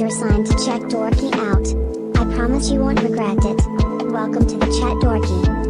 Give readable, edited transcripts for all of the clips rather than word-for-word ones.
is your sign to check Dorky out. I promise you won't regret it. Welcome to the chat, Dorky.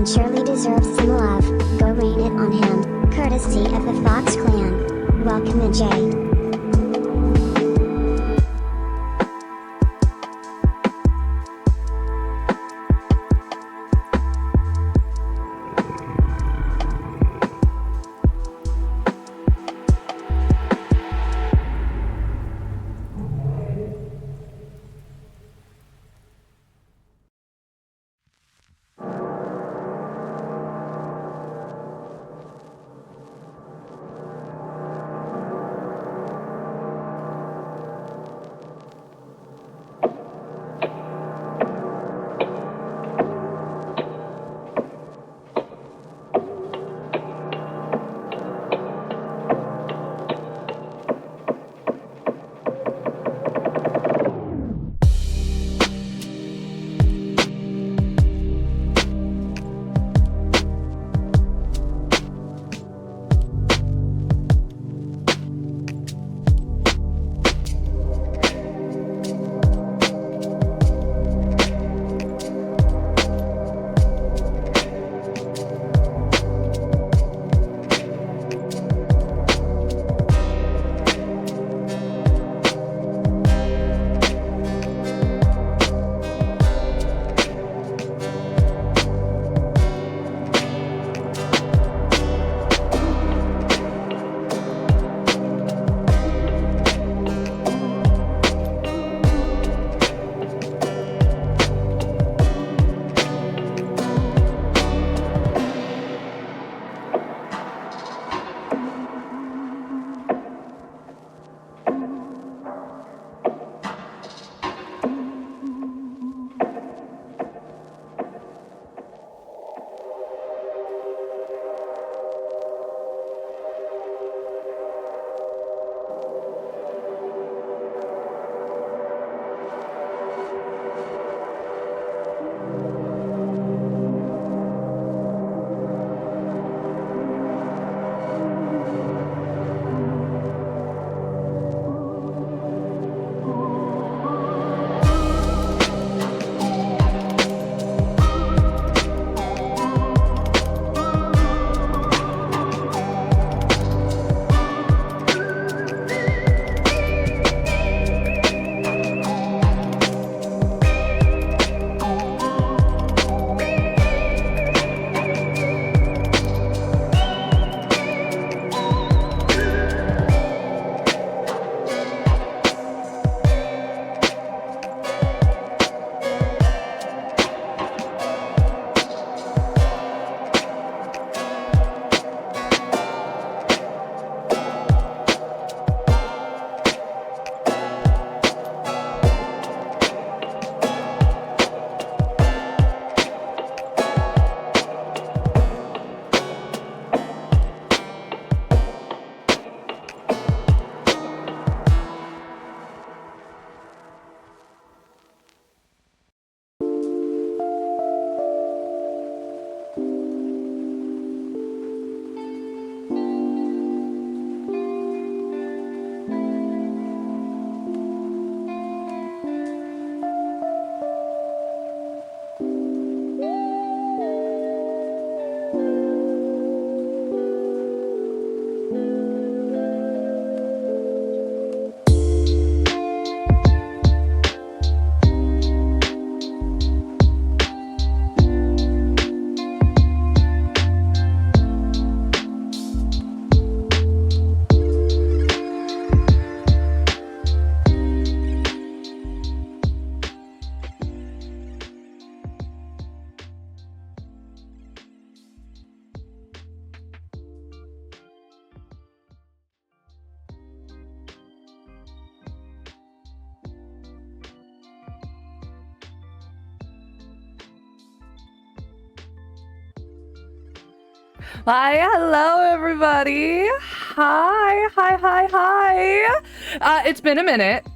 Surely deserves some love, go rain it on him, courtesy of the Fox Clan. Welcome in, Jay. Hi, hello everybody. Hi. It's been a minute.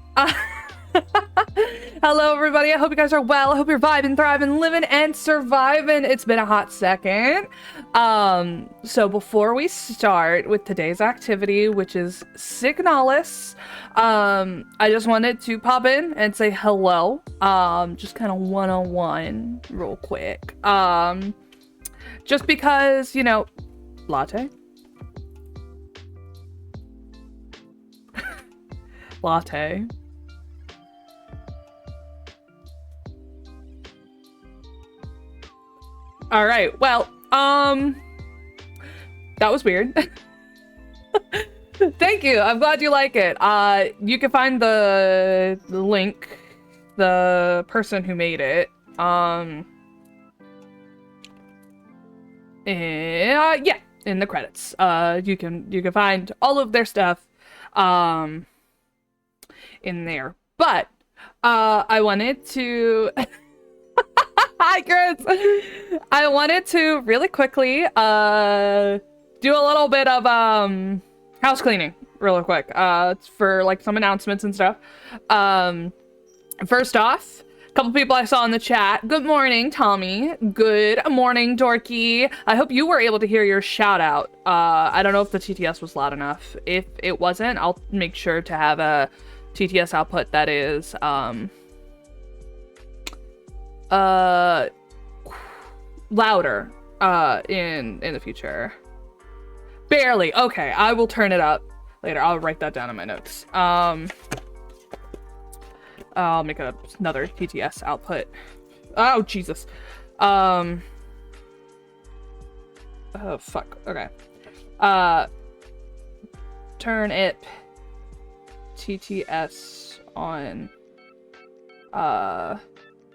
Hello everybody. I hope you guys are well. I hope you're vibing, thriving, living, and surviving. It's been a hot second. So before we start with today's activity, which is Signalis, I just wanted to pop in and say hello. Just kind of one-on-one real quick. Just because, you know, latte. Latte. All right. Well, that was weird. Thank you. I'm glad you like it. You can find the link, the person who made it. Yeah, in the credits. You can find all of their stuff in there. But I wanted to Hi Chris. I wanted to really quickly do a little bit of house cleaning real quick. For like some announcements and stuff. First off, a couple people I saw in the chat. Good morning, Tommy. Good morning, Dorky. I hope you were able to hear your shout out. I don't know if the TTS was loud enough. If it wasn't, I'll make sure to have a TTS output that is louder in the future. Barely. Okay, I will turn it up later. I'll write that down in my notes. I'll make another TTS output. Oh, Jesus. Oh, fuck. Okay. Turn it TTS on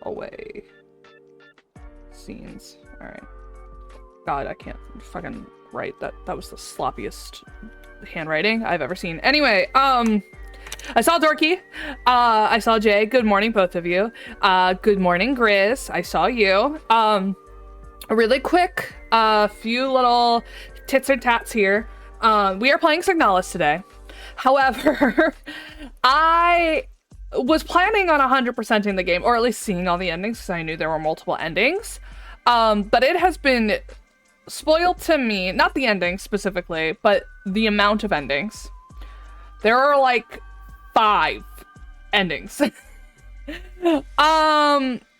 away scenes. All right. God, I can't fucking write that. That was the sloppiest handwriting I've ever seen. Anyway, I saw Dorky. I saw Jay. Good morning, both of you. Good morning, Grizz. I saw you. A really quick, few little tits and tats here. We are playing Signalis today. However, I was planning on 100%ing the game, or at least seeing all the endings, because I knew there were multiple endings. But it has been spoiled to me, not the endings specifically, but the amount of endings. There are like 5 endings.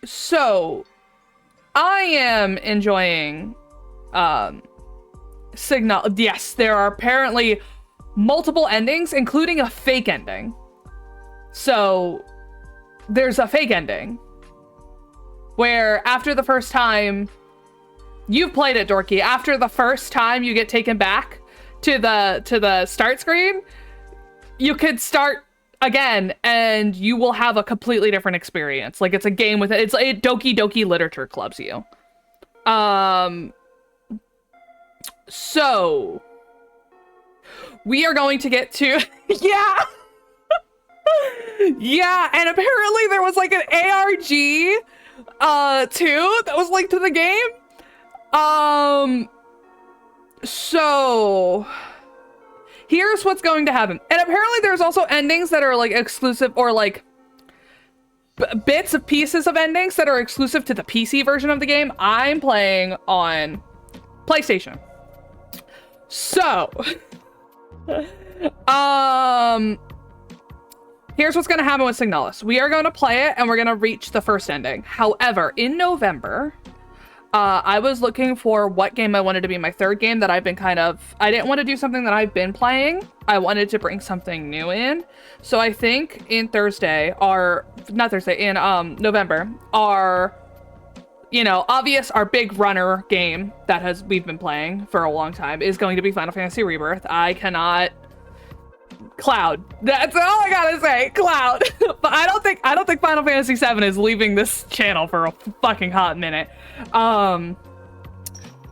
So I am enjoying Signal. Yes, there are apparently multiple endings, including a fake ending. So there's a fake ending where after the first time you've played it, Dorky, after the first time you get taken back to the start screen, you could start again and you will have a completely different experience. Like, it's a game with it Doki Doki Literature clubs you. So we are going to get to yeah. Yeah, and apparently there was like an ARG too that was linked to the game. So here's what's going to happen. And apparently there's also endings that are like exclusive, or like bits of pieces of endings that are exclusive to the PC version of the game. I'm playing on PlayStation. So here's what's going to happen with Signalis. We are going to play it and we're going to reach the first ending. However, in November, I was looking for what game I wanted to be my third game that I've been I didn't want to do something that I've been playing. I wanted to bring something new in. So I think in November, our, you know, our big runner game that we've been playing for a long time is going to be Final Fantasy Rebirth. Cloud. That's all I gotta say. Cloud. But I don't think Final Fantasy VII is leaving this channel for a fucking hot minute.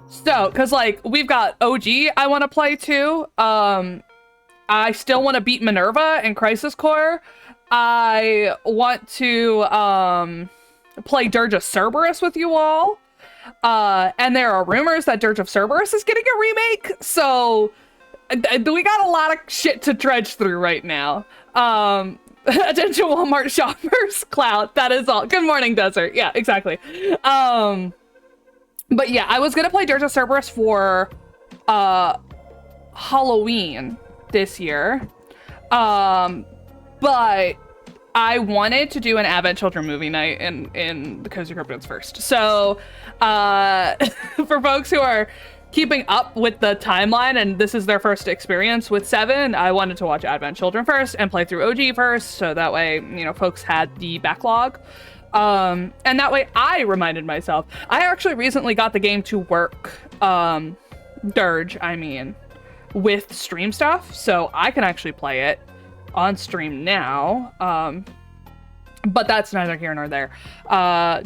So, cause like we've got OG I want to play too. I still want to beat Minerva and Crisis Core. I want to play Dirge of Cerberus with you all. And there are rumors that Dirge of Cerberus is getting a remake, so we got a lot of shit to dredge through right now. Attention Walmart shoppers, Cloud, that is all. Good morning, Desert. Yeah, exactly. But yeah, I was gonna play Dirge of Cerberus for Halloween this year. But I wanted to do an Advent Children movie night in the Cozy Cryptids first. So for folks who are keeping up with the timeline and this is their first experience with 7, I wanted to watch Advent Children first and play through OG first, so that way, you know, folks had the backlog. And that way I reminded myself. I actually recently got the game to work, Dirge, I mean, with stream stuff, so I can actually play it on stream now. But that's neither here nor there.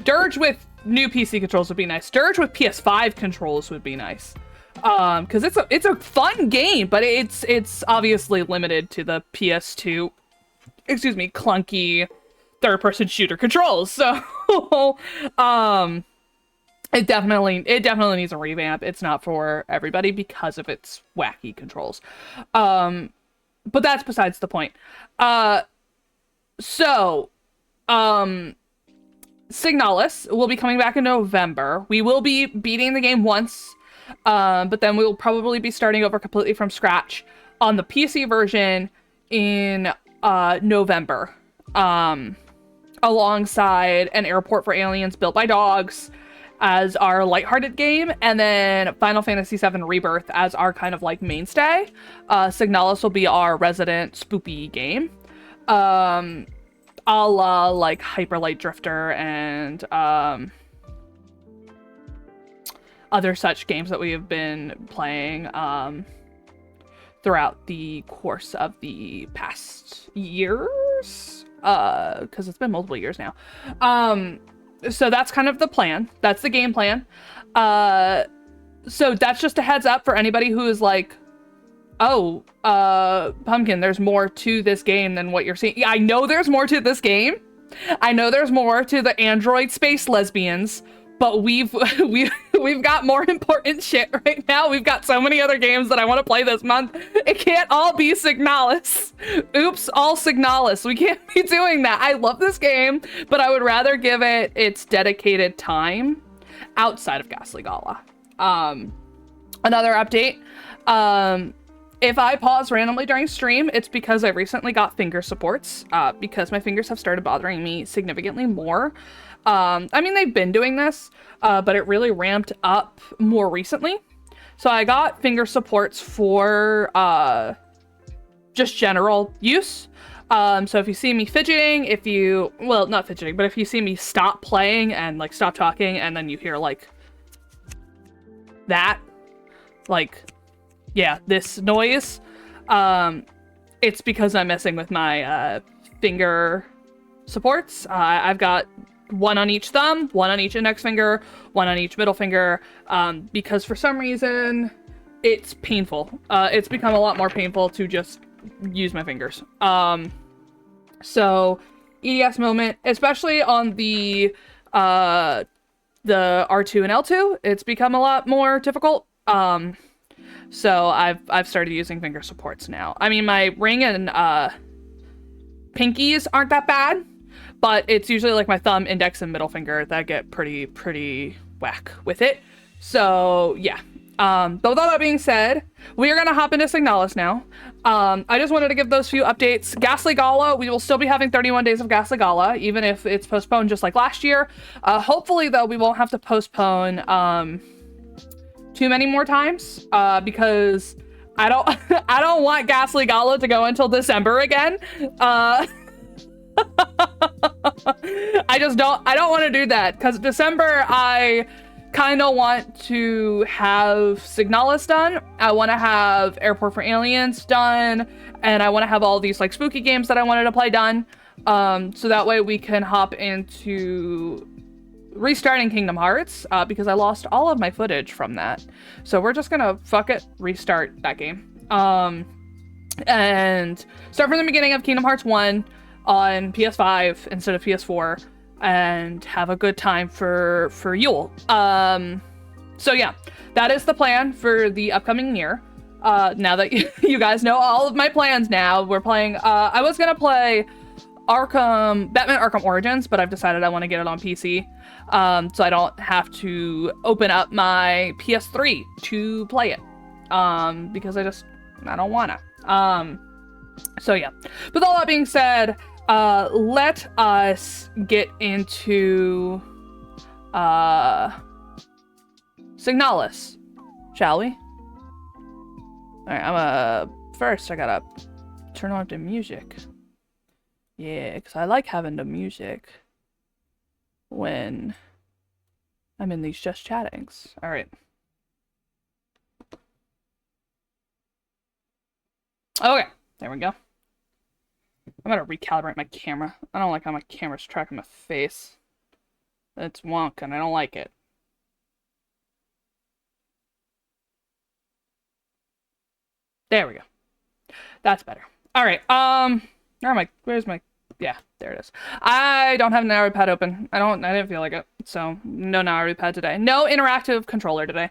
Dirge with new PC controls would be nice. Dirge with PS5 controls would be nice. Because it's a fun game, but it's obviously limited to the PS2, excuse me, clunky third-person shooter controls. So it definitely needs a revamp. It's not for everybody because of its wacky controls. But that's besides the point. Signalis will be coming back in November. We will be beating the game once, but then we will probably be starting over completely from scratch on the PC version in November, alongside an Airport for Aliens built by dogs as our lighthearted game, and then Final Fantasy VII Rebirth as our kind of like mainstay. Signalis will be our resident spoopy game. A la like Hyper Light Drifter and other such games that we have been playing throughout the course of the past years, because it's been multiple years now. So that's kind of the plan. That's the game plan. So that's just a heads up for anybody who is like, oh, Pumpkin, there's more to this game than what you're seeing. Yeah, I know there's more to this game. I know there's more to the android space lesbians, but we've got more important shit right now. We've got so many other games that I want to play this month. It can't all be Signalis. Oops, all Signalis. We can't be doing that. I love this game, but I would rather give it its dedicated time outside of Ghastly Gala. Another update. If I pause randomly during stream, it's because I recently got finger supports, because my fingers have started bothering me significantly more. I mean, they've been doing this, but it really ramped up more recently. So I got finger supports for just general use. So if you see me fidgeting, well, not fidgeting, but if you see me stop playing and like stop talking, and then you hear like that, like, yeah, this noise, it's because I'm messing with my finger supports. I've got one on each thumb, one on each index finger, one on each middle finger, because for some reason it's painful. It's become a lot more painful to just use my fingers. So EDS moment, especially on the R2 and L2, it's become a lot more difficult. So I've started using finger supports now. I mean, my ring and pinkies aren't that bad, but it's usually like my thumb, index, and middle finger that get pretty whack with it. So yeah. But with all that being said, we are gonna hop into Signalis now. I just wanted to give those few updates. Ghastly Gala, we will still be having 31 days of Ghastly Gala, even if it's postponed just like last year. Hopefully though, we won't have to postpone too many more times, because I don't want Ghastly Gala to go until December again. I don't want to do that, because December I kind of want to have Signalis done. I want to have Airport for Aliens done, and I want to have all these like spooky games that I wanted to play done, so that way we can hop into restarting Kingdom Hearts, because I lost all of my footage from that. So we're just gonna restart that game, and start from the beginning of Kingdom Hearts 1 on PS5 instead of PS4. and have a good time for Yule. So yeah, that is the plan for the upcoming year. Now that you guys know all of my plans now, we're playing, I was gonna play Batman Arkham Origins, but I've decided I want to get it on PC, so I don't have to open up my PS3 to play it, because I don't wanna. So yeah, with all that being said, let us get into, Signalis, shall we? Alright, first I gotta turn on the music. Yeah, because I like having the music when I'm in these just chattings. Alright. Okay, there we go. I'm gonna recalibrate my camera. I don't like how my camera's tracking my face. It's wonk and I don't like it. There we go. That's better. Alright, where's my, yeah, there it is. I don't have an Naru pad open. I didn't feel like it. So, no Naru pad today. No interactive controller today.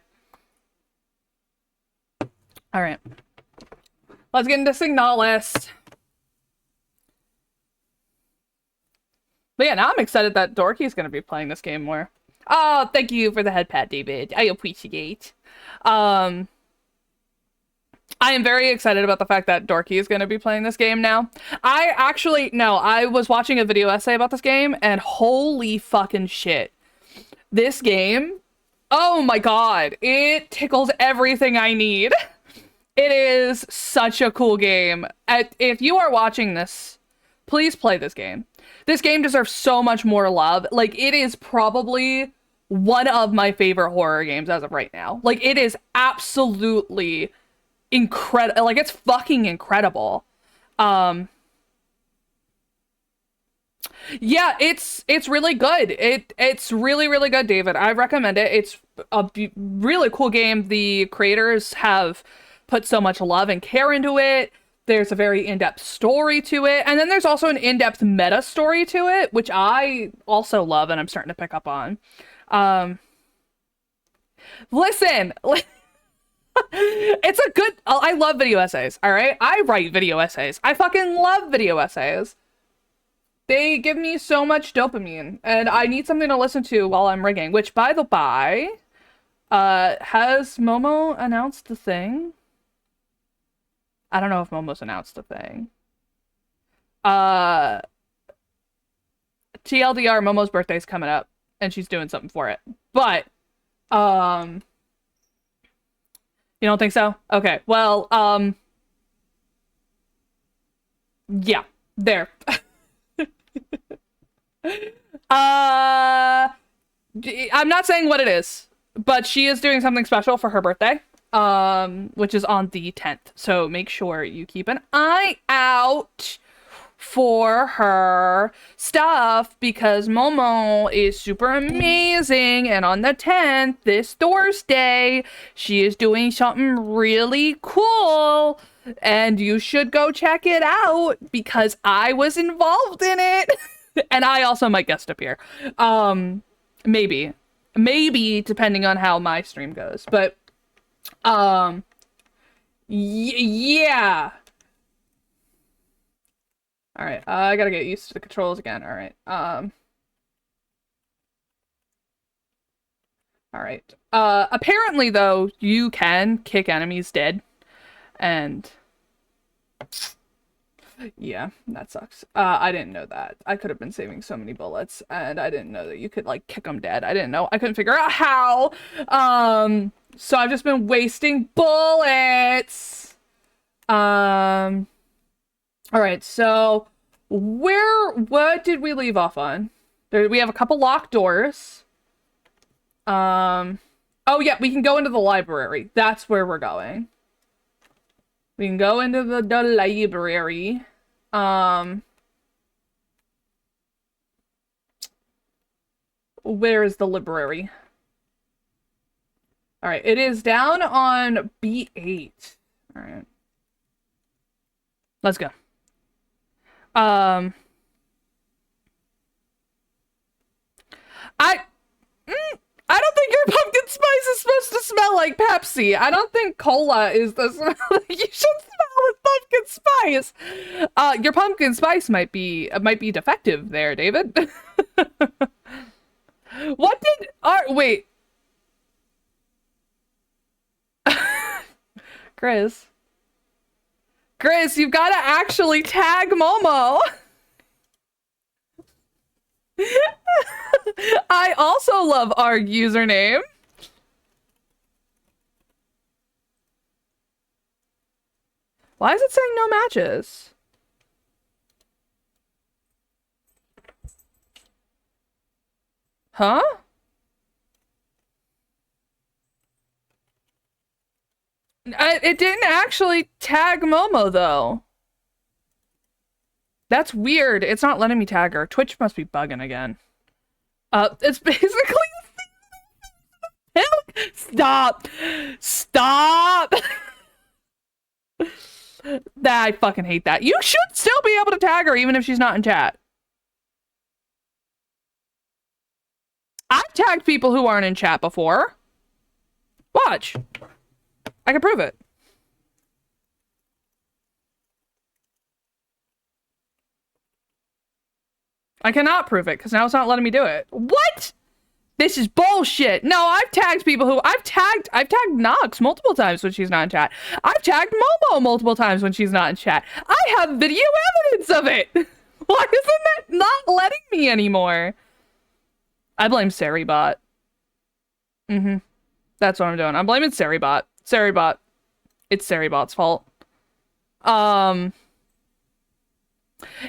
Alright. Let's get into Signalis. But yeah, now I'm excited that Dorky's gonna be playing this game more. Oh, thank you for the head pad, David. I appreciate. I am very excited about the fact that Dorky is going to be playing this game now. I was watching a video essay about this game, and holy fucking shit. This game, oh my god, it tickles everything I need. It is such a cool game. If you are watching this, please play this game. This game deserves so much more love. Like, it is probably one of my favorite horror games as of right now. Like, it is absolutely incredible. Like, it's fucking incredible. Yeah, it's really good. It's really, really good, David. I recommend it. It's a really cool game. The creators have put so much love and care into it. There's a very in-depth story to it, and then there's also an in-depth meta story to it, which I also love and I'm starting to pick up on. Listen, it's a good, I love video essays, all right? I write video essays. I fucking love video essays. They give me so much dopamine, and I need something to listen to while I'm rigging, which, by the by, has Momo announced the thing? I don't know if Momo's announced the thing. TLDR, Momo's birthday's coming up, and she's doing something for it. But, you don't think so? Okay, well, yeah, there. I'm not saying what it is, but she is doing something special for her birthday, which is on the 10th. So make sure you keep an eye out for her stuff, because Momo is super amazing, and on the 10th, this Thursday, she is doing something really cool, and you should go check it out, because I was involved in it. And I also might guest appear. Maybe depending on how my stream goes, but yeah. All right, I gotta get used to the controls again. All right. All right. Apparently though, you can kick enemies dead, and yeah, that sucks. I didn't know that. I could have been saving so many bullets, and I didn't know that you could, like, kick them dead. I didn't know. I couldn't figure out how. So I've just been wasting bullets. All right, so what did we leave off on? We have a couple locked doors. Oh yeah, we can go into the library. That's where we're going. We can go into the library. Where is the library? All right, it is down on B8. All right. Let's go. I I don't think your pumpkin spice is supposed to smell like Pepsi. I don't think cola is the smell that you should smell with pumpkin spice. Your pumpkin spice might be defective there, David. What did wait. Grizz. Grizz, you've got to actually tag Momo. I also love our username. Why is it saying no matches? Huh? It didn't actually tag Momo, though. That's weird. It's not letting me tag her. Twitch must be bugging again. It's basically Stop! Stop! I fucking hate that. You should still be able to tag her even if she's not in chat. I've tagged people who aren't in chat before. Watch. I can prove it. I cannot prove it because now it's not letting me do it. What? This is bullshit. No, I've tagged people who I've tagged Nox multiple times when she's not in chat. I've tagged Momo multiple times when she's not in chat. I have video evidence of it. Why isn't it not letting me anymore? I blame Seribot. That's what I'm doing. I'm blaming Seribot. Seribot. It's Seribot's fault.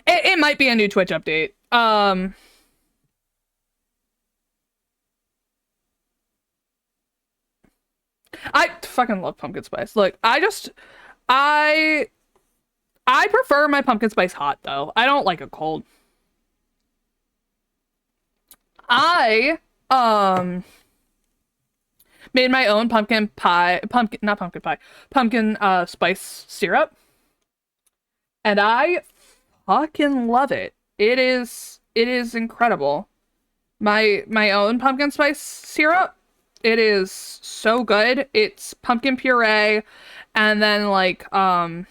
It might be a new Twitch update. I fucking love pumpkin spice. Look, I prefer my pumpkin spice hot though. I don't like it cold. I made my own pumpkin spice syrup. And I fucking love it. It is incredible. My own pumpkin spice syrup. It is so good. It's pumpkin puree and then like I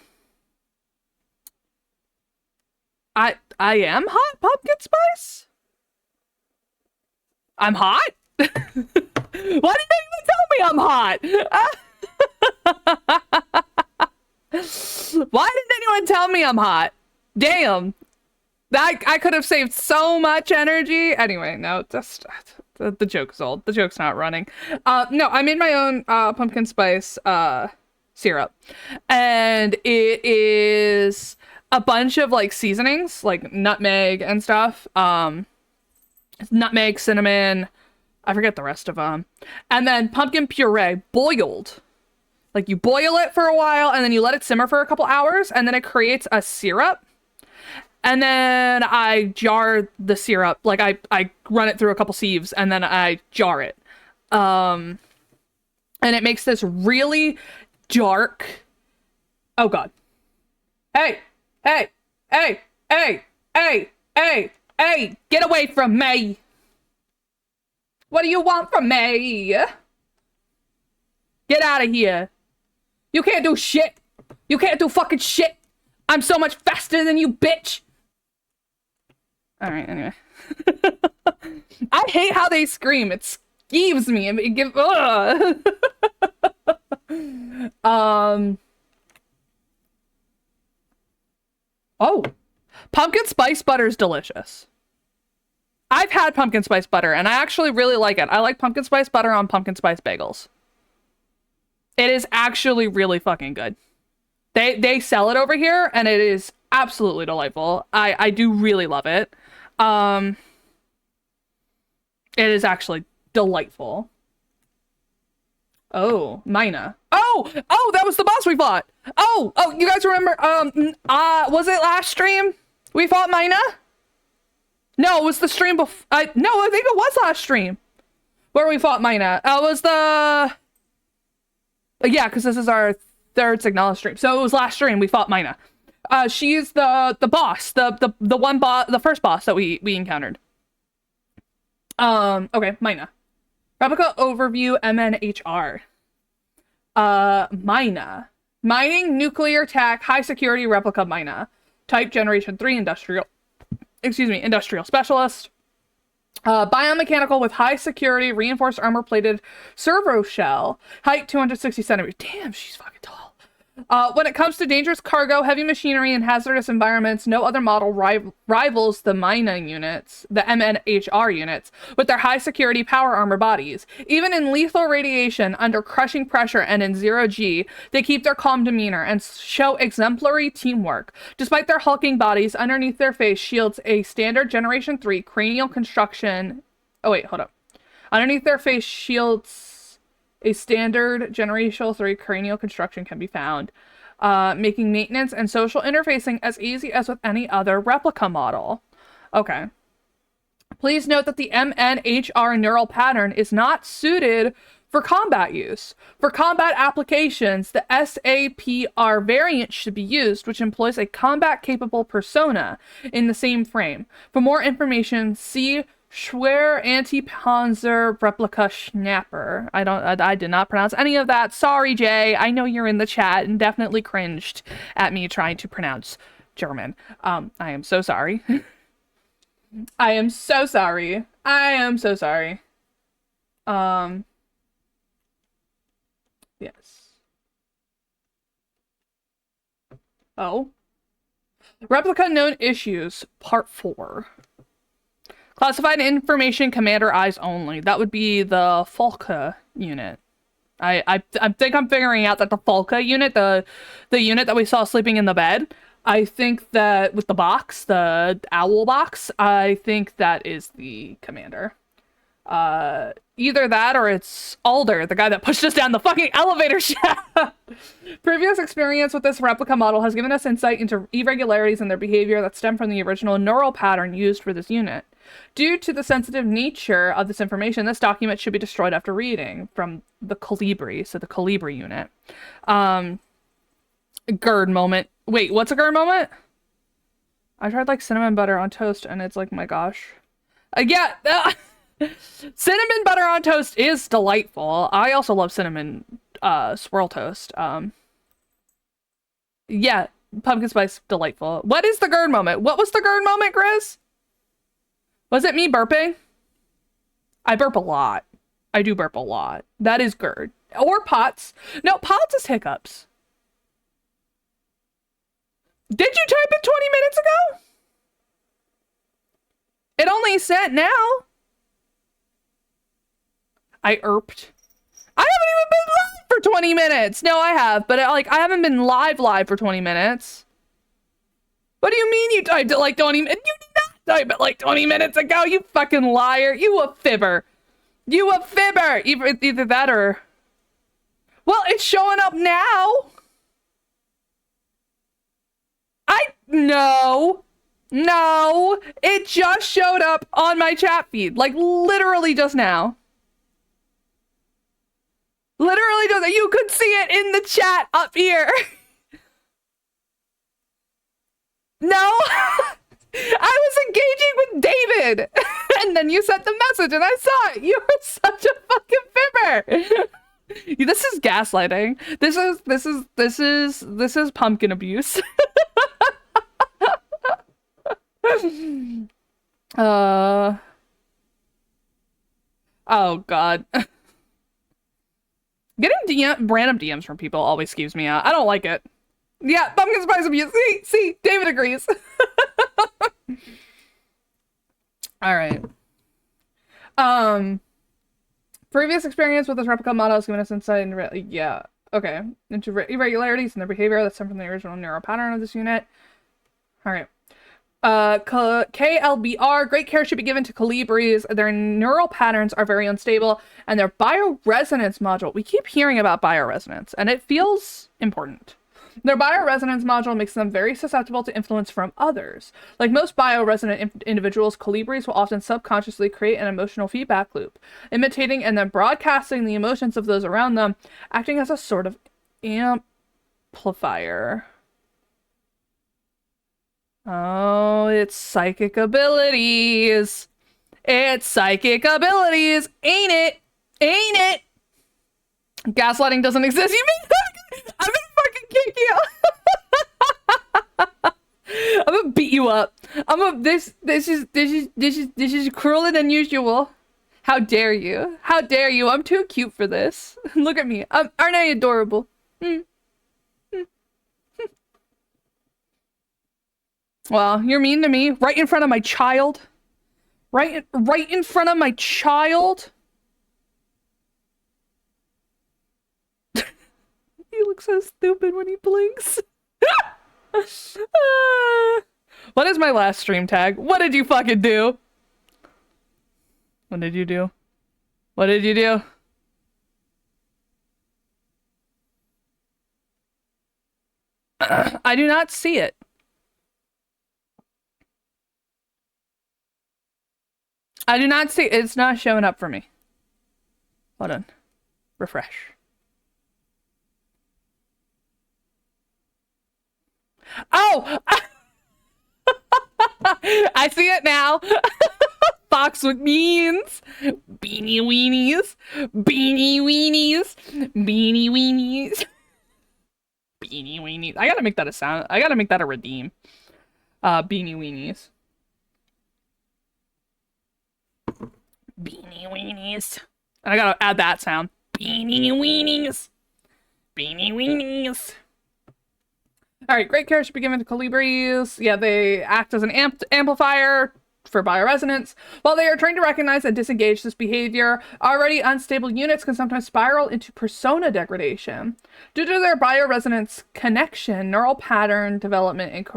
am hot pumpkin spice? I'm hot? Why didn't anyone tell me I'm hot? Why didn't anyone tell me I'm hot? Damn. I could have saved so much energy. Anyway, no, just the joke is old. The joke's not running. No, I made my own pumpkin spice syrup. And it is a bunch of like seasonings, like nutmeg and stuff. Nutmeg, cinnamon, I forget the rest of them. And then pumpkin puree boiled. Like you boil it for a while and then you let it simmer for a couple hours and then it creates a syrup. And then I jar the syrup. Like I run it through a couple sieves and then I jar it. And it makes this really dark. Oh God. Hey, hey, hey, hey, hey, hey, hey, get away from me. What do you want from me? Get out of here. You can't do shit. You can't do fucking shit. I'm so much faster than you, bitch. All right, anyway. I hate how they scream. It skeeves me. It gives. Oh, pumpkin spice butter is delicious. I've had pumpkin spice butter, and I actually really like it. I like pumpkin spice butter on pumpkin spice bagels. It is actually really fucking good. They sell it over here, and it is absolutely delightful. I do really love it. It is actually delightful. Oh, Mina. Oh, that was the boss we fought. Oh, you guys remember? Was it last stream we fought Mina? No, it was the stream before. No, I think it was last stream where we fought Mina. It was the. Yeah, because this is our third Signalis stream. So it was last stream we fought Mina. She's the boss, the one boss, the first boss that we encountered. Okay, Mina. Replica overview MNHR. Mina. Mining nuclear tech high security replica Mina. Type Generation 3 industrial specialist. Biomechanical with high security reinforced armor plated servo shell. Height 260 centimeters. Damn, she's fucking tall. When it comes to dangerous cargo, heavy machinery, and hazardous environments, no other model rivals the Mina units, the MNHR units, with their high security power armor bodies. Even in lethal radiation, under crushing pressure, and in zero G, they keep their calm demeanor and show exemplary teamwork. Despite their hulking bodies, underneath their face shields a standard Generation 3 cranial construction. Oh, wait, hold up. Underneath their face shields. A standard Generation 3 cranial construction can be found, making maintenance and social interfacing as easy as with any other replica model. Okay. Please note that the MNHR neural pattern is not suited for combat use. For combat applications, the SAPR variant should be used, which employs a combat-capable persona in the same frame. For more information, see Schwer Anti-Panzer Replica Schnapper. I did not pronounce any of that. Sorry, Jay. I know you're in the chat and definitely cringed at me trying to pronounce German. I am so sorry. I am so sorry. I am so sorry. Yes. Oh. Replica known issues, part 4. Classified information, commander eyes only. That would be the Falca unit. I think I'm figuring out that the Falca unit, the unit that we saw sleeping in the bed, I think that with the box, the owl box, I think that is the commander. Either that or it's Alder, the guy that pushed us down the fucking elevator shaft. Previous experience with this replica model has given us insight into irregularities in their behavior that stem from the original neural pattern used for this unit. Due to the sensitive nature of this information, this document should be destroyed after reading from the Colibri, so the Colibri unit. GERD moment. Wait, what's a GERD moment? I tried like cinnamon butter on toast and it's like, my gosh. Yeah, cinnamon butter on toast is delightful. I also love cinnamon swirl toast. Yeah, pumpkin spice, delightful. What is the GERD moment? What was the GERD moment, Grizz? Was it me burping? I burp a lot. I do burp a lot. That is GERD. Or POTS. No, POTS is hiccups. Did you type it 20 minutes ago? It only sent now. I erped. I haven't even been live for 20 minutes. No, I have, but I haven't been live for 20 minutes. What do you mean you typed it like 20 minutes? You did not type it like 20 minutes ago, you fucking liar. You a fibber. You a fibber. Either that or... Well, it's showing up now. No. No. It just showed up on my chat feed. Like, literally just now. Literally just... You could see it in the chat up here. No. I was engaging with David. And then you sent the message and I saw it. You are such a fucking fibber. This is gaslighting. This is pumpkin abuse. Oh god. Getting random DMs from people always skeeves me out. I don't like it. Yeah, pumpkin spice abuse. See, David agrees. All right. Previous experience with this replica model has given us insight into into irregularities in their behavior that stem from the original neural pattern of this unit. All right. KLBR, great care should be given to colibris. Their neural patterns are very unstable, and their bioresonance module, we keep hearing about bioresonance, and it feels important. Their bioresonance module makes them very susceptible to influence from others. Like most bioresonant individuals, colibris will often subconsciously create an emotional feedback loop, imitating and then broadcasting the emotions of those around them, acting as a sort of amplifier. Oh, it's psychic abilities. It's psychic abilities, ain't it? Ain't it? Gaslighting doesn't exist. You mean I'm gonna fucking kick you. I'm gonna beat you up. This is crueler than usual. How dare you? How dare you? I'm too cute for this. Look at me. Aren't I adorable? Well, you're mean to me right in front of my child. Right in front of my child. He looks so stupid when he blinks. What is my last stream tag? What did you fucking do? What did you do? What did you do? I do not see it. I do not see it. It's not showing up for me. Hold on. Refresh. Oh! I see it now. Fox with beans. Beanie weenies. Beanie weenies. Beanie weenies. Beanie weenies. I gotta make that a sound. I gotta make that a redeem. Beanie weenies. Beanie weenies. And I gotta add that sound. Beanie weenies. Beanie weenies. Alright, great care should be given to colibris. Yeah, they act as an amplifier for bioresonance. While they are trained to recognize and disengage this behavior, already unstable units can sometimes spiral into persona degradation. Due to their bioresonance connection, neural pattern development, and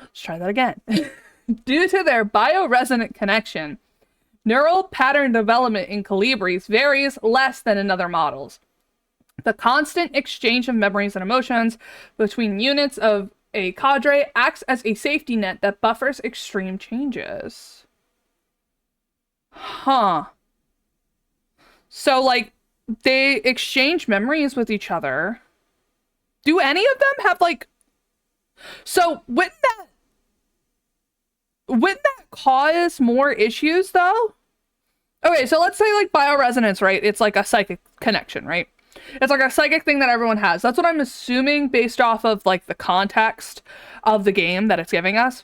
let's try that again. Due to their bioresonant connection, neural pattern development in colibris varies less than in other models. The constant exchange of memories and emotions between units of a cadre acts as a safety net that buffers extreme changes. Huh. So, like, they exchange memories with each other. Do any of them have, like... So, wouldn't that cause more issues, though? Okay, so let's say, like, bioresonance, right? It's like a psychic connection, right? It's like a psychic thing that everyone has. That's what I'm assuming based off of, like, the context of the game that it's giving us.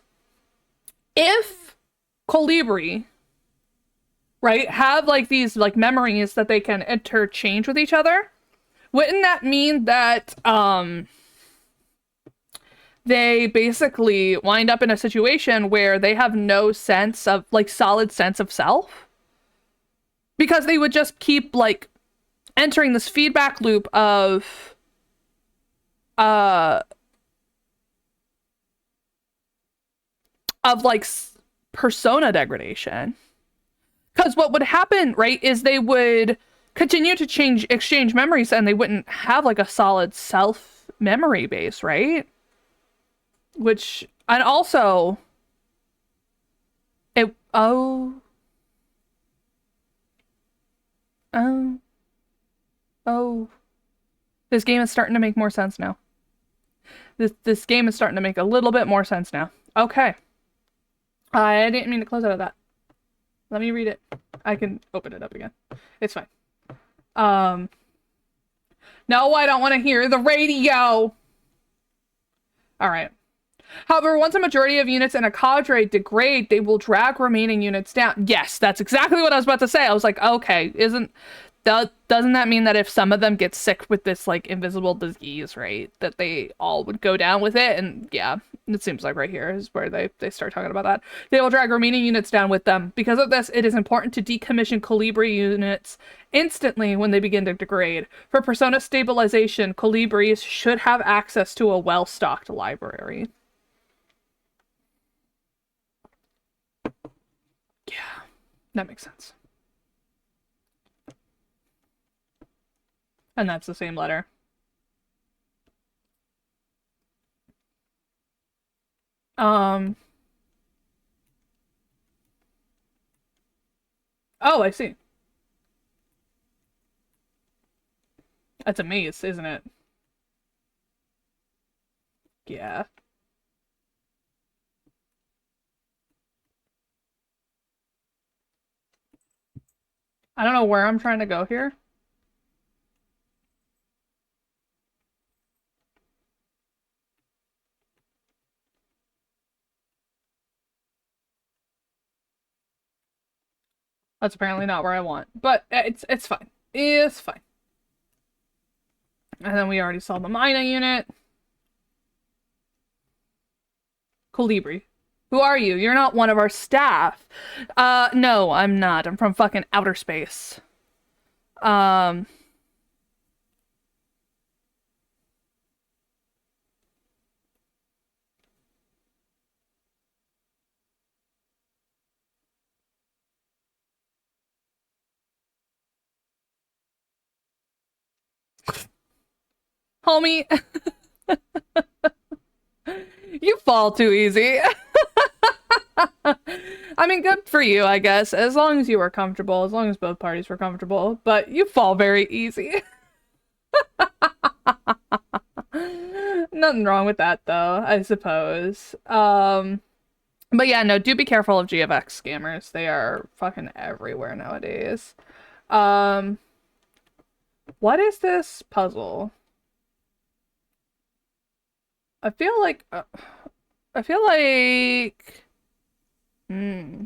If Colibri, right, have, like, these, like, memories that they can interchange with each other, wouldn't that mean that, they basically wind up in a situation where they have no sense of, like, solid sense of self? Because they would just keep, like, entering this feedback loop of like persona degradation. Because what would happen, right, is they would continue to exchange memories and they wouldn't have, like, a solid self memory base, right? Which, and also it, oh this game is starting to make more sense now. This game is starting to make a little bit more sense now. Okay. I didn't mean to close out of that. Let me read it. I can open it up again. It's fine. No, I don't want to hear the radio. All right. However, once a majority of units in a cadre degrade, they will drag remaining units down. Yes, that's exactly what I was about to say. I was like, okay, doesn't that mean that if some of them get sick with this, like, invisible disease, right, that they all would go down with it? And yeah, it seems like right here is where they start talking about that. They will drag remaining units down with them. Because of this, it is important to decommission Colibri units instantly when they begin to degrade. For persona stabilization, Colibris should have access to a well-stocked library. Yeah, that makes sense. And that's the same letter. Oh, I see. That's a maze, isn't it? Yeah. I don't know where I'm trying to go here. That's apparently not where I want, but it's fine. It's fine. And then we already saw the Mina unit. Colibri. Who are you? You're not one of our staff. No, I'm not. I'm from fucking outer space. Um, homie, you fall too easy. I mean, good for you, I guess, as long as you were comfortable, as long as both parties were comfortable, but you fall very easy. Nothing wrong with that, though, I suppose. But yeah, no, do be careful of GFX scammers. They are fucking everywhere nowadays. Um, what is this puzzle? I feel like, I feel like, hmm.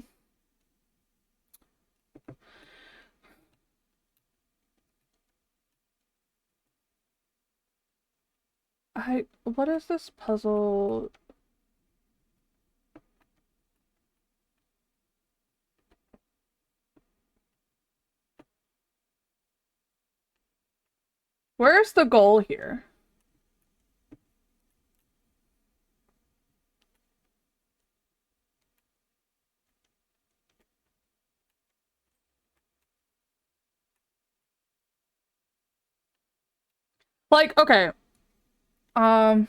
What is this puzzle? Where's the goal here? Like, okay. Um,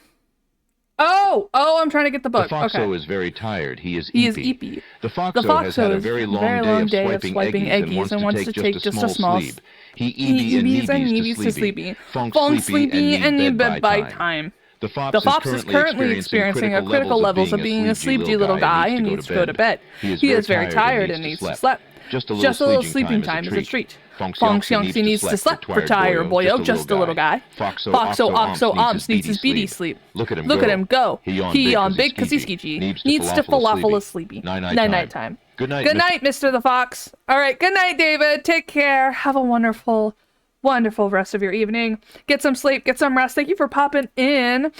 I'm trying to get the The book. Foxo Okay. is very tired. He is He is eepy. eepy. The The Foxo has had Foxo a is very a long very day long of day of swiping eggies and wants to take just a small sleep. He EBs and neebies neebies to sleepy. Funk Funk sleepy and need bed by time. time. The The Fox is Fox is currently experiencing a critical levels of being a sleepy little guy and needs to go to bed. He is very tired and needs to sleep. Just a little sleeping time is a treat. Fonks Yonksy needs to sleep for tired boyo, just a little guy. Foxo Oxo Omps needs his beady sleep. Look at him go. He on big cause he's sketchy. Needs to falafel sleepy. Night time. Good night, Good night, Mr. the Fox. All right, good night, David. Take care. Have a wonderful rest of your evening. Get some sleep, get some rest. Thank you for popping in.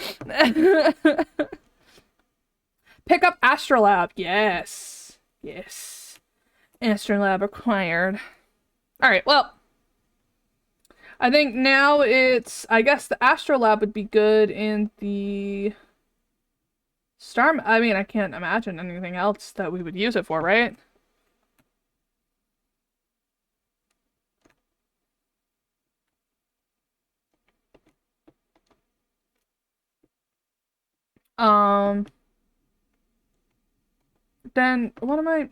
Pick up Astrolab. Yes. Astrolab acquired. All right, well, I think now I guess the Astrolab would be good in the Star. I mean, I can't imagine anything else that we would use it for, right? Um, then what am I?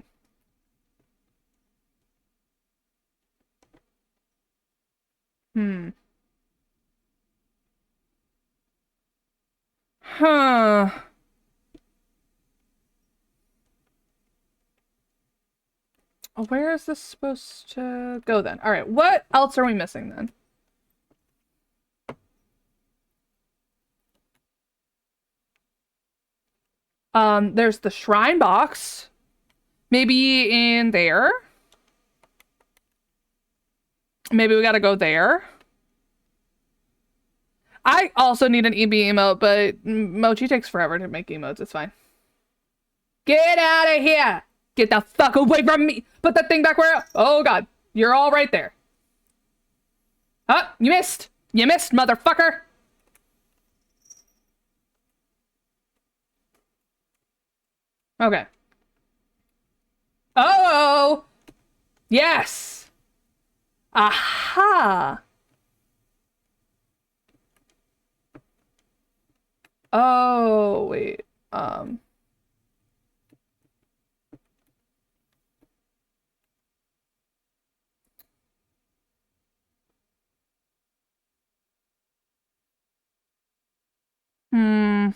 Hmm. Huh. Where is this supposed to go then? All right, what else are we missing then? There's the shrine box. Maybe in there. Maybe we gotta go there. I also need an EB emote, but Mochi takes forever to make emotes. It's fine. Get out of here! Get the fuck away from me! Put that thing back where... Oh god, you're all right there. Huh? You missed! You missed, motherfucker! Okay. Oh! Yes! Aha! Oh, wait. Hmm.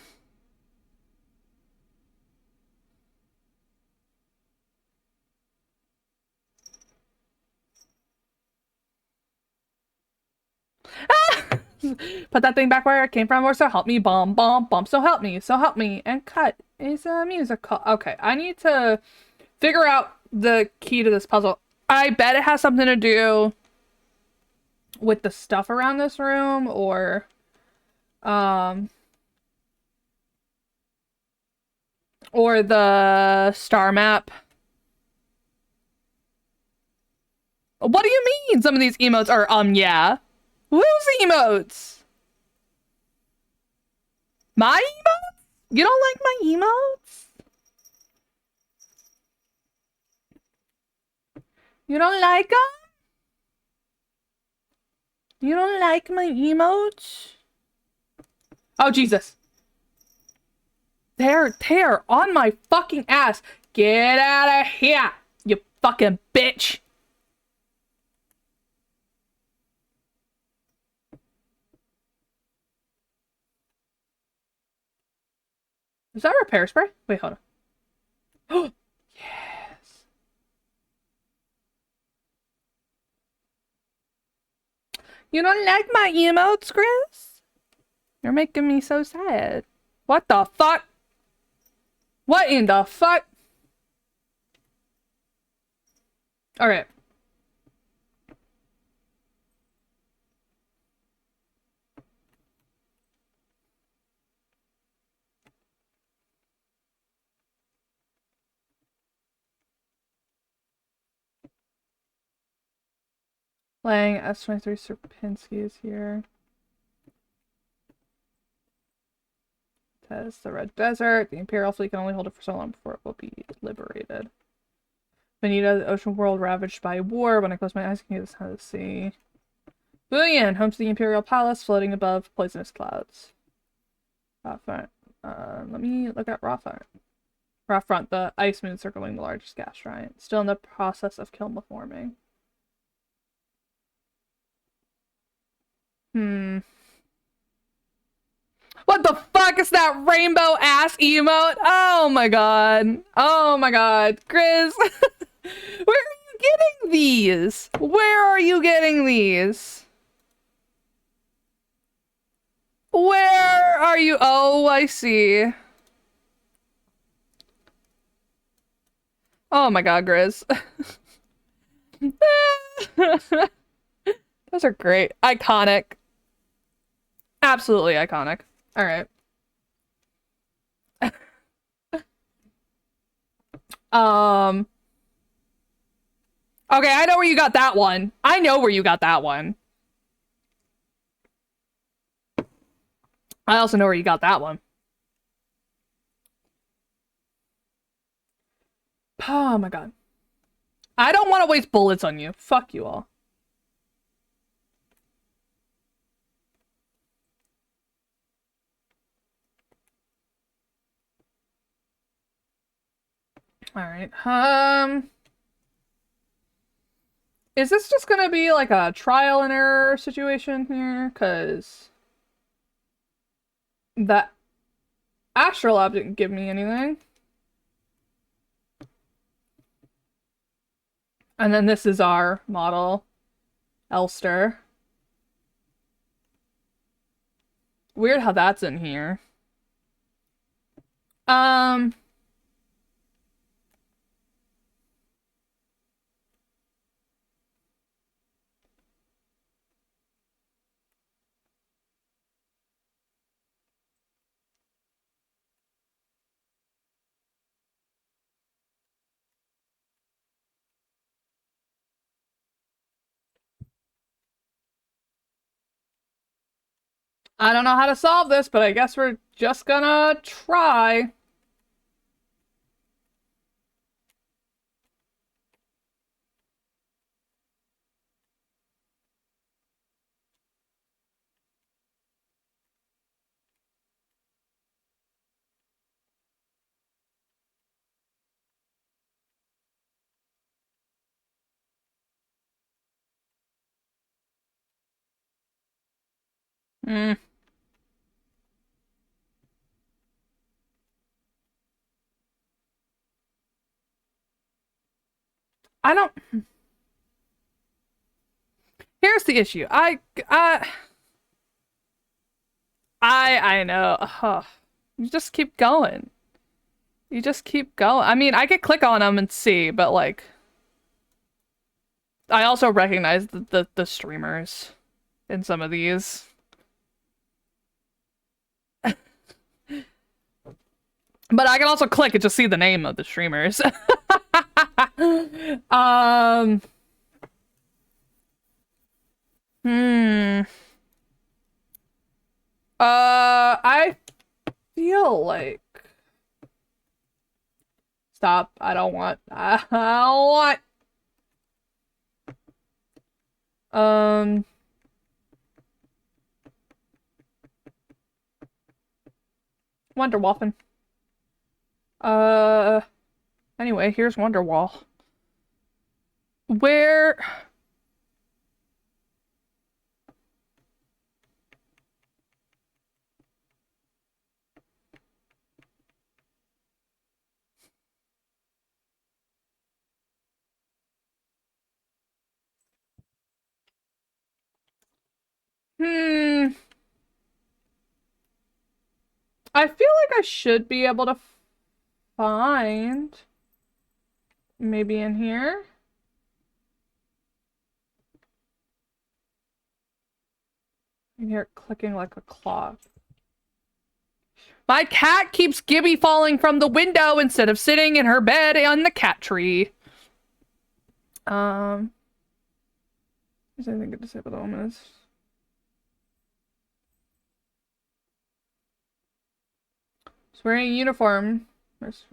Put that thing back where it came from, or so help me, bomb, bomb, bomb, so help me, and cut is a musical. Okay, I need to figure out the key to this puzzle. I bet it has something to do with the stuff around this room, um, or the star map. What do you mean? Some of these emotes are, yeah. Whose emotes? My emotes? You don't like my emotes? You don't like them? You don't like my emotes? Oh, Jesus. They're on my fucking ass. Get out of here, you fucking bitch. Is that repair spray? Wait, hold on. Yes. You don't like my emotes, Chris? You're making me so sad. What the fuck? What in the fuck? Alright. Playing S23 Serpinski is here. Test the Red Desert. The Imperial fleet can only hold it for so long before it will be liberated. Benita, the ocean world ravaged by war. When I close my eyes, I can hear the sound of the sea. Booyan, home to the Imperial Palace, floating above poisonous clouds. Raw front. Let me look at raw front. Raw front, the ice moon circling the largest gas giant. Still in the process of kiln forming. What the fuck is that rainbow ass emote? Oh my god. Oh my god. Grizz. Where are you getting these? Where are you getting these? Where are you? Oh, I see. Oh my god, Grizz. Those are great. Iconic. Absolutely iconic. All right. Um. Okay, I know where you got that one. I know where you got that one. I also know where you got that one. Oh my god. I don't want to waste bullets on you. Fuck you all. All right. Is this just gonna be like a trial and error situation here? Cause that astrolabe didn't give me anything. And then this is our model, Elster. Weird how that's in here. Um, I don't know how to solve this, but I guess we're just gonna try. Hmm. I don't. Here's the issue. I know. You just keep going. You just keep going. I mean, I could click on them and see, but like, I also recognize the streamers in some of these. But I can also click and just see the name of the streamers. Hmm. I feel like. Stop. I don't want. I don't want. Wonderwaffen. Anyway, here's Wonderwall. Where? Hmm. I feel like I should be able to find maybe in here. You hear it clicking like a clock. My cat keeps Gibby falling from the window instead of sitting in her bed on the cat tree. Is anything good to say about the moment? He's wearing a uniform. There's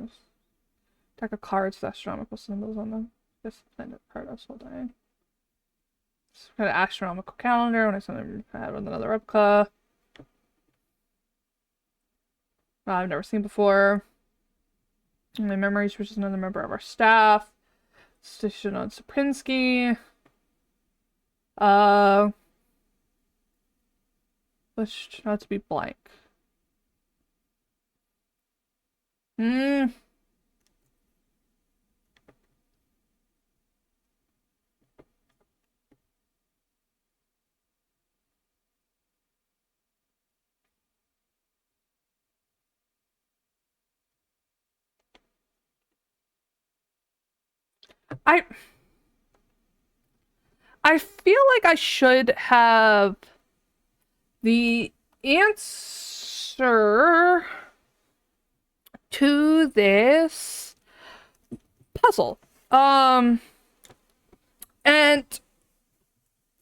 deck of cards with astronomical symbols on them. This planet Paradise while dying. It's got an astronomical calendar when I saw them had with another replica. I've never seen before. My memories, which is another member of our staff. Station on Saprinsky. Which not to be blank. Hmm. I feel like I should have the answer to this puzzle. And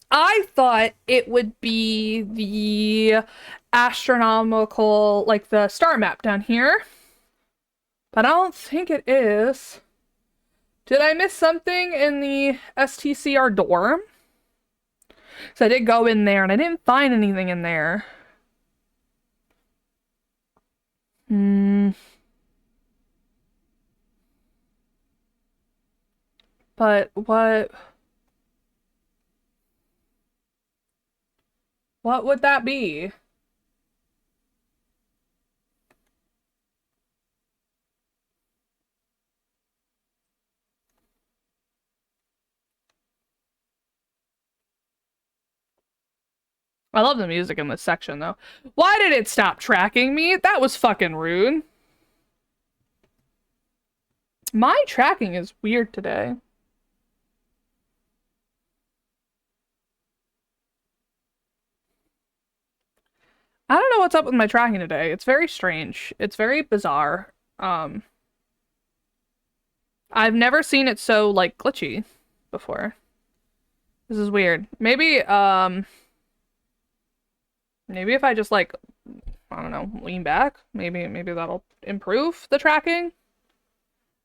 I thought it would be the astronomical, like the star map down here. But I don't think it is. Did I miss something in the STCR dorm? So I did go in there and I didn't find anything in there. But what would that be? I love the music in this section though. Why did it stop tracking me? That was fucking rude. My tracking is weird today. I don't know what's up with my tracking today. It's very strange. It's very bizarre. I've never seen it so like glitchy before. This is weird. Maybe if I just like I don't know, lean back, maybe that'll improve the tracking.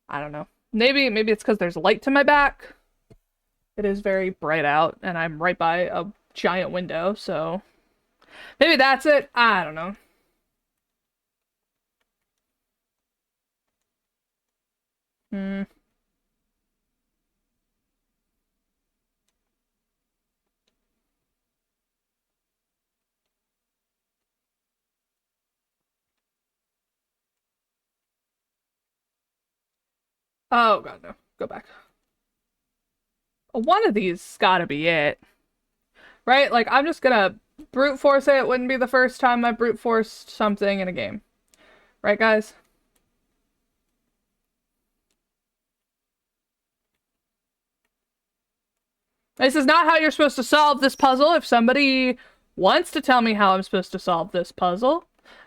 I don't know. Maybe it's because there's light to my back. It is very bright out and I'm right by a giant window, so maybe that's it. I don't know. Hmm. Oh god, no. Go back. One of these gotta be it. Right? Like, I'm just gonna brute force it. It wouldn't be the first time I brute forced something in a game. Right, guys? This is not how you're supposed to solve this puzzle. If somebody wants to tell me how I'm supposed to solve this puzzle,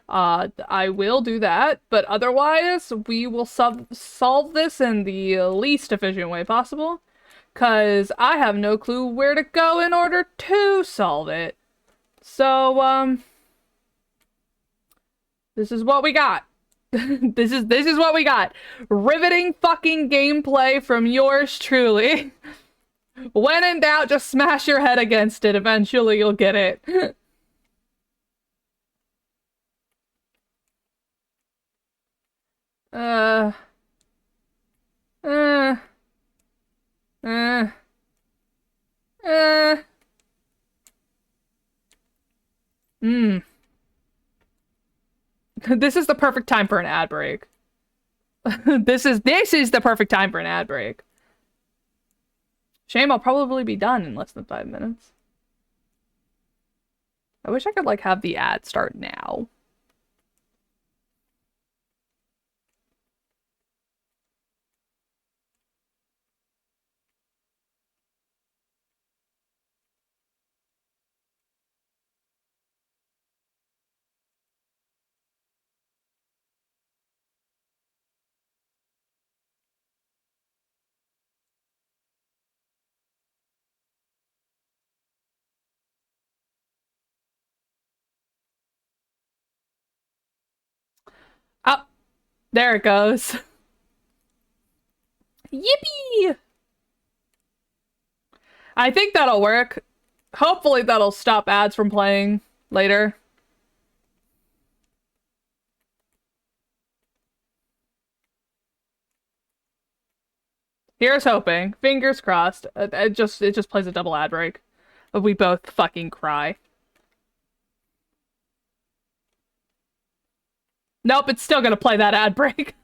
I will do that. But otherwise, we will solve this in the least efficient way possible. Because I have no clue where to go in order to solve it. So, this is what we got. this is what we got. Riveting fucking gameplay from yours truly. When in doubt, just smash your head against it. Eventually, you'll get it. uh. Uh. Uh. Uh. Hmm. This is the perfect time for an ad break. This is the perfect time for an ad break. Shame I'll probably be done in less than 5 minutes. I wish I could, like, have the ad start now. Oh, there it goes. Yippee! I think that'll work. Hopefully that'll stop ads from playing later. Here's hoping. Fingers crossed. It just plays a double ad break. But we both fucking cry. Nope, it's still gonna play that ad break.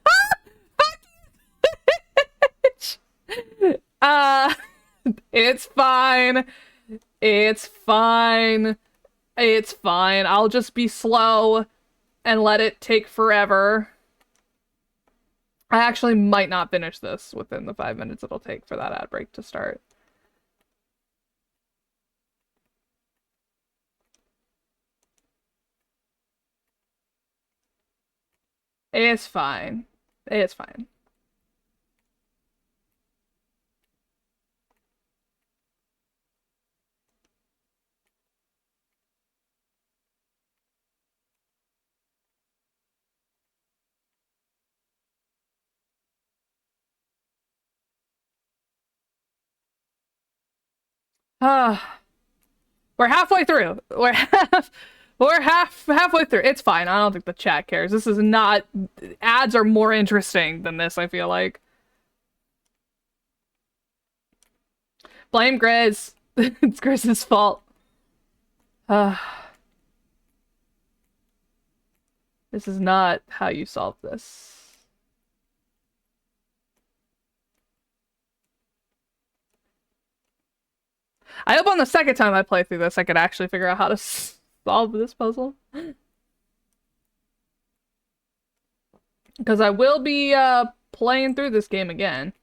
uh, it's fine. It's fine. It's fine. I'll just be slow and let it take forever. I actually might not finish this within the 5 minutes it'll take for that ad break to start. It's fine. It's fine. We're halfway through. We're halfway through. It's fine. I don't think the chat cares. This is not... Ads are more interesting than this, I feel like. Blame Grizz. It's Grizz's fault. This is not how you solve this. I hope on the second time I play through this, I could actually figure out how to solve this puzzle. Because I will be playing through this game again.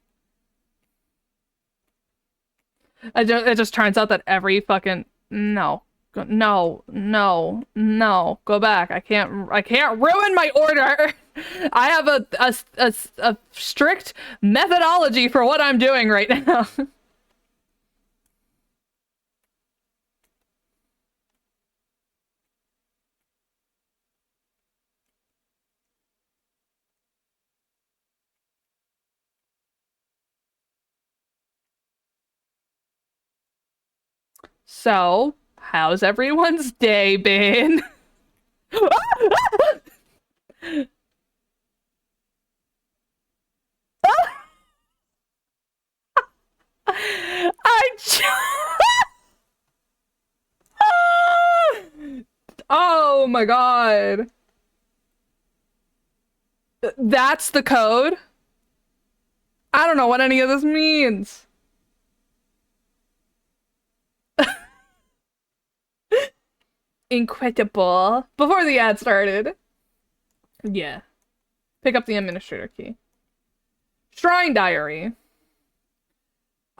It just turns out that every fucking... No. No. No. No. Go back. I can't ruin my order! I have a strict methodology for what I'm doing right now. So, how's everyone's day been? Oh my god. That's the code? I don't know what any of this means. Incredible. Before the ad started. Yeah. Pick up the administrator key. Shrine diary.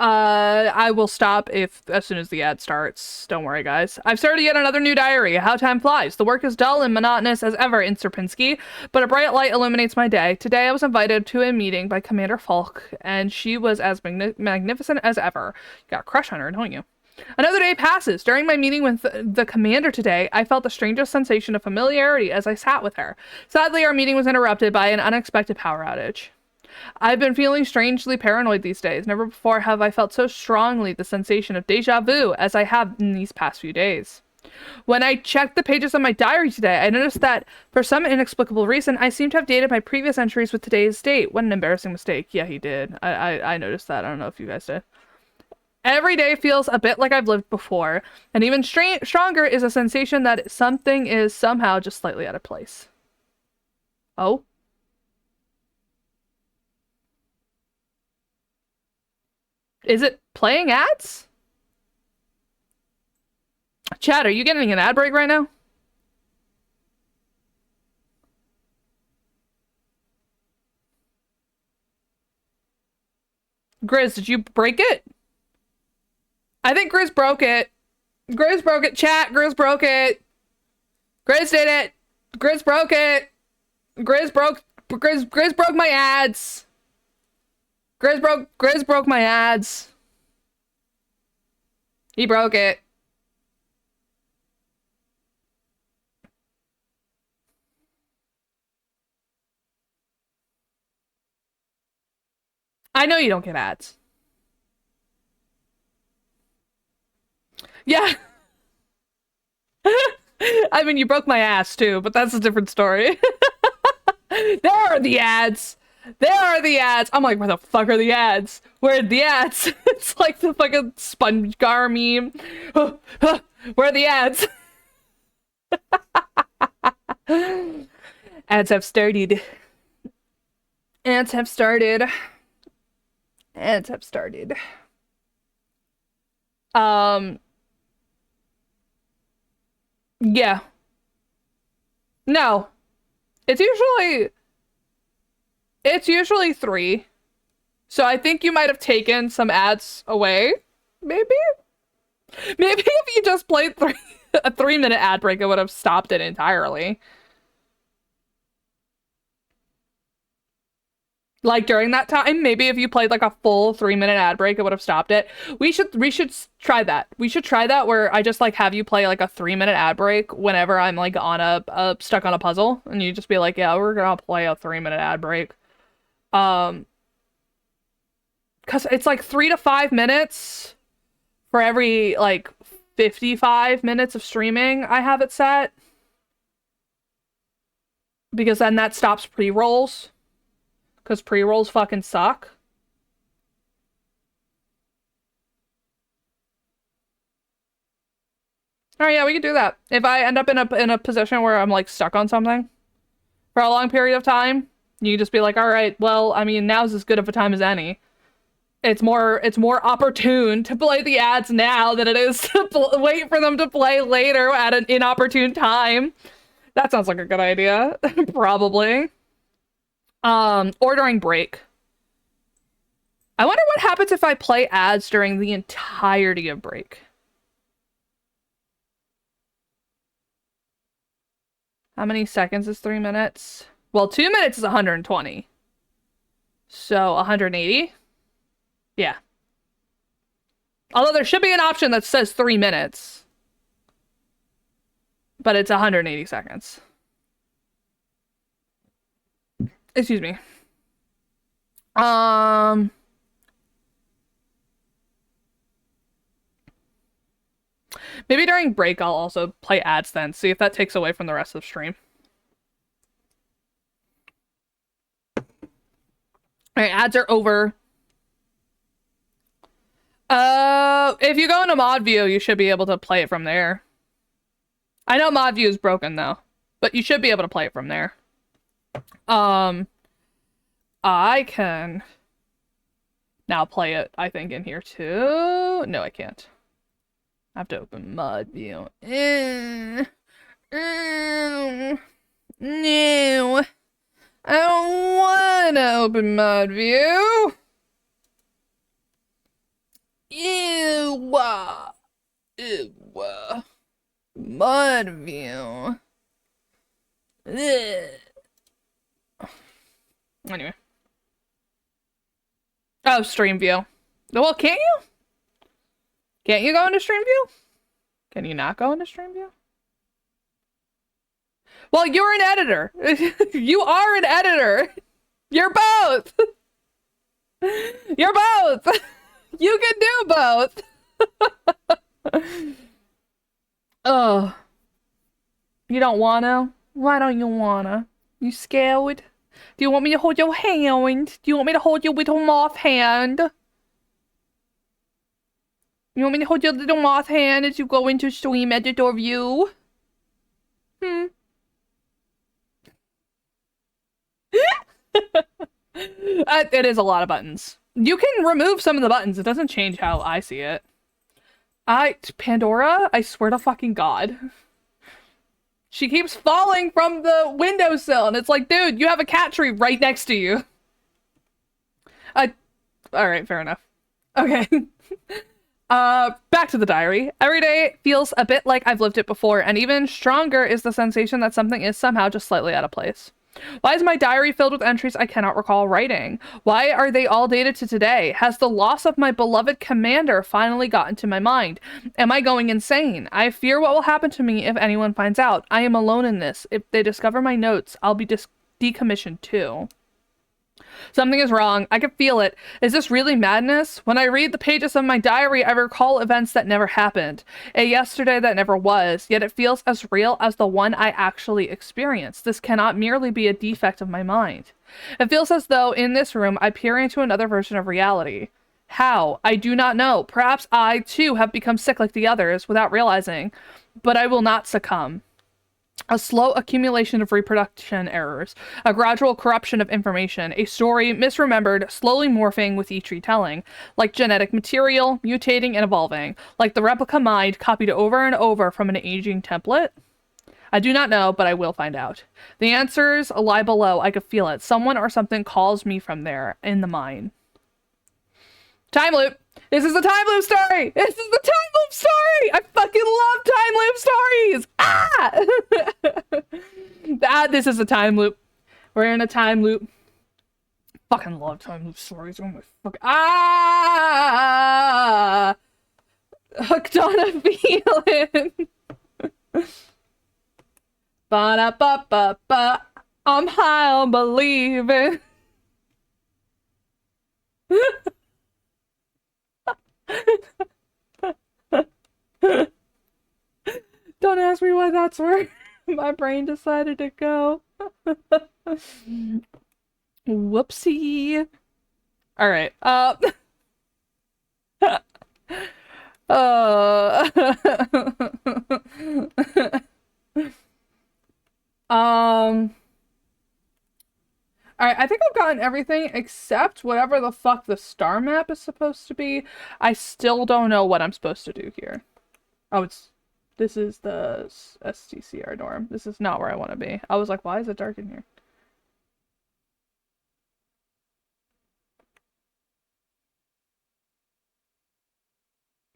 I will stop as soon as the ad starts. Don't worry, guys. I've started yet another new diary. How time flies. The work is dull and monotonous as ever in Sierpinski, but a bright light illuminates my day. Today I was invited to a meeting by Commander Falk, and she was as magnificent as ever. You got a crush on her, don't you? Another day passes. During my meeting with the commander today, I felt the strangest sensation of familiarity as I sat with her. Sadly, our meeting was interrupted by an unexpected power outage. I've been feeling strangely paranoid these days. Never before have I felt so strongly the sensation of déjà vu as I have in these past few days. When I checked the pages of my diary today, I noticed that, for some inexplicable reason, I seem to have dated my previous entries with today's date. What an embarrassing mistake. Yeah, he did. I noticed that. I don't know if you guys did. Every day feels a bit like I've lived before, and even stronger is a sensation that something is somehow just slightly out of place. Oh? Is it playing ads? Chat, are you getting an ad break right now? Grizz, did you break it? I think Grizz broke it. Grizz broke it. Chat, Grizz broke it. Grizz did it. Grizz broke it. Grizz broke my ads. Grizz broke my ads. He broke it. I know you don't get ads. Yeah. I mean, you broke my ass too, but that's a different story. There are the ads. There are the ads. I'm like, where the fuck are the ads? Where are the ads? It's like the fucking SpongeGar meme. Where are the ads? Ads have started. Ads have started. Ads have started. Yeah. No. It's usually 3. So I think you might have taken some ads away. Maybe? Maybe if you just played a 3-minute ad break, it would have stopped it entirely. Like during that time, maybe if you played like a full 3-minute ad break, it would have stopped it. We should try that. We should try that where I just like have you play like a 3-minute ad break whenever I'm like on a stuck on a puzzle, and you just be like, yeah, we're gonna play a 3-minute ad break. Because it's like 3 to 5 minutes for every like 55 minutes of streaming I have it set. Because then that stops pre-rolls. Because pre-rolls fucking suck. Oh yeah, we can do that. If I end up in a position where I'm like stuck on something for a long period of time, you can just be like, all right, well, I mean, now's as good of a time as any. It's more opportune to play the ads now than it is to wait for them to play later at an inopportune time. That sounds like a good idea. Probably. Ordering break. I wonder what happens if I play ads during the entirety of break. How many seconds is 3 minutes? Well, 2 minutes is 120. So 180? Yeah. Although there should be an option that says 3 minutes. But it's 180 seconds. Excuse me. Maybe during break I'll also play ads then, see if that takes away from the rest of the stream. Alright, ads are over. If you go into mod view, you should be able to play it from there. I know mod view is broken though, but you should be able to play it from there. I can now play it, I think, in here too. No, I can't. I have to open mod view. No. I don't wanna open mod view. Ew. Ew. Mod view. Ugh. Anyway. Oh, stream view. Well, can't you? Can't you go into stream view? Can you not go into stream view? Well, you're an editor. You are an editor. You're both. You're both. You can do both. Oh. You don't wanna? Why don't you wanna? You scared? Do you want me to hold your hand? Do you want me to hold your little moth hand? You want me to hold your little moth hand as you go into stream editor view? It is a lot of buttons. You can remove some of the buttons. It doesn't change how I see it. Pandora, I swear to fucking God. She keeps falling from the windowsill, and it's like, dude, you have a cat tree right next to you. Alright, fair enough. Okay. Back to the diary. Every day feels a bit like I've lived it before, and even stronger is the sensation that something is somehow just slightly out of place. Why is my diary filled with entries I cannot recall writing? Why are they all dated to today? Has the loss of my beloved commander finally gotten to my mind? Am I going insane? I fear what will happen to me if anyone finds out. I am alone in this. If they discover my notes, I'll be decommissioned too. Something is wrong. I can feel it. Is this really madness? When I read the pages of my diary, I recall events that never happened. A yesterday that never was, yet it feels as real as the one I actually experienced. This cannot merely be a defect of my mind. It feels as though in this room I peer into another version of reality. How? I do not know. Perhaps I, too, have become sick like the others without realizing. But I will not succumb. A slow accumulation of reproduction errors, a gradual corruption of information, a story misremembered, slowly morphing with each retelling, like genetic material, mutating and evolving, like the replica mind copied over and over from an aging template. I do not know, but I will find out. The answers lie below. I could feel it. Someone or something calls me from there, in the mind. Time loop! This is the time loop story! This is the time loop story! I fucking love time loop stories! This is a time loop. We're in a time loop. Fucking love time loop stories. Oh my fucking... Hooked on a feeling. Ba-da-ba-ba-ba. I'm high on believing. Don't ask me why that's where my brain decided to go. Whoopsie. All right. Alright, I think I've gotten everything except whatever the fuck the star map is supposed to be. I still don't know what I'm supposed to do here. Oh, this is the STCR dorm. This is not where I want to be. I was like, why is it dark in here?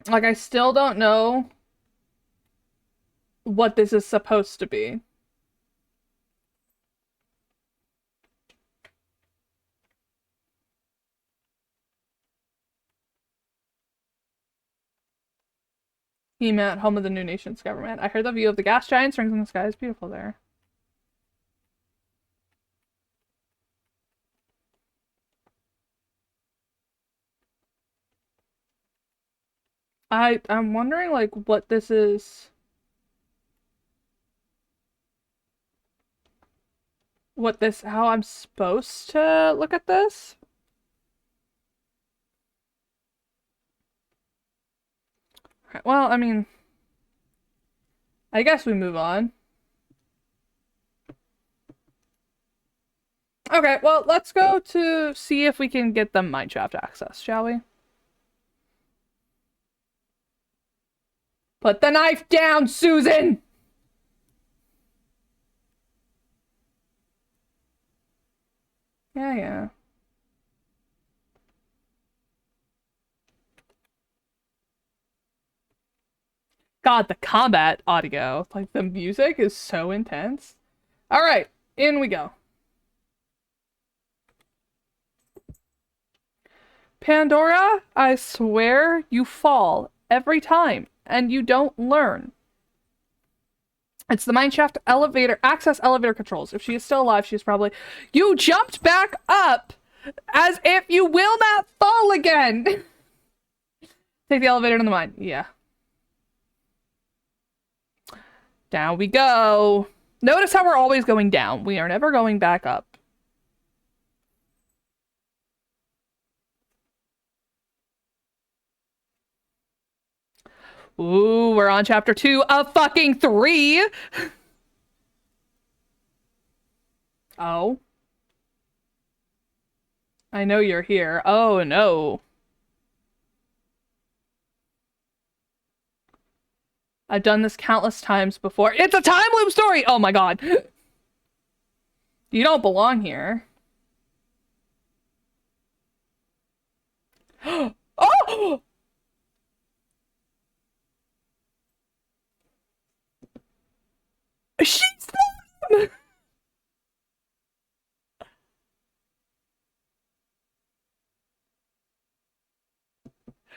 Like, I still don't know what this is supposed to be. Hemat, home of the new nation's government. I heard the view of the gas giants, rings in the sky is beautiful there. I'm wondering, like, what this is. How I'm supposed to look at this? Well, I mean, I guess we move on. Okay, well, let's go to see if we can get them mineshaft access, shall we? Put the knife down, Susan! Yeah, yeah. God, the combat audio, like the music is so intense. All right, in we go. Pandora, I swear you fall every time and you don't learn. It's the mineshaft elevator, access elevator controls. If she is still alive, she's probably... You jumped back up as if you will not fall again. Take the elevator to the mine. Yeah. Down we go. Notice how we're always going down. We are never going back up. Ooh, we're on chapter 2 of fucking 3. Oh. I know you're here. Oh, no. I've done this countless times before. It's a time loop story! Oh my god. You don't belong here. Oh! She's them!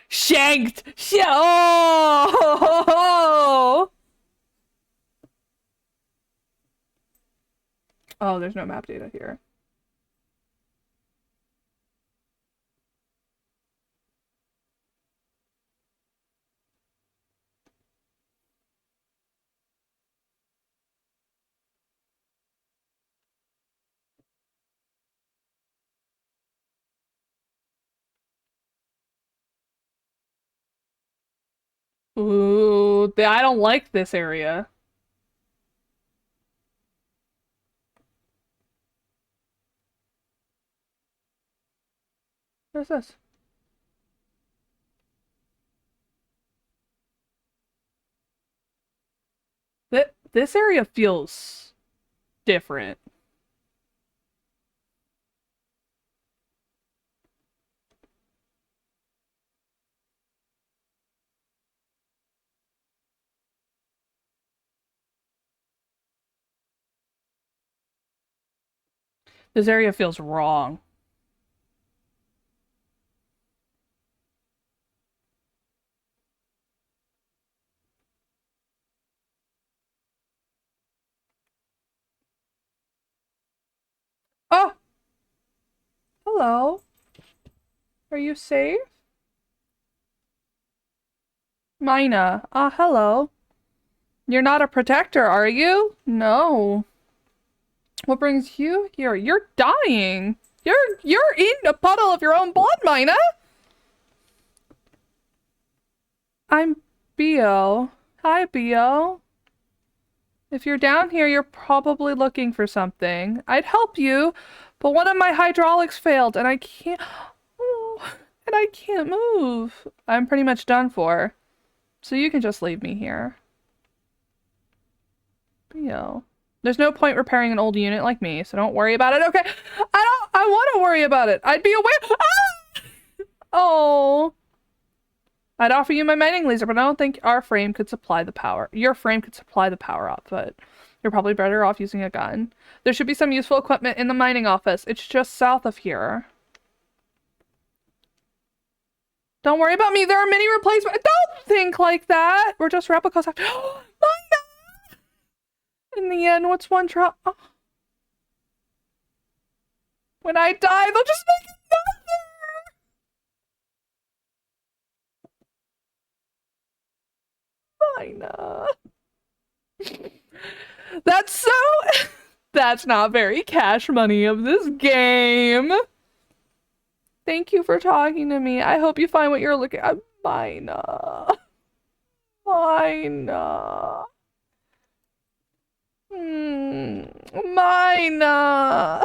Shanked! Oh! Oh, there's no map data here. Ooh, I don't like this area. What is this? This area feels different. This area feels wrong. Oh! Hello. Are you safe? Mina. Ah, hello. You're not a protector, are you? No. What brings you here? You're dying. You're in a puddle of your own blood, Mina. I'm Bio. Hi, Bio. If you're down here, you're probably looking for something. I'd help you, but one of my hydraulics failed and I can't... Oh, and I can't move. I'm pretty much done for. So you can just leave me here. Bio. There's no point repairing an old unit like me, so don't worry about it. Okay, I want to worry about it. I'd be aware. Ah! Oh. I'd offer you my mining laser, but I don't think our frame could supply the power. Your frame could supply the power output. You're probably better off using a gun. There should be some useful equipment in the mining office. It's just south of here. Don't worry about me. There are many replacements. Don't think like that. We're just replicas after. In the end, what's one drop? Oh. When I die, they'll just make another. Fine. That's so... That's not very cash money of this game. Thank you for talking to me. I hope you find what you're looking at. Mina. Mina. Mina.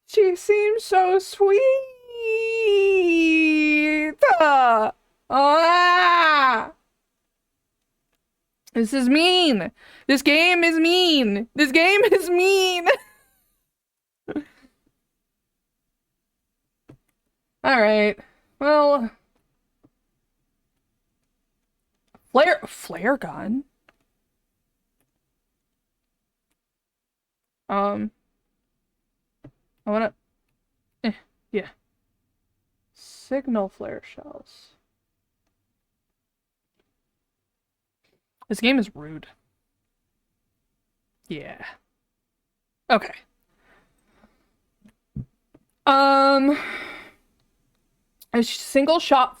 She seems so sweet. Ah! This is mean. This game is mean. This game is mean. right. Well, flare gun. I wanna. Yeah. Signal flare shells. This game is rude. Yeah. Okay. A single shot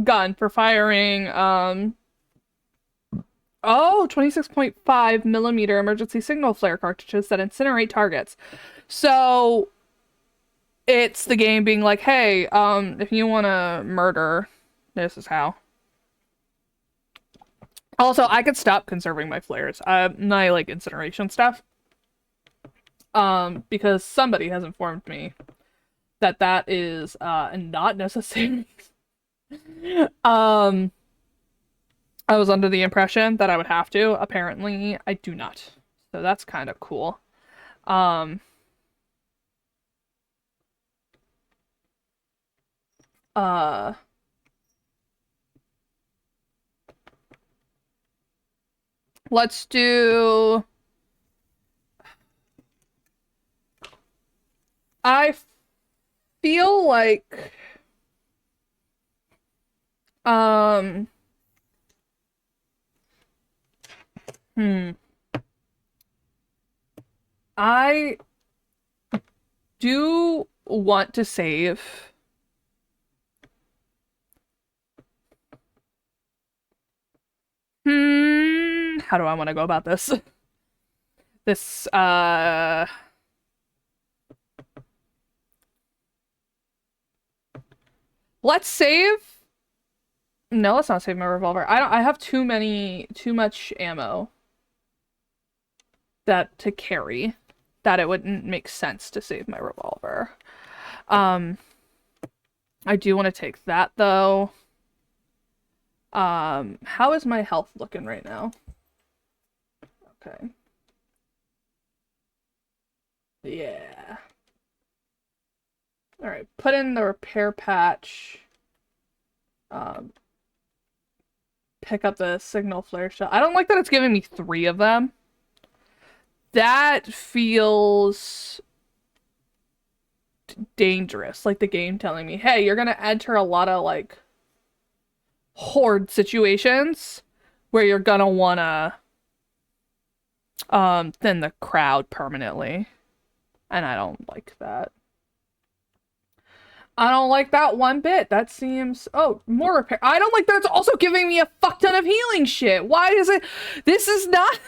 gun for firing, 26.5 millimeter emergency signal flare cartridges that incinerate targets. So it's the game being like, hey, if you want to murder, this is how. Also, I could stop conserving my flares. My like incineration stuff. Because somebody has informed me that is not necessary. I was under the impression that I would have to. Apparently, I do not. So that's kind of cool. Let's do... I feel like... I do want to save... How do I want to go about this? Let's save... No, let's not save my revolver. I have too much ammo to carry that it wouldn't make sense to save my revolver. I do want to take that though. How is my health looking right now? Okay. Yeah. All right, put in the repair patch. Pick up the signal flare shell. I don't like that it's giving me 3 of them. That feels dangerous. Like the game telling me, hey, you're gonna enter a lot of like horde situations where you're gonna wanna thin the crowd permanently. And I don't like that. I don't like that one bit. That seems... Oh, more repair. I don't like that it's also giving me a fuck ton of healing shit. Why is it... This is not...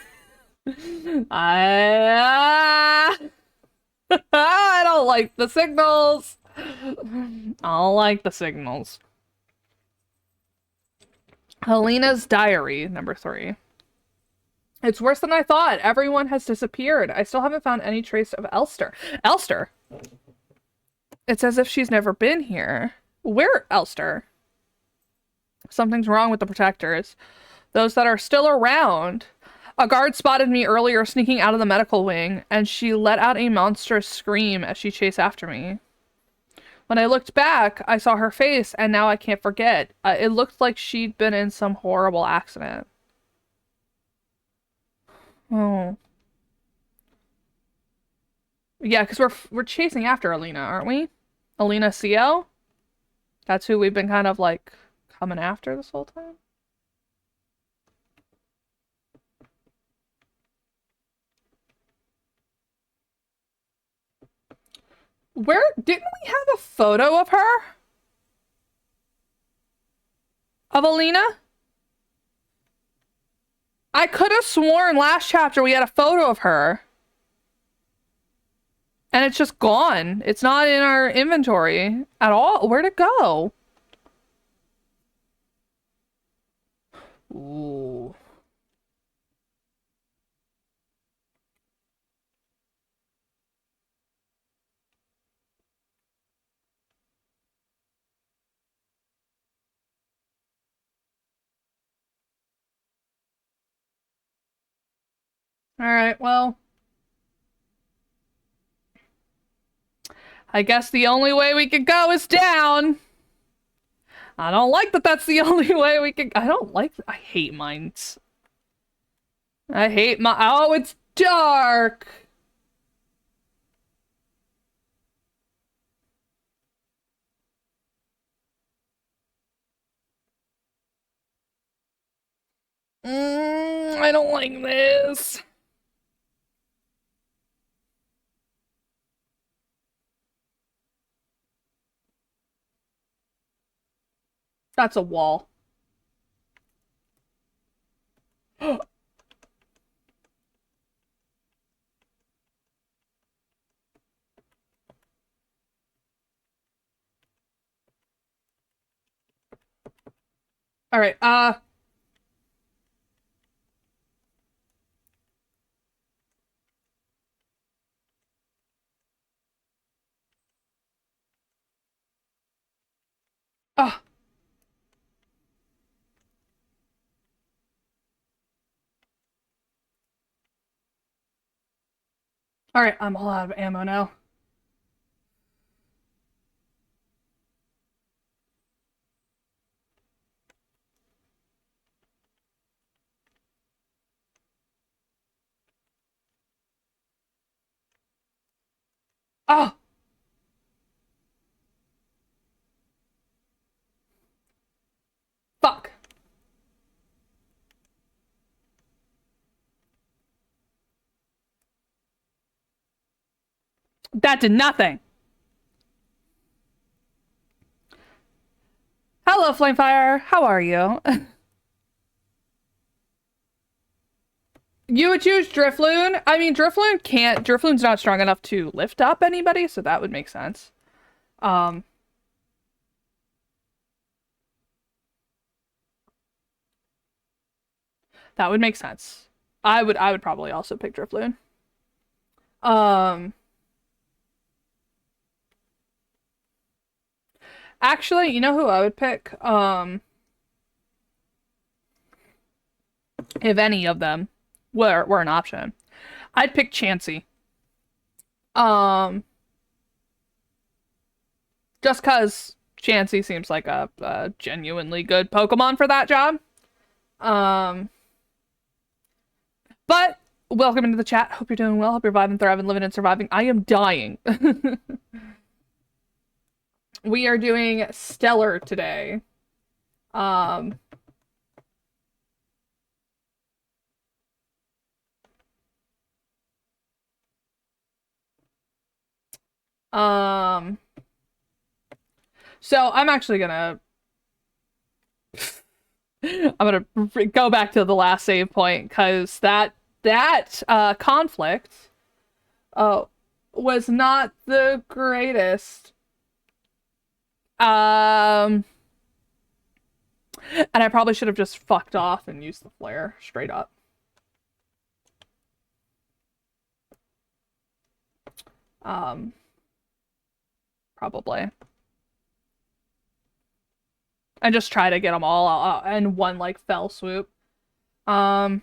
I don't like the signals. I don't like the signals. Helena's diary, number 3. It's worse than I thought. Everyone has disappeared. I still haven't found any trace of Elster. Elster? It's as if she's never been here. Where, Elster? Something's wrong with the protectors. Those that are still around. A guard spotted me earlier sneaking out of the medical wing, and she let out a monstrous scream as she chased after me. When I looked back, I saw her face, and now I can't forget. It looked like she'd been in some horrible accident. Oh. Yeah, because we're chasing after Alina, aren't we? Alina CO? That's who we've been kind of like coming after this whole time? Where didn't we have a photo of her? Of Alina? I could have sworn last chapter we had a photo of her. And it's just gone. It's not in our inventory at all. Where'd it go? Ooh. Alright, well. I guess the only way we could go is down. I don't like that that's the only way we can. I hate mines. I hate my. Oh, it's dark. I don't like this. That's a wall. All right. Oh. All right. I'm all out of ammo now. Oh. Fuck. That did nothing. Hello, Flamefire. How are you? You would choose Drifloon? I mean, Drifloon can't. Drifloon's not strong enough to lift up anybody, so that would make sense. Um. That would make sense. I would probably also pick Drifloon. Um. Actually, you know who I would pick? If any of them were an option, I'd pick Chansey. Um, just cause Chansey seems like a genuinely good Pokemon for that job. Um, but welcome into the chat. Hope you're doing well. Hope you're vibing, thriving, living, and surviving. I am dying. We are doing Stellar today. Um, um, so I'm actually gonna I'm gonna go back to the last save point because that conflict was not the greatest. Um, and I probably should have just fucked off and used the flare straight up. Um, probably. And just try to get them all out in one like fell swoop. Um,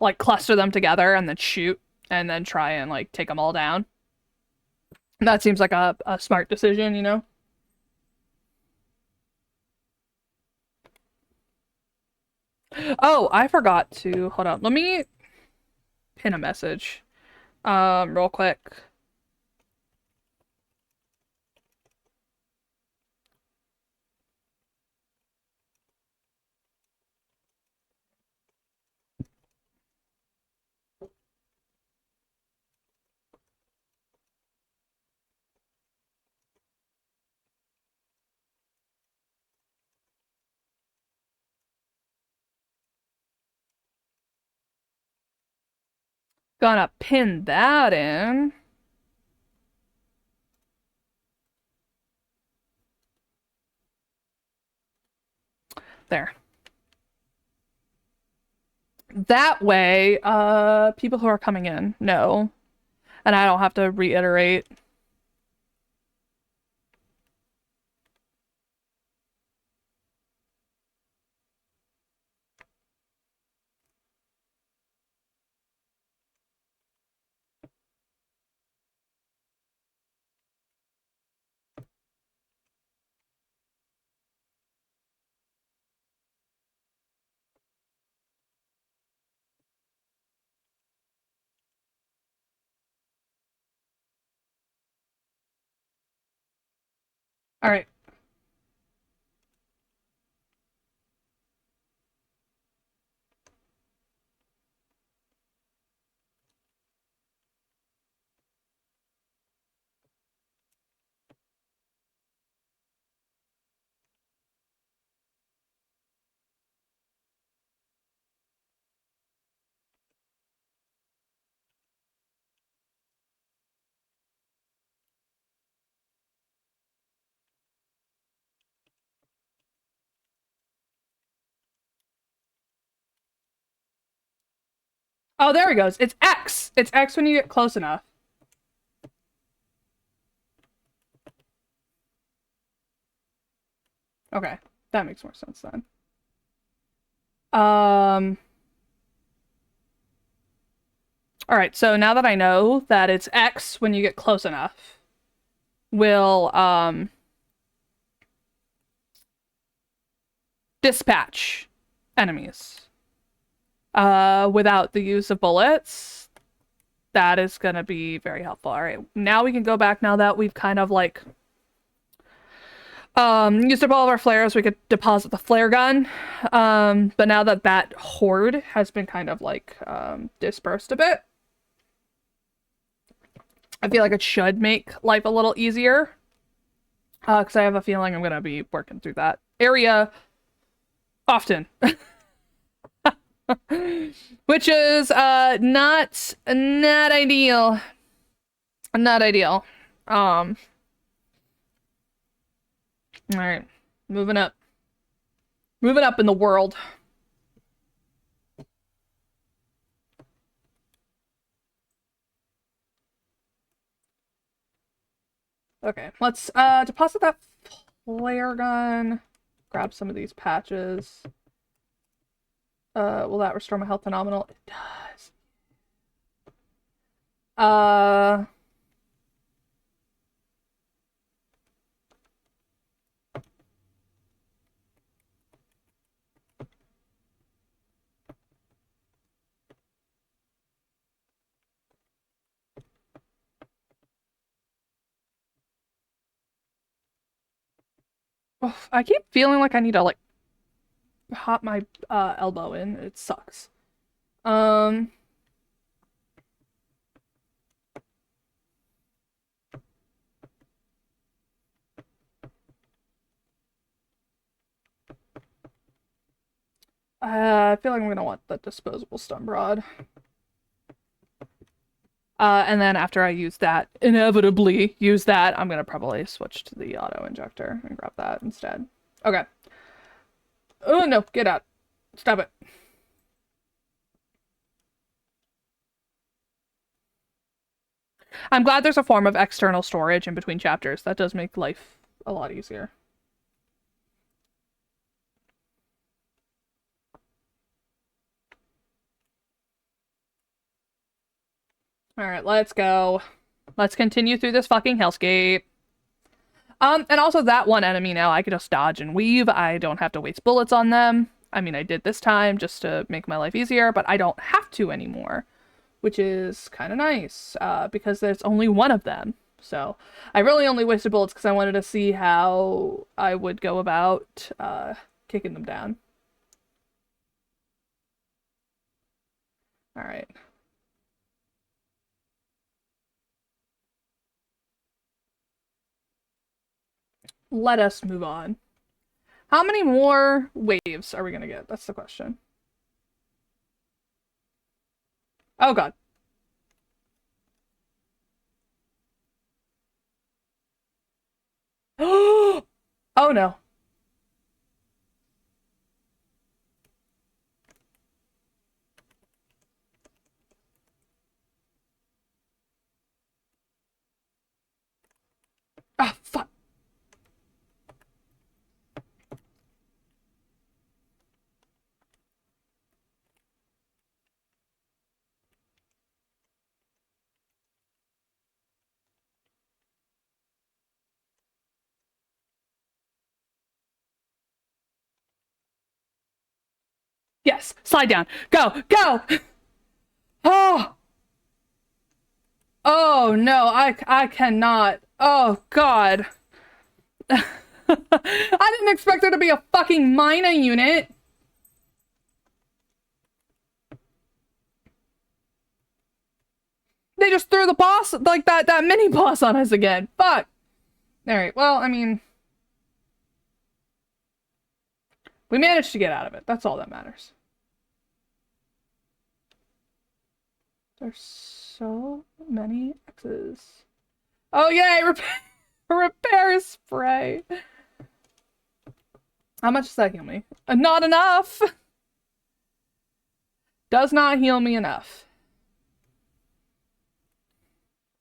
like cluster them together and then shoot and then try and like take them all down. That seems like a smart decision, you know? Oh, I forgot to hold on. Let me pin a message. Real quick. Gonna pin that in. There. That way, people who are coming in know. And I don't have to reiterate. All right. Oh, there he goes. It's X. It's X when you get close enough. Okay, that makes more sense then. All right, so now that I know that it's X when you get close enough, we'll dispatch enemies without the use of bullets. That is going to be very helpful. All right, now we can go back now that we've kind of like used up all of our flares. We could deposit the flare gun. But now that that horde has been kind of like dispersed a bit, I feel like it should make life a little easier. Because I have a feeling I'm going to be working through that area often. Which is not ideal. Not ideal. All right, moving up. Moving up in the world. Okay, let's deposit that flare gun. Grab some of these patches. Will that restore my health to nominal? It does. Oh, I keep feeling like I need to like hop my elbow in. It sucks. I feel like I'm gonna want the disposable stun rod. And then after I use that, inevitably use that, I'm gonna probably switch to the auto injector and grab that instead. Okay. Oh no, get out. Stop it. I'm glad there's a form of external storage in between chapters. That does make life a lot easier. Alright, let's go. Let's continue through this fucking hellscape. And also that one enemy now, I can just dodge and weave. I don't have to waste bullets on them. I mean, I did this time just to make my life easier, but I don't have to anymore, which is kind of nice, because there's only one of them. So I really only wasted bullets because I wanted to see how I would go about kicking them down. All right. Let us move on. How many more waves are we gonna get? That's the question. Oh god. Oh no. Ah, fuck. Yes, slide down. Go, go. Oh. Oh no, I cannot. Oh god. I didn't expect there to be a fucking Mina unit. They just threw the boss, like that mini boss on us again. Fuck. Alright, well, I mean... we managed to get out of it. That's all that matters. There's so many X's. Oh, yay! Repair spray. How much does that heal me? Not enough! Does not heal me enough.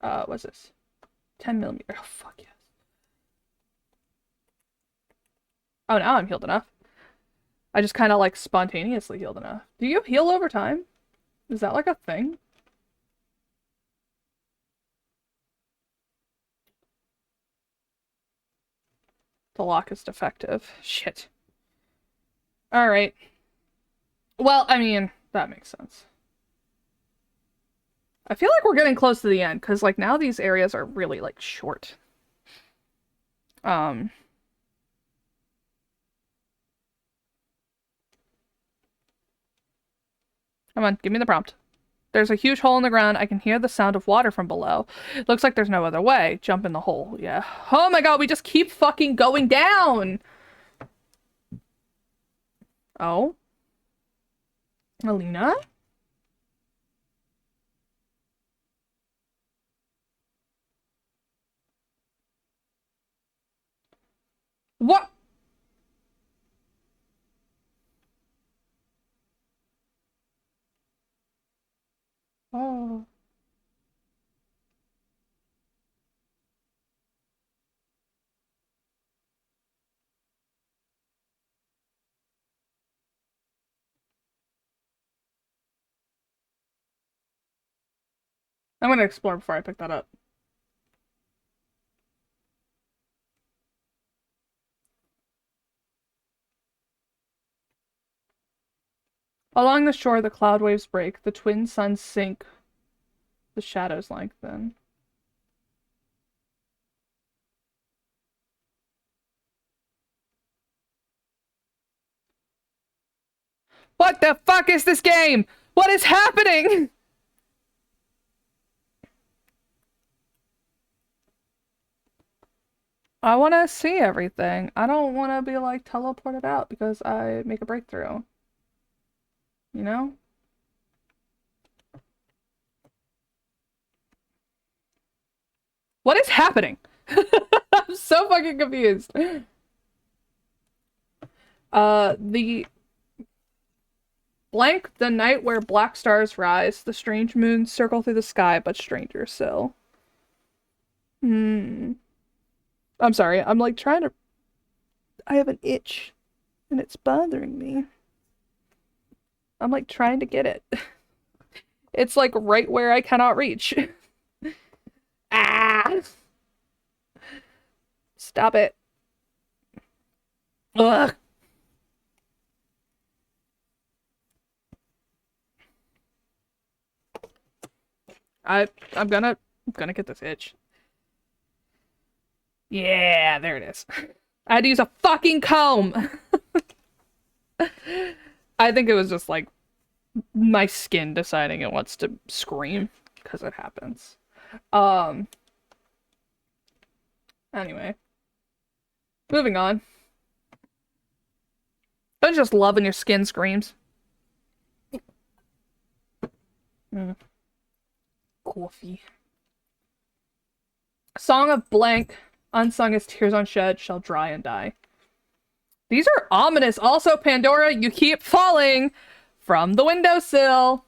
What's this? 10 millimeter. Oh, fuck yes. Oh, now I'm healed enough. I just kind of like spontaneously healed enough. Do you heal over time? Is that like a thing? The lock is defective. Shit. Alright. Well, I mean, that makes sense. I feel like we're getting close to the end, because, like, now these areas are really, like, short. Come on, give me the prompt. There's a huge hole in the ground. I can hear the sound of water from below. Looks like there's no other way. Jump in the hole. Yeah. Oh my god, we just keep fucking going down! Oh? Alina? What? Oh. I'm gonna explore before I pick that up. Along the shore, the cloud waves break. The twin suns sink. The shadows lengthen. What the fuck is this game? What is happening? I want to see everything. I don't want to be like teleported out because I make a breakthrough. You know? What is happening? I'm so fucking confused. The blank, the night where black stars rise, the strange moons circle through the sky, but stranger still. I'm sorry, I'm like trying to... I have an itch, and it's bothering me. I'm like trying to get it. It's like right where I cannot reach. Ah! Stop it. Ugh. I'm gonna get this itch. Yeah, there it is. I had to use a fucking comb. I think it was just like my skin deciding it wants to scream because it happens. Anyway. Moving on. Don't you just love when your skin screams? Coffee. Song of blank, unsung as tears unshed, shall dry and die. These are ominous. Also, Pandora, you keep falling from the windowsill.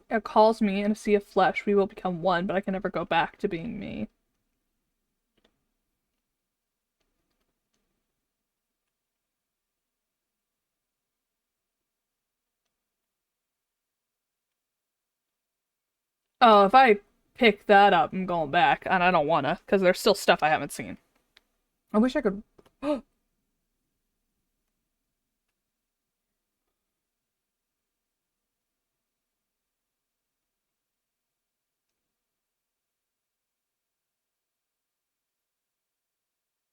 It calls me in a sea of flesh. We will become one, but I can never go back to being me. Oh, if I pick that up, I'm going back, and I don't wanna, because there's still stuff I haven't seen. I wish I could...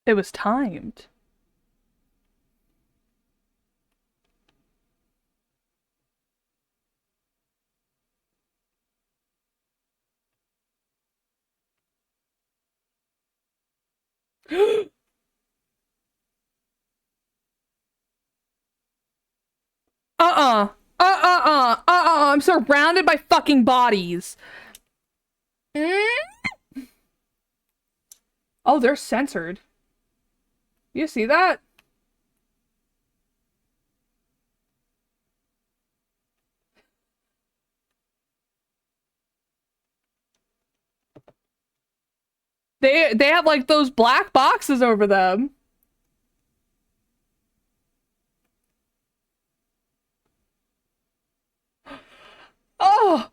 It was timed. I'm surrounded by fucking bodies. Oh, they're censored. You see that? They have like those black boxes over them. Oh.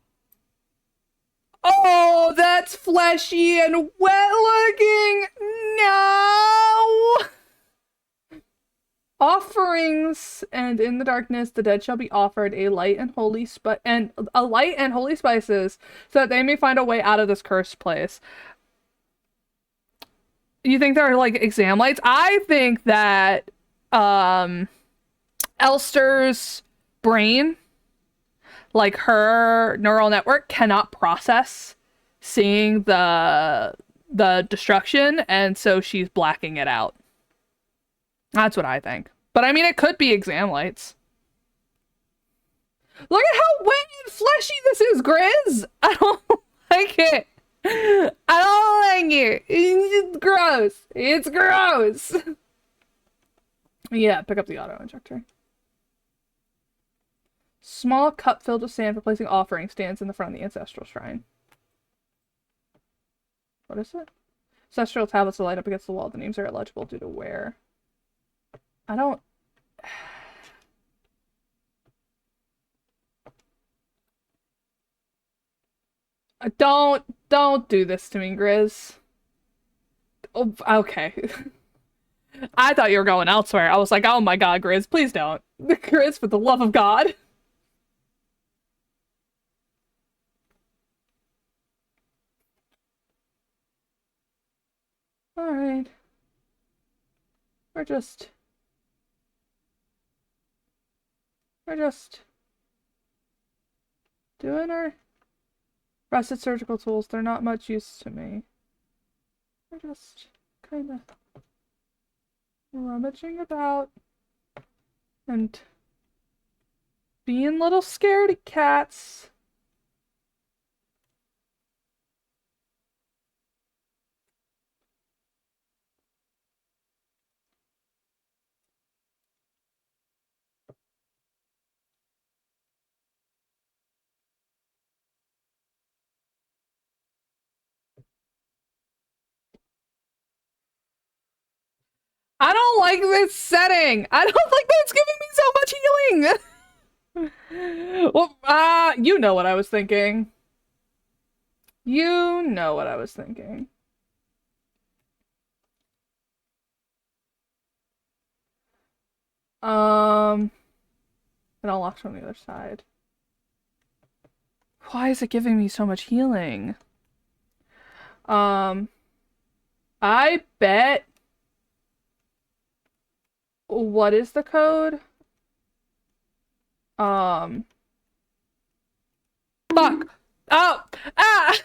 Oh, that's fleshy and wet looking. No. Offerings, and in the darkness the dead shall be offered a light and holy spices, so that they may find a way out of this cursed place. You think they're like exam lights? I think that Elster's brain, like her neural network, cannot process seeing the destruction, and so she's blacking it out. That's what I think. But I mean, it could be exam lights. Look at how wet and fleshy this is, Grizz! I don't like it. I don't like it. It's gross. It's gross. Yeah, pick up the auto injector. Small cup filled with sand for placing offering stands in the front of the ancestral shrine. What is it? Ancestral tablets that light up against the wall. The names are illegible due to wear. I don't... Don't do this to me, Grizz. Oh, okay. I thought you were going elsewhere. I was like, oh my god, Grizz, please don't. Grizz, for the love of God. Alright. We're just doing our rusted surgical tools. They're not much use to me. We're just kind of rummaging about and being little scaredy cats. I don't like this setting. I don't think that's giving me so much healing. Well, you know what I was thinking. You know what I was thinking. It unlocks from the other side. Why is it giving me so much healing? I bet. What is the code? Fuck. Oh! Ah!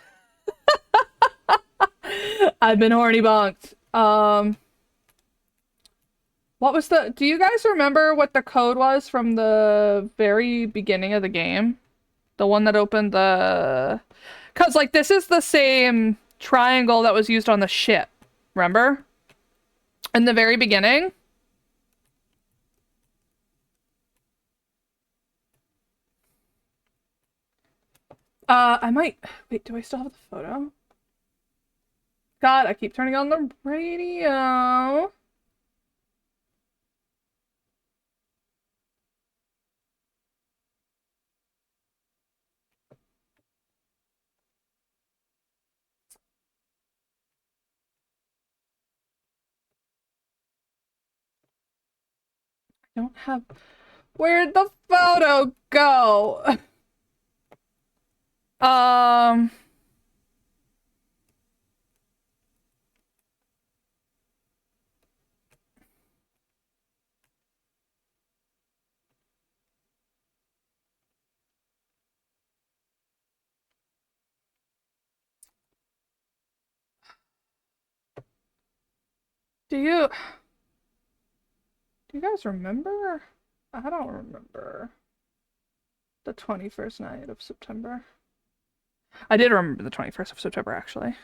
I've been horny bonked. What was the... Do you guys remember what the code was from the very beginning of the game? The one that opened the... Because, like, this is the same triangle that was used on the ship. Remember? In the very beginning? I might... Wait, do I still have the photo? God, I keep turning on the radio. I don't have... Where'd the photo go? Do you guys remember? I don't remember the 21st night of September. I did remember the 21st of September, actually.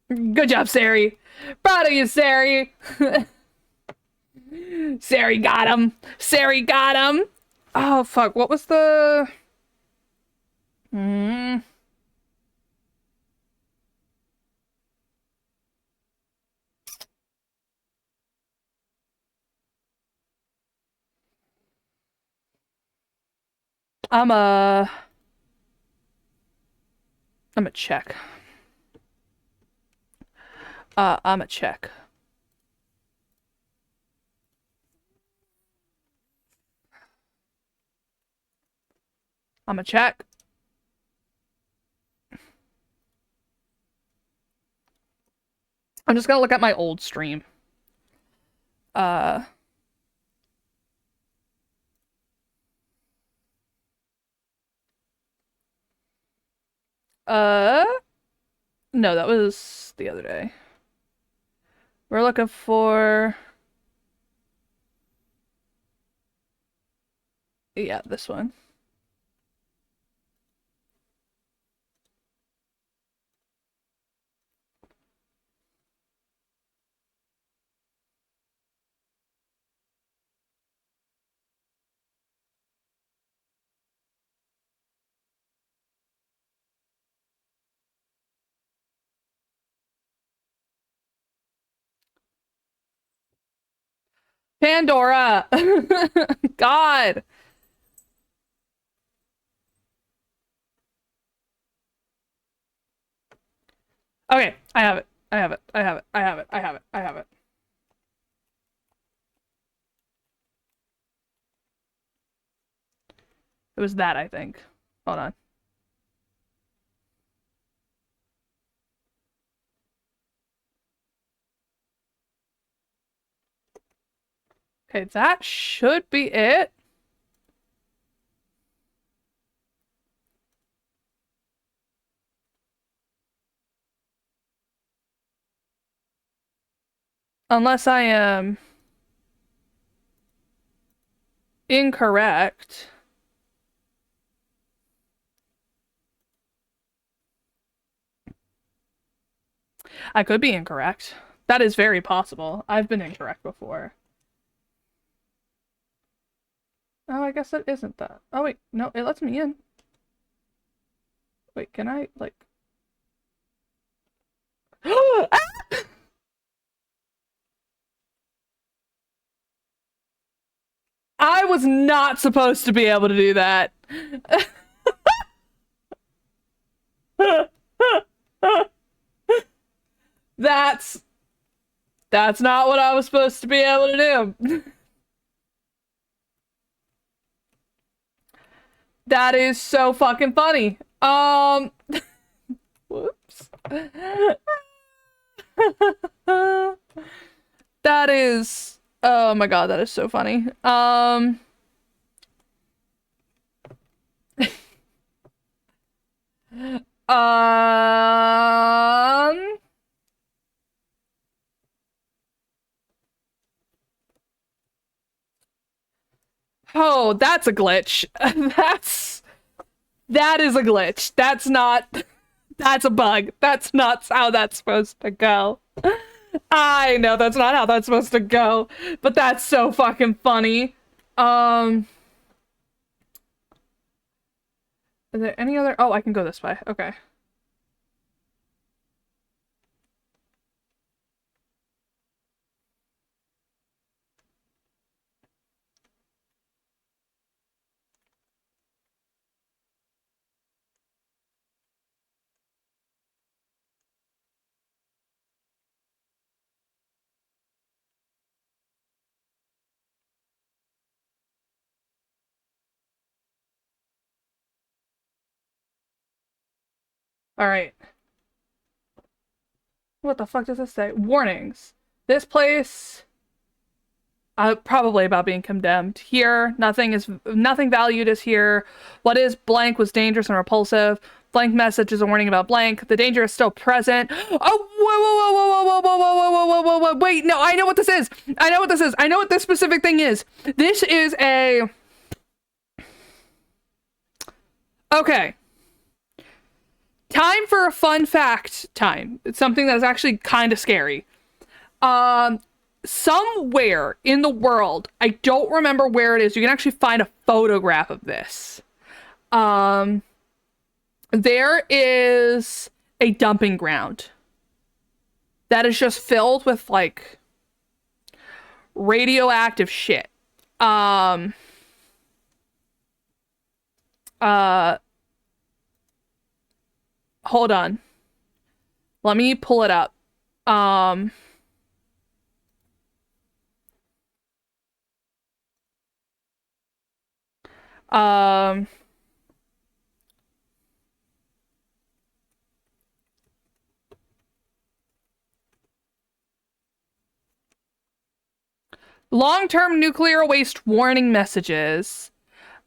Good job, Sari. Proud of you, Sari. Sari got him. Sari got him. Oh, fuck. What was the... I'm a check. I'm a check. I'm a check. I'm just gonna look at my old stream. No, that was the other day. We're looking for... Yeah, this one. Pandora! God! Okay, I have it. I have it. I have it. I have it. I have it. I have it. It was that, I think. Hold on. Okay, that should be it. Unless I am incorrect. I could be incorrect. That is very possible. I've been incorrect before. Oh, I guess that isn't that. Oh, wait. No, it lets me in. Wait, can I, like... I was not supposed to be able to do that. That's not what I was supposed to be able to do. That is so fucking funny. Whoops. That is, oh my god, that is so funny. Oh, that's a glitch. That is a glitch. That's not, that's a bug. That's not how that's supposed to go. I know that's not how that's supposed to go, but that's so fucking funny. Is there any other? Oh, I can go this way. Okay. All right. What the fuck does this say? Warnings. This place probably about being condemned. Here, nothing valued is here. What is blank was dangerous and repulsive. Blank message is a warning about blank. The danger is still present. Oh, whoa. Wait, no, I know what this is. I know what this specific thing is. This is a... Okay. Time for a fun fact time. It's something that is actually kind of scary. Somewhere in the world, I don't remember where it is, you can actually find a photograph of this. There is a dumping ground that is just filled with, like, radioactive shit. Hold on. Let me pull it up. Long-term nuclear waste warning messages.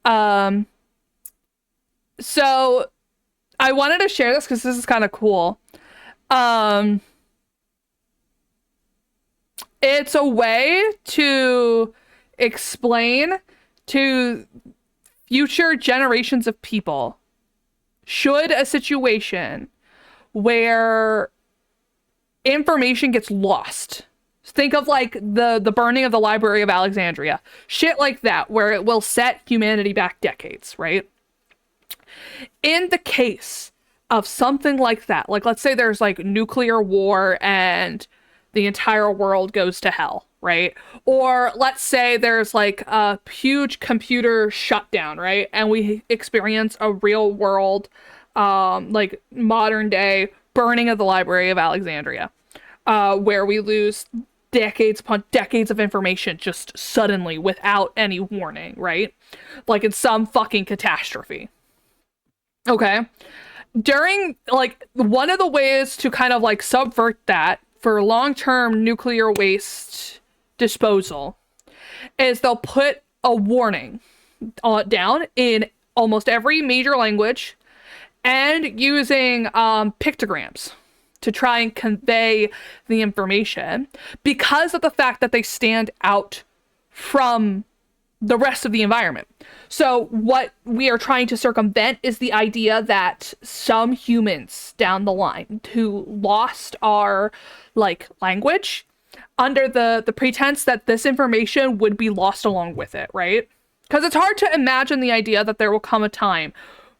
So I wanted to share this because this is kind of cool. It's a way to explain to future generations of people, should a situation where information gets lost. Think of like the burning of the Library of Alexandria. Shit like that, where it will set humanity back decades, right? In the case of something like that, like let's say there's like nuclear war and the entire world goes to hell, right? Or let's say there's like a huge computer shutdown, right? And we experience a real world, like modern day burning of the Library of Alexandria, where we lose decades upon decades of information just suddenly without any warning, right? Like it's some fucking catastrophe. Okay. During, like, one of the ways to kind of like subvert that for long-term nuclear waste disposal is they'll put a warning down in almost every major language and using pictograms to try and convey the information because of the fact that they stand out from the rest of the environment. So what we are trying to circumvent is the idea that some humans down the line who lost our like language under the pretense that this information would be lost along with it, right? Because it's hard to imagine the idea that there will come a time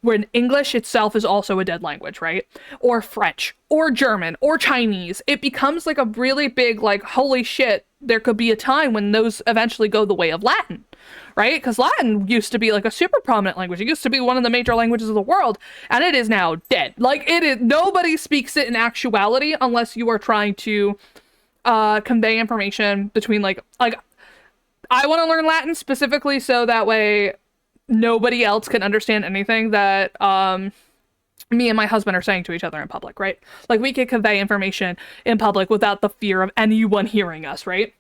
when English itself is also a dead language, right? Or French, or German, or Chinese. It becomes like a really big, like, holy shit, there could be a time when those eventually go the way of Latin, right? Because Latin used to be like a super prominent language. It used to be one of the major languages of the world, and it is now dead. Like, it is, nobody speaks it in actuality unless you are trying to convey information between, like, I want to learn Latin specifically so that way nobody else can understand anything that me and my husband are saying to each other in public, right? Like, we can convey information in public without the fear of anyone hearing us, right?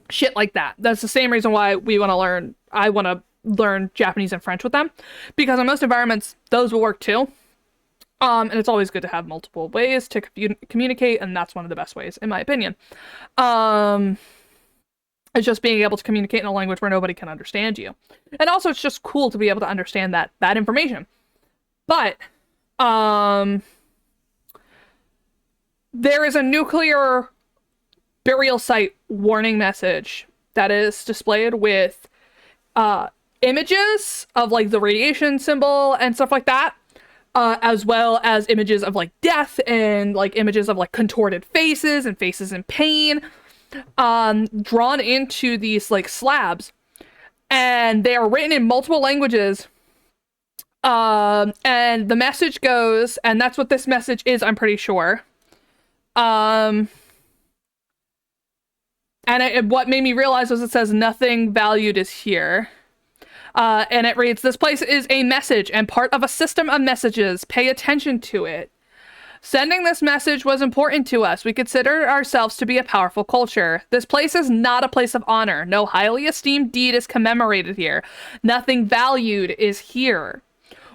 Shit like that. That's the same reason why I want to learn Japanese and French with them, because in most environments, those will work too. And it's always good to have multiple ways to communicate, and that's one of the best ways, in my opinion. It's just being able to communicate in a language where nobody can understand you. And also, it's just cool to be able to understand that information. But, there is a nuclear burial site warning message that is displayed with, images of, like, the radiation symbol and stuff like that. As well as images of, like, death and, like, images of, like, contorted faces and faces in pain. Drawn into these, like, slabs, and they are written in multiple languages, and the message goes, and that's what this message is, I'm pretty sure, and what made me realize was it says nothing valued is here, and it reads, "This place is a message and part of a system of messages. Pay attention to it. Sending this message was important to us. We consider ourselves to be a powerful culture. This place is not a place of honor. No highly esteemed deed is commemorated here. Nothing valued is here.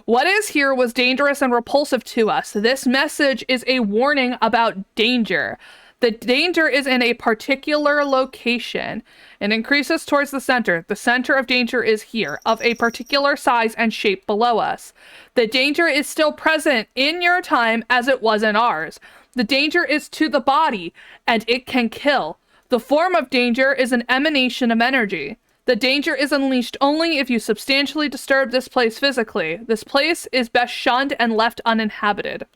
What is here was dangerous and repulsive to us. This message is a warning about danger. The danger is in a particular location and increases towards the center. The center of danger is here, of a particular size and shape below us. The danger is still present in your time as it was in ours. The danger is to the body, and it can kill. The form of danger is an emanation of energy. The danger is unleashed only if you substantially disturb this place physically. This place is best shunned and left uninhabited.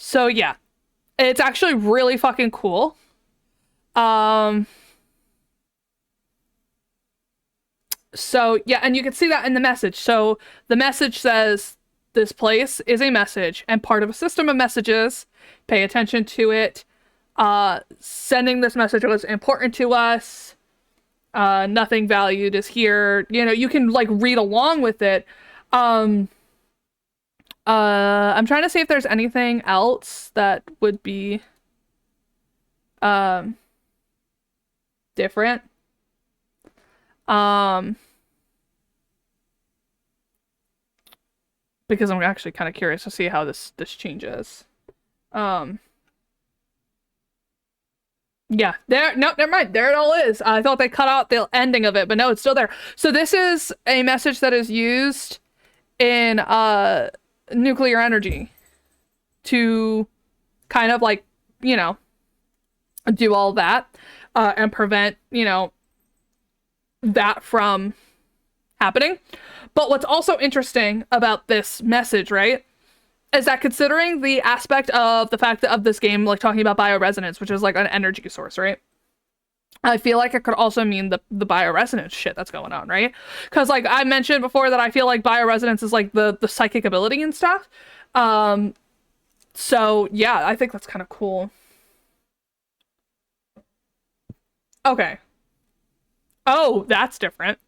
So yeah, it's actually really fucking cool. So yeah, and you can see that in the message. So the message says this place is a message and part of a system of messages. Pay attention to it. Sending this message was important to us. Nothing valued is here. You know, you can like read along with it. I'm trying to see if there's anything else that would be different. Because I'm actually kind of curious to see how this changes. Yeah, there, no, never mind. There it all is. I thought they cut out the ending of it, but no, it's still there. So this is a message that is used in nuclear energy to kind of like, you know, do all that and prevent, you know, that from happening. But what's also interesting about this message, right, is that considering the aspect of the fact that of this game, like talking about bioresonance, which is like an energy source, right? I feel like it could also mean the bioresonance shit that's going on, right? Because like I mentioned before that I feel like bioresonance is like the psychic ability and stuff. So yeah, I think that's kind of cool. Okay. Oh, that's different.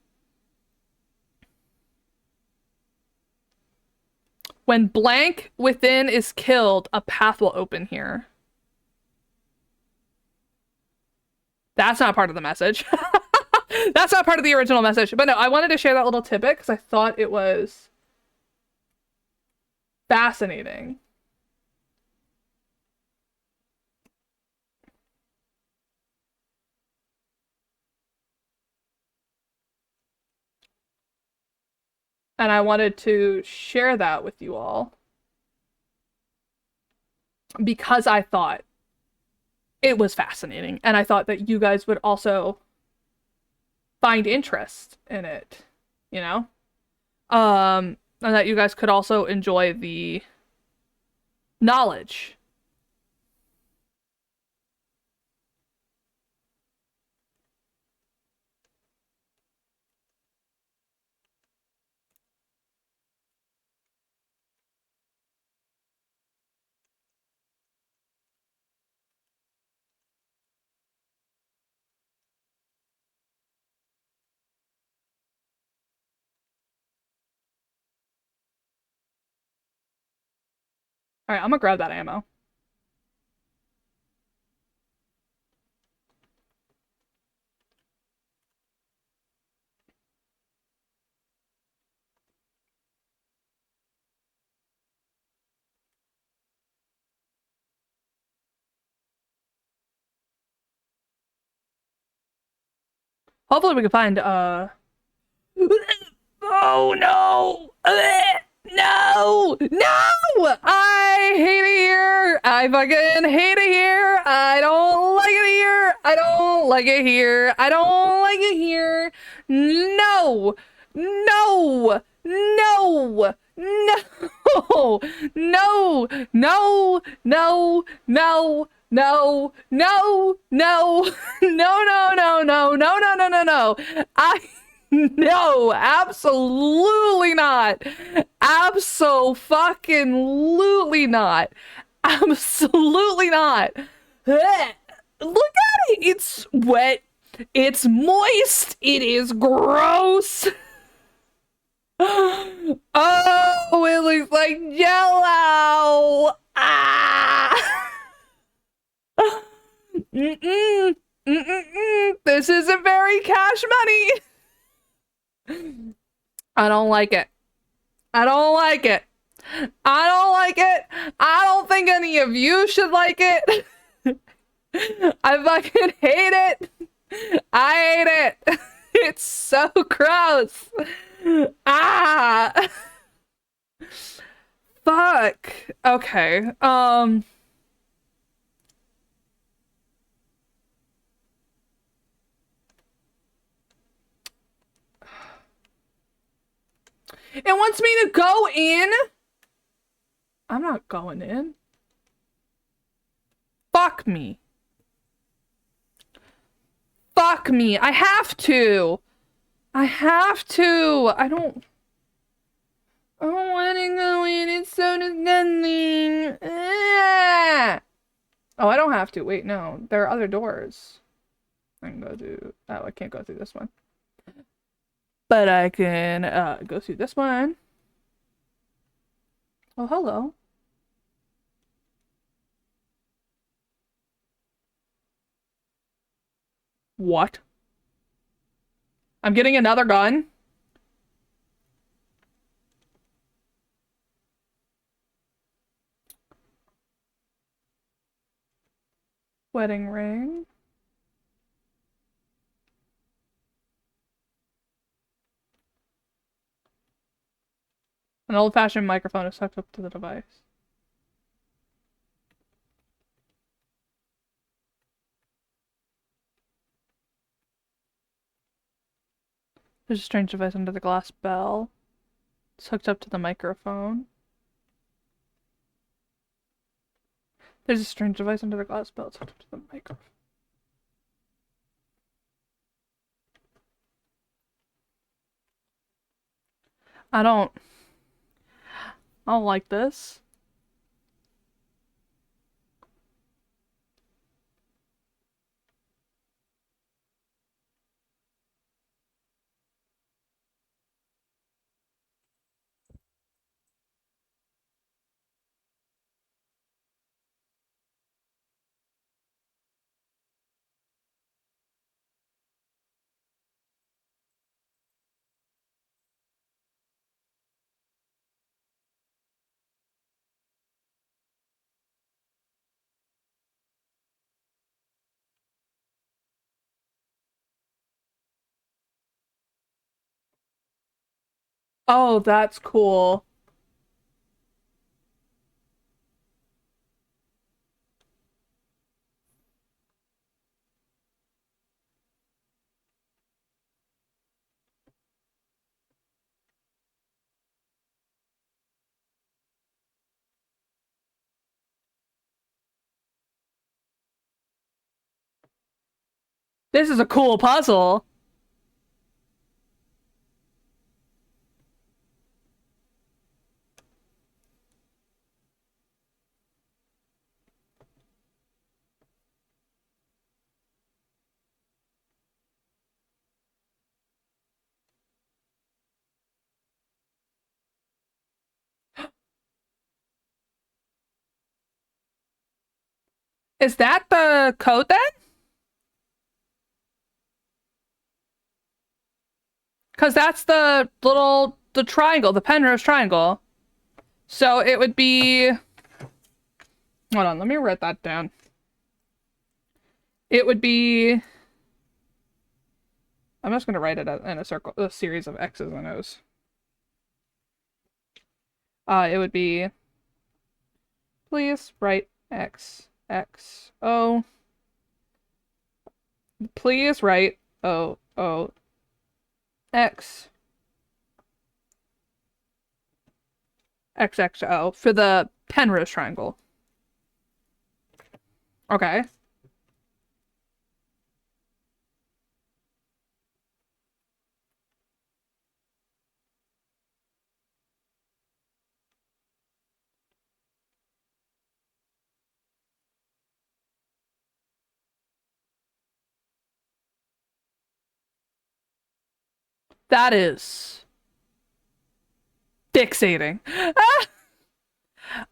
When blank within is killed, a path will open here. That's not part of the message. That's not part of the original message. But no, I wanted to share that little tidbit because I thought it was fascinating. And I wanted to share that with you all because I thought it was fascinating. And I thought that you guys would also find interest in it, you know? And that you guys could also enjoy the knowledge. All right, I'm gonna grab that ammo. Hopefully we can find, oh no! No! No! I hate it here! I fucking hate it here! I don't like it here! I don't like it here! I don't like it here! No! No! No! No! No! No! No! No! No, no, no, no, no, no, no, no, no, no, no, no. No, absolutely not. Abso-fucking-lutely not. Absolutely not. Look at it. It's wet. It's moist. It is gross. Oh, it looks like Jello. Ah. Mm-mm. Mm-mm-mm. This isn't very cash money. I don't like it. I don't like it. I don't like it. I don't think any of you should like it. I fucking hate it. I hate it. It's so gross. Ah. Fuck. Okay. It wants me to go in. I'm not going in. Fuck me. Fuck me. I have to. I have to. I don't want to go in. It's so disgusting. Ah! Oh, I don't have to. Wait, no. There are other doors. I can go through. Oh, I can't go through this one. But I can go through this one. Oh, hello. What? I'm getting another gun? Wedding ring. An old-fashioned microphone is hooked up to the device. There's a strange device under the glass bell. It's hooked up to the microphone. There's a strange device under the glass bell. It's hooked up to the microphone. I don't like this. Oh, that's cool. This is a cool puzzle. Is that the code then? Because that's the triangle, the Penrose triangle. So it would be... Hold on, let me write that down. It would be... I'm just going to write it in a circle, a series of X's and O's. It would be... Please write X, X, O. Please write O, O, X. XXO for the Penrose triangle. Okay. That is fixating.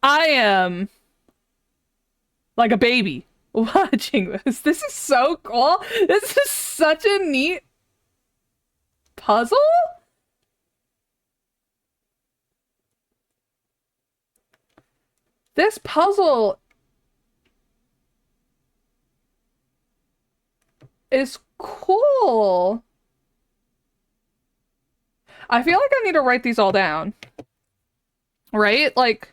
I am like a baby watching this. This is so cool. This is such a neat puzzle. This puzzle is cool. I feel like I need to write these all down. Right? Like,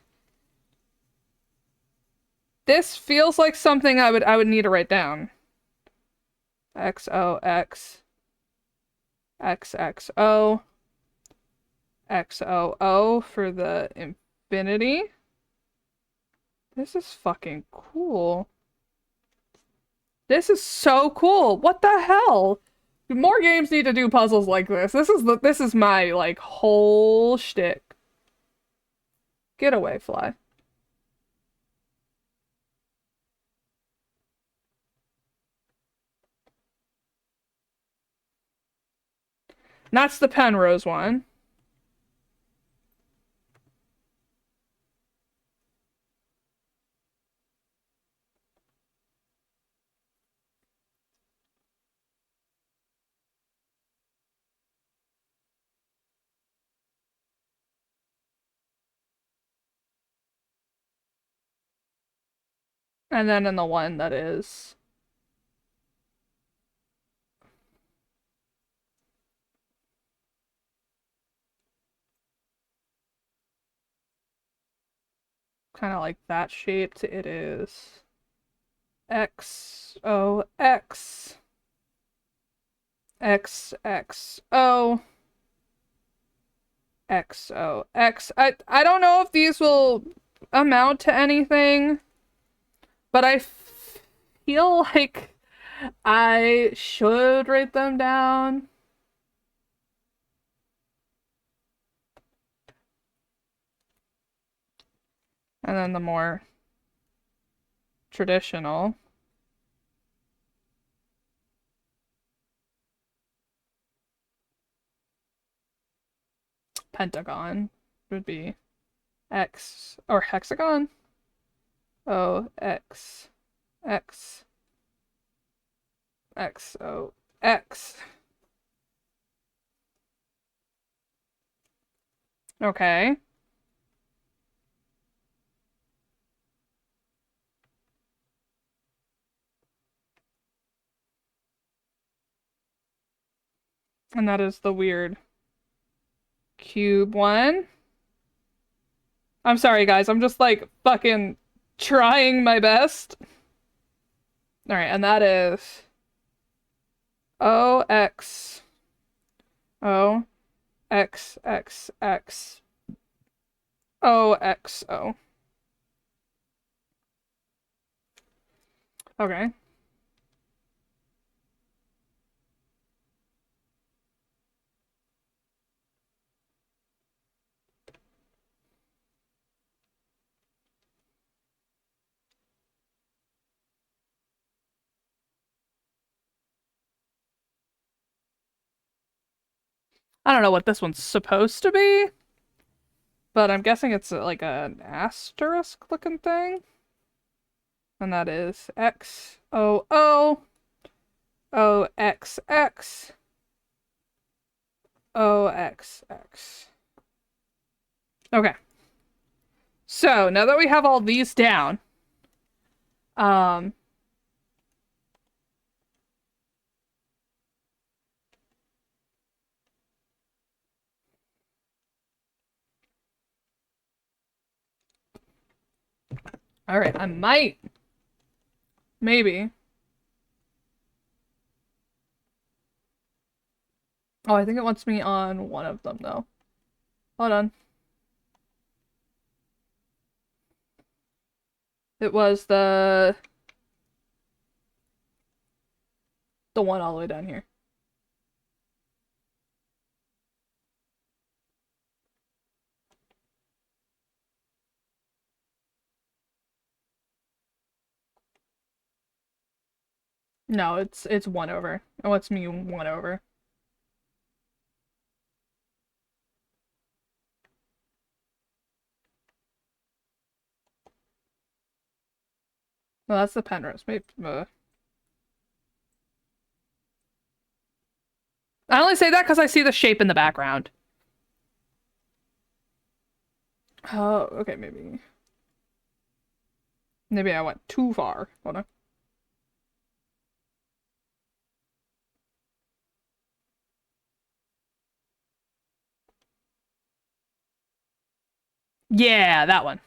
this feels like something I would need to write down. XOX XXO XOO for the infinity. This is fucking cool. This is so cool. What the hell? More games need to do puzzles like this. This is my like whole shtick. Get away, fly. That's the Penrose one. And then in the one that is kind of like that shaped, it is XOX XXO XOX. I don't know if these will amount to anything, but I feel like I should write them down. And then the more traditional pentagon would be X or hexagon. O X X X O X. Okay. And that is the weird cube one. I'm sorry, guys. I'm just like fucking trying my best. All right, and that is O X O X X X O X O. Okay. I don't know what this one's supposed to be, but I'm guessing it's like an asterisk looking thing. And that is X O O O X X O X X. Okay. So now that we have all these down, all right, I might, maybe. Oh, I think it wants me on one of them though. Hold on. It was the one all the way down here. No, it's one over. It wants me one over. No, that's the Penrose. Maybe, I only say that because I see the shape in the background. Oh, okay, maybe. Maybe I went too far. Hold on. Yeah, that one.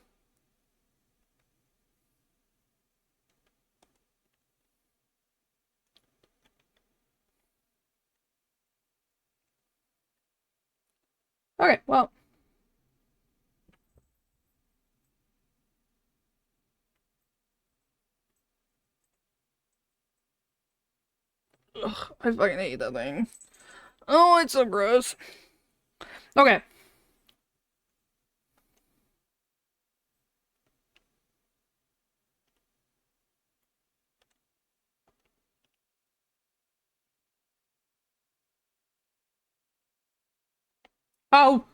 Okay, well. Ugh, I fucking hate that thing. Oh, it's so gross. Okay. Oh.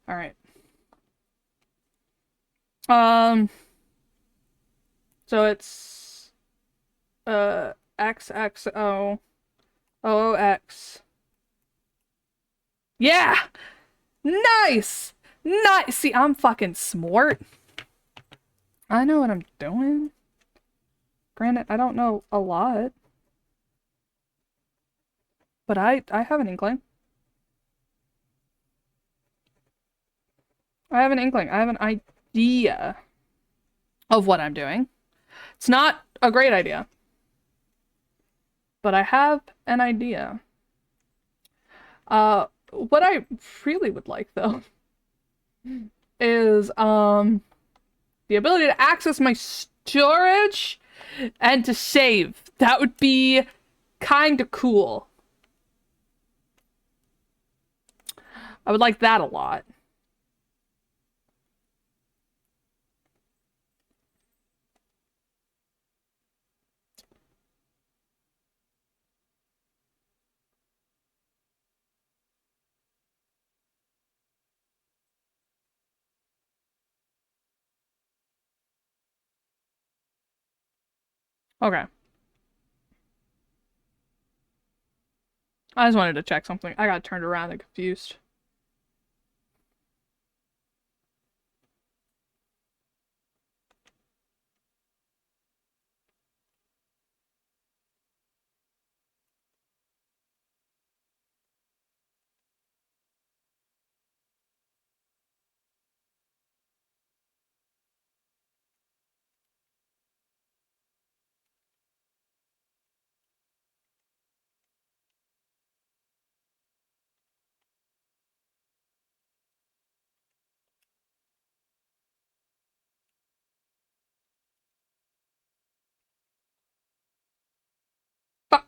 All right. Um, so it's XXO OOX. Yeah! Nice! Nice! See, I'm fucking smart. I know what I'm doing. Granted, I don't know a lot. But I have an inkling. I have an inkling. I have an idea of what I'm doing. It's not a great idea. But I have an idea. What I really would like though is the ability to access my storage and to save. That would be kind of cool. I would like that a lot. Okay. I just wanted to check something. I got turned around and confused. Ah.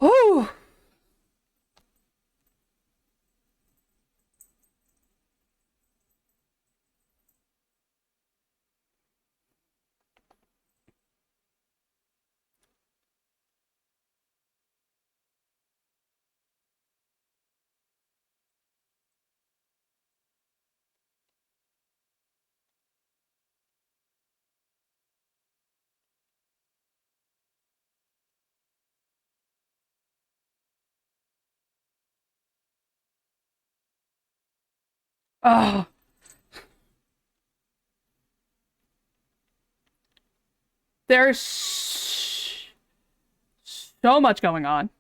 Oh. Oh. There's so much going on.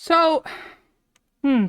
So, hmm.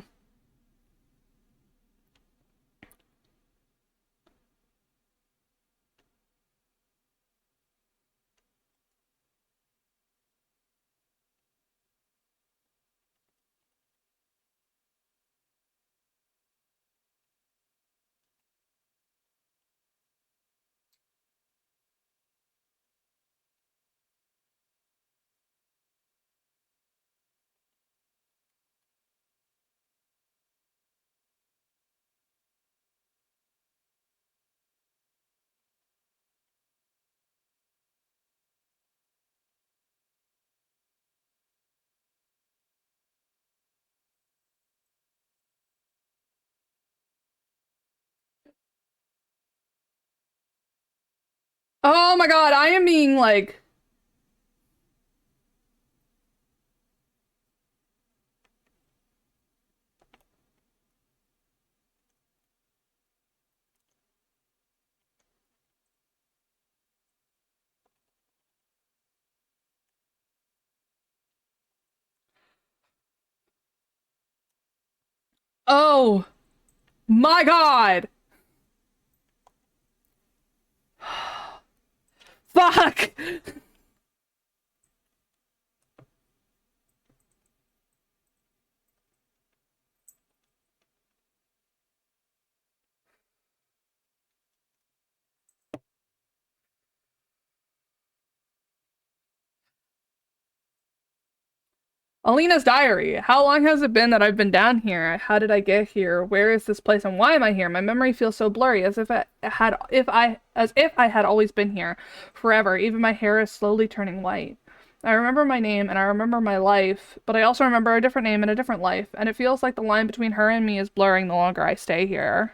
my god, I am being like... Oh my god! Fuck! Alina's diary. How long has it been that I've been down here? How did I get here? Where is this place and why am I here? My memory feels so blurry, as if I had always been here forever. Even my hair is slowly turning white. I remember my name and I remember my life, but I also remember a different name and a different life, and it feels like the line between her and me is blurring the longer I stay here.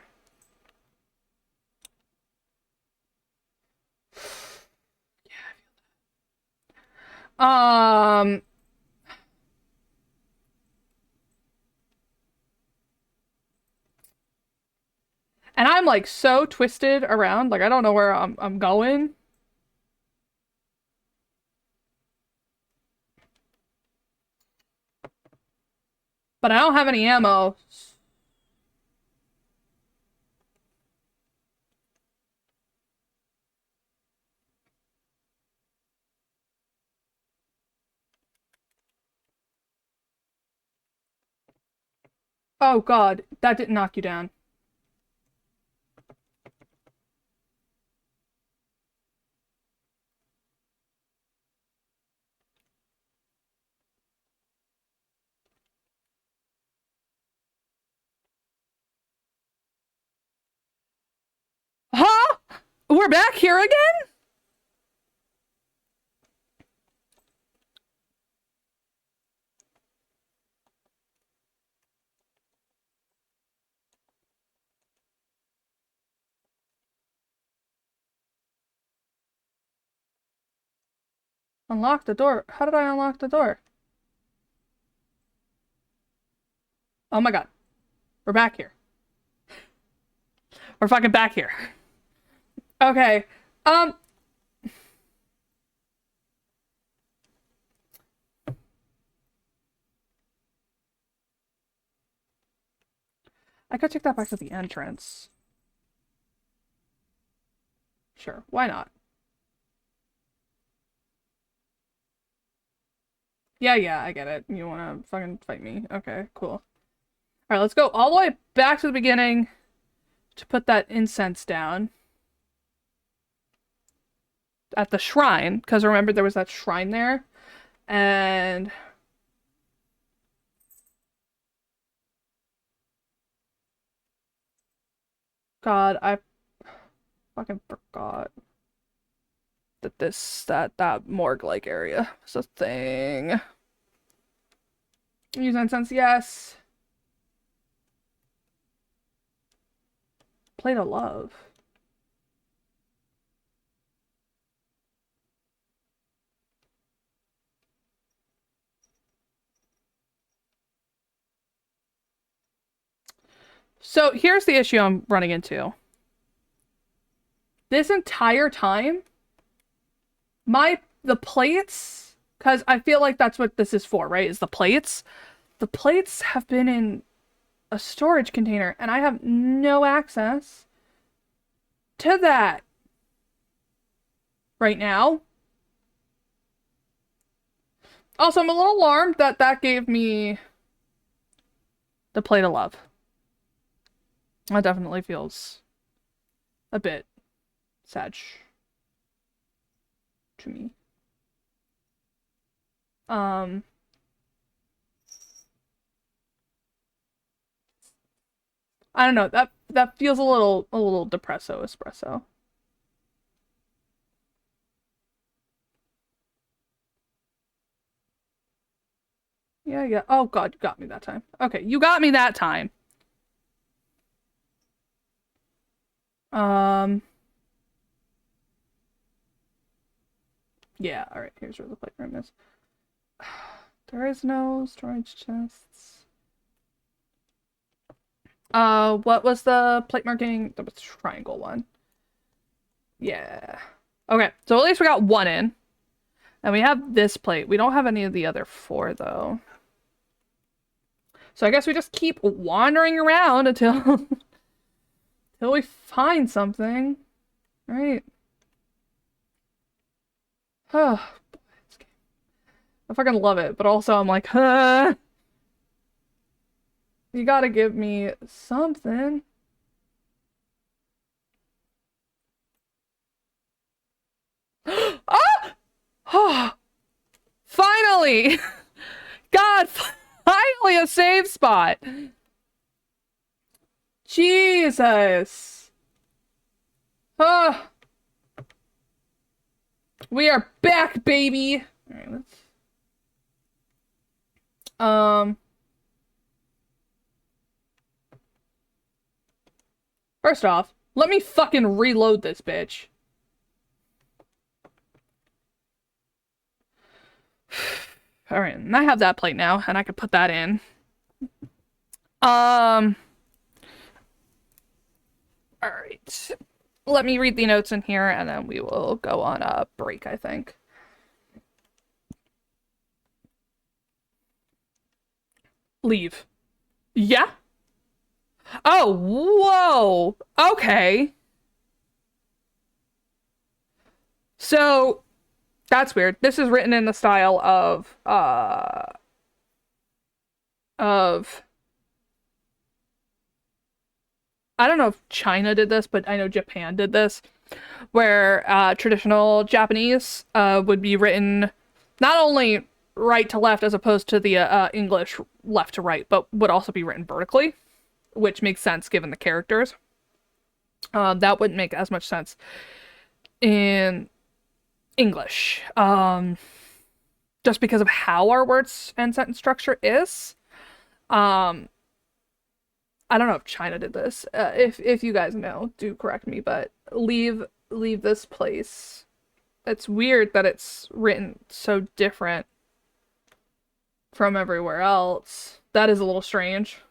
Um, and I'm like so twisted around, like I don't know where I'm going. But I don't have any ammo. Oh god, that didn't knock you down. Huh? We're back here again? Unlock the door. How did I unlock the door? Oh my god. We're back here. We're fucking back here. Okay. I could take that back to the entrance. Sure, why not? Yeah, I get it. You wanna fucking fight me. Okay, cool. Alright, let's go all the way back to the beginning to put that incense down. At the shrine, because remember there was that shrine there. And... God, I fucking forgot that that morgue-like area is a thing. Use incense, yes. Plate of love. So here's the issue I'm running into. This entire time, the plates, because I feel like that's what this is for, right? Is the plates. The plates have been in a storage container, and I have no access to that right now. Also, I'm a little alarmed that that gave me the plate of love. That definitely feels a bit sad to me. I don't know. That feels a little depresso espresso. Yeah. Oh god, you got me that time. Okay, you got me that time. Um Yeah, alright, here's where the plate room is. There is no storage chests. What was the plate marking? The triangle one. Yeah. Okay, so at least we got one in. And we have this plate. We don't have any of the other 4, though. So I guess we just keep wandering around until until we find something. Right. Oh, I fucking love it, but also I'm like, huh. You gotta give me something. Ah! Oh, finally! God, finally a save spot! Jesus! Oh, we are back, baby! Alright, let's... First off, let me fucking reload this bitch. Alright, and I have that plate now, and I can put that in. Alright. Let me read the notes in here, and then we will go on a break, I think. Leave. Yeah? Oh, whoa! Okay. So, that's weird. This is written in the style of, I don't know if China did this, but I know Japan did this, where traditional Japanese would be written not only right to left as opposed to the English left to right, but would also be written vertically, which makes sense given the characters. That wouldn't make as much sense in English, just because of how our words and sentence structure is. I don't know if China did this. If you guys know, do correct me, but leave this place. It's weird that it's written so different from everywhere else. That is a little strange.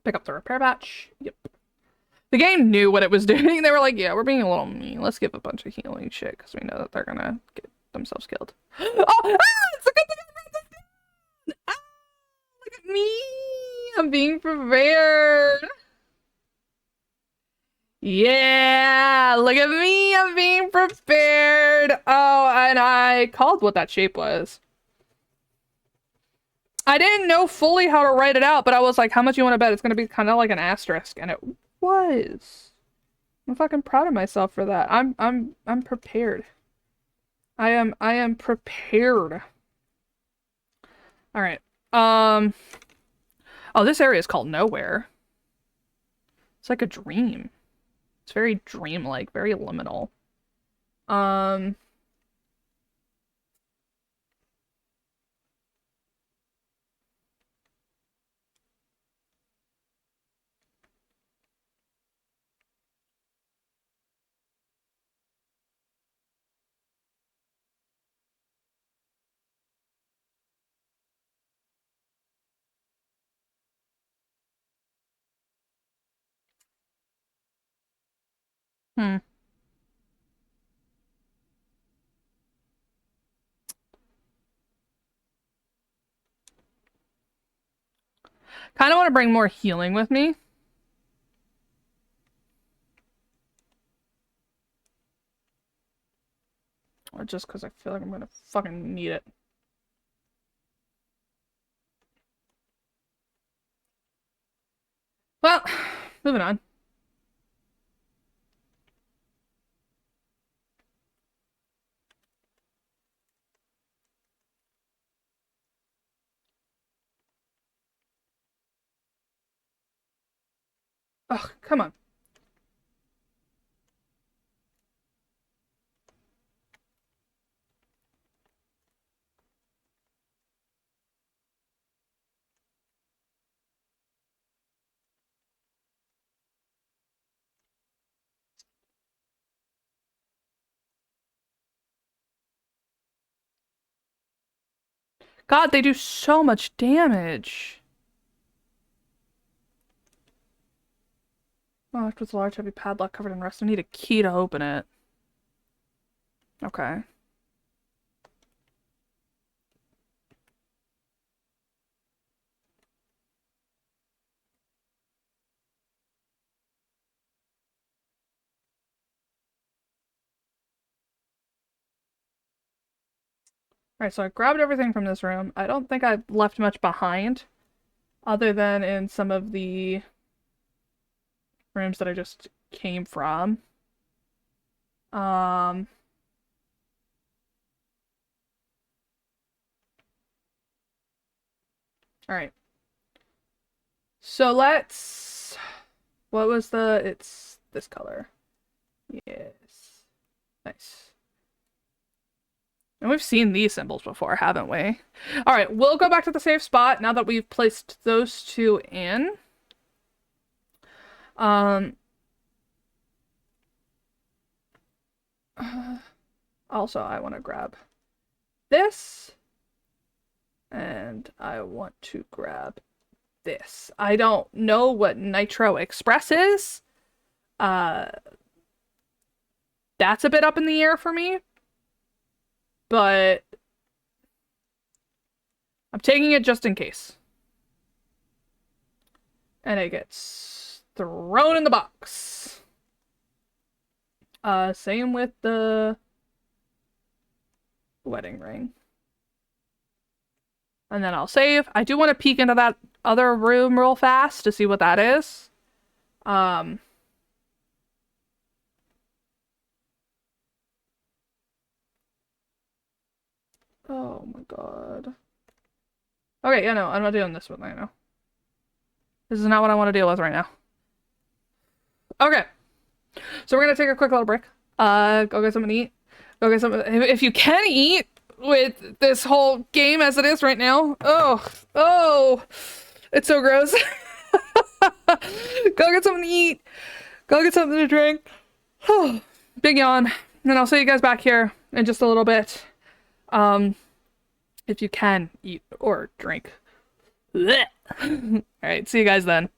Pick up the repair batch. Yep. The game knew what it was doing. They were like, yeah, we're being a little mean. Let's give a bunch of healing shit because we know that they're gonna get themselves killed. Oh! Ah! It's a good thing I wrote this down! Ah! Look at me! I'm being prepared! Yeah! Look at me! I'm being prepared! Oh, and I called what that shape was. I didn't know fully how to write it out, but I was like, how much you want to bet? It's gonna be kind of like an asterisk, and it was. I'm fucking proud of myself for that. I'm prepared. I am prepared. All right. Oh, this area is called Nowhere. It's like a dream. It's very dreamlike, very liminal. Hmm. Kind of want to bring more healing with me. Or just because I feel like I'm gonna fucking need it. Well, moving on. Ugh, come on. God, they do so much damage. Locked with a large heavy padlock covered in rust. I need a key to open it. Okay. Alright, so I grabbed everything from this room. I don't think I left much behind, other than in some of the rooms that I just came from. Alright. So let's... What was the... It's this color. Yes. Nice. And we've seen these symbols before, haven't we? Alright, we'll go back to the safe spot now that we've placed those two in. Also, I want to grab this. And I want to grab this. I don't know what Nitro Express is. That's a bit up in the air for me. But I'm taking it just in case. And it gets thrown in the box. Same with the wedding ring. And then I'll save. I do want to peek into that other room real fast to see what that is. Oh my god. Okay, yeah, no, I'm not doing this one right now. This is not what I want to deal with right now. Okay. So we're gonna take a quick little break. Go get something to eat. Go get something. If you can eat with this whole game as it is right now. Oh, it's so gross. Go get something to eat. Go get something to drink. Big yawn. And I'll see you guys back here in just a little bit. If you can eat or drink. Alright, see you guys then.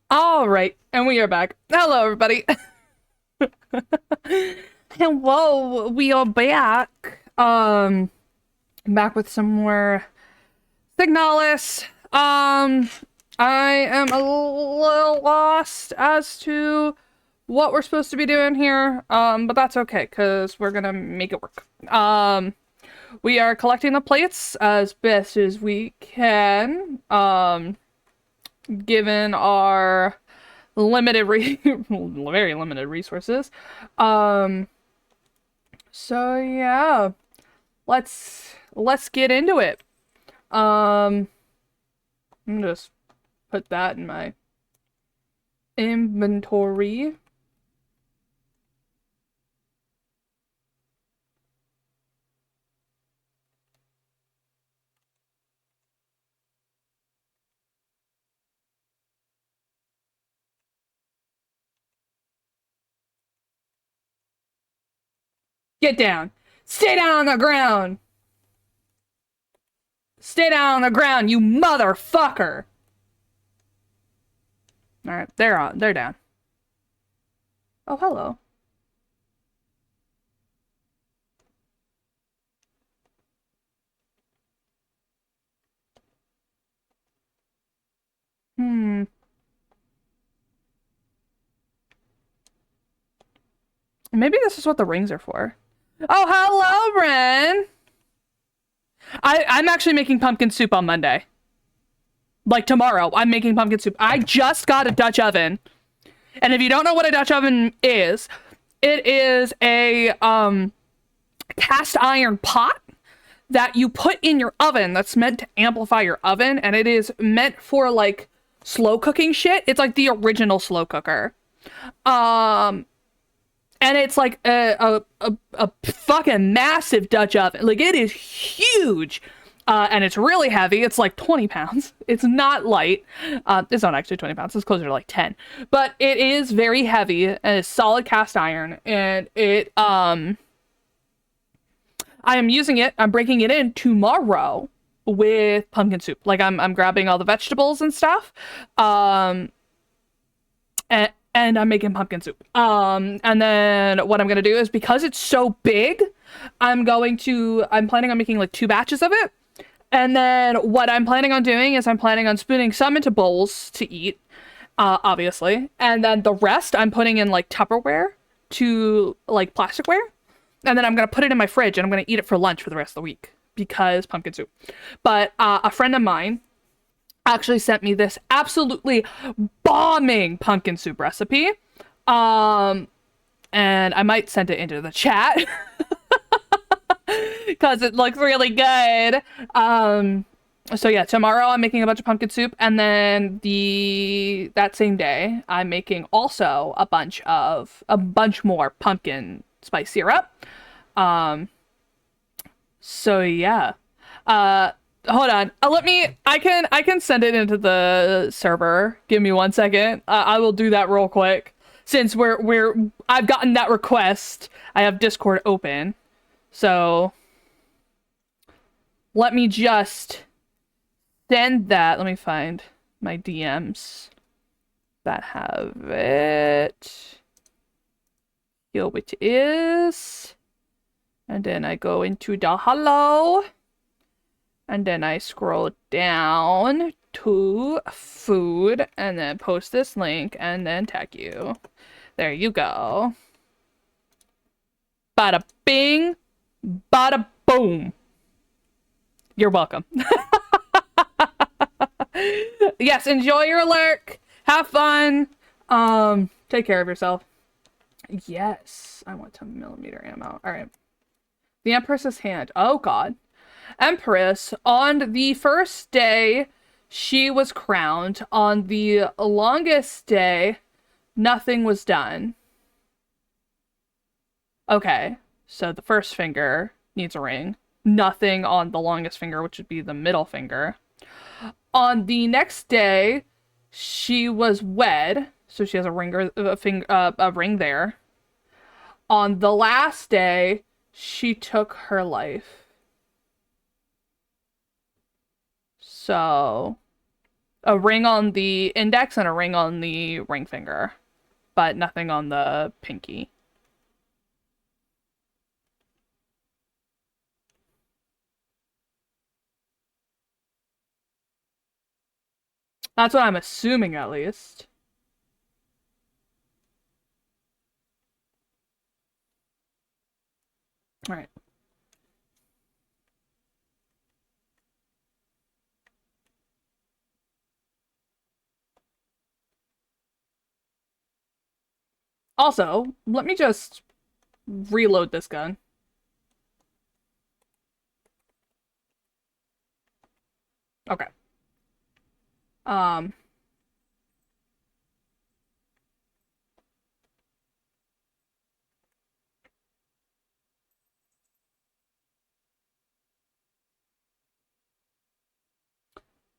All right, and we are back. Hello, everybody. And whoa, we are back. Back with some more Signalis. I am a little lost as to what we're supposed to be doing here. But that's okay, because we're gonna make it work. We are collecting the plates as best as we can. Given our limited very limited resources. So yeah, let's get into it. I'm gonna just put that in my inventory. Get down. Stay down on the ground. Stay down on the ground, you motherfucker. All right, they're down. Oh, hello. Maybe this is what the rings are for. Oh, hello, Ren. I'm actually making pumpkin soup on Monday. Like tomorrow, I'm making pumpkin soup. I just got a Dutch oven. And if you don't know what a Dutch oven is, it is a cast iron pot that you put in your oven that's meant to amplify your oven, and it is meant for like slow cooking shit. It's like the original slow cooker. And it's like a fucking massive Dutch oven. Like, it is huge. And it's really heavy. It's like 20 pounds. It's not light. It's not actually 20 pounds. It's closer to like 10. But it is very heavy, and it's solid cast iron. And it, I am using it. I'm breaking it in tomorrow with pumpkin soup. Like, I'm grabbing all the vegetables and stuff. And I'm making pumpkin soup. And then what I'm gonna do is, because it's so big, I'm planning on making like 2 batches of it. And then what I'm planning on doing is I'm planning on spooning some into bowls to eat, obviously. And then the rest I'm putting in like Tupperware to like plasticware. And then I'm gonna put it in my fridge and I'm gonna eat it for lunch for the rest of the week because pumpkin soup. But a friend of mine actually sent me this absolutely bombing pumpkin soup recipe. And I might send it into the chat because it looks really good. So yeah, tomorrow I'm making a bunch of pumpkin soup, and then that same day I'm making also a bunch more pumpkin spice syrup. So yeah. Hold on. I can send it into the server. Give me 1 second. I will do that real quick. Since I've gotten that request. I have Discord open. So let me just send that. Let me find my DMs that have it. Here it is. And then I go into the hello. And then I scroll down to food and then post this link and then tag you. There you go. Bada bing, bada boom. You're welcome. Yes, enjoy your lurk. Have fun. Take care of yourself. Yes, I want 10mm ammo. All right. The Empress's hand. Oh God. Empress, on the first day she was crowned. On the longest day, nothing was done. Okay, so the first finger needs a ring. Nothing on the longest finger, which would be the middle finger. On the next day, she was wed, so she has a ring there. On the last day, she took her life. So A ring on the index and a ring on the ring finger, but nothing on the pinky. That's what I'm assuming, at least. All right. Also, let me just reload this gun. Okay. Um,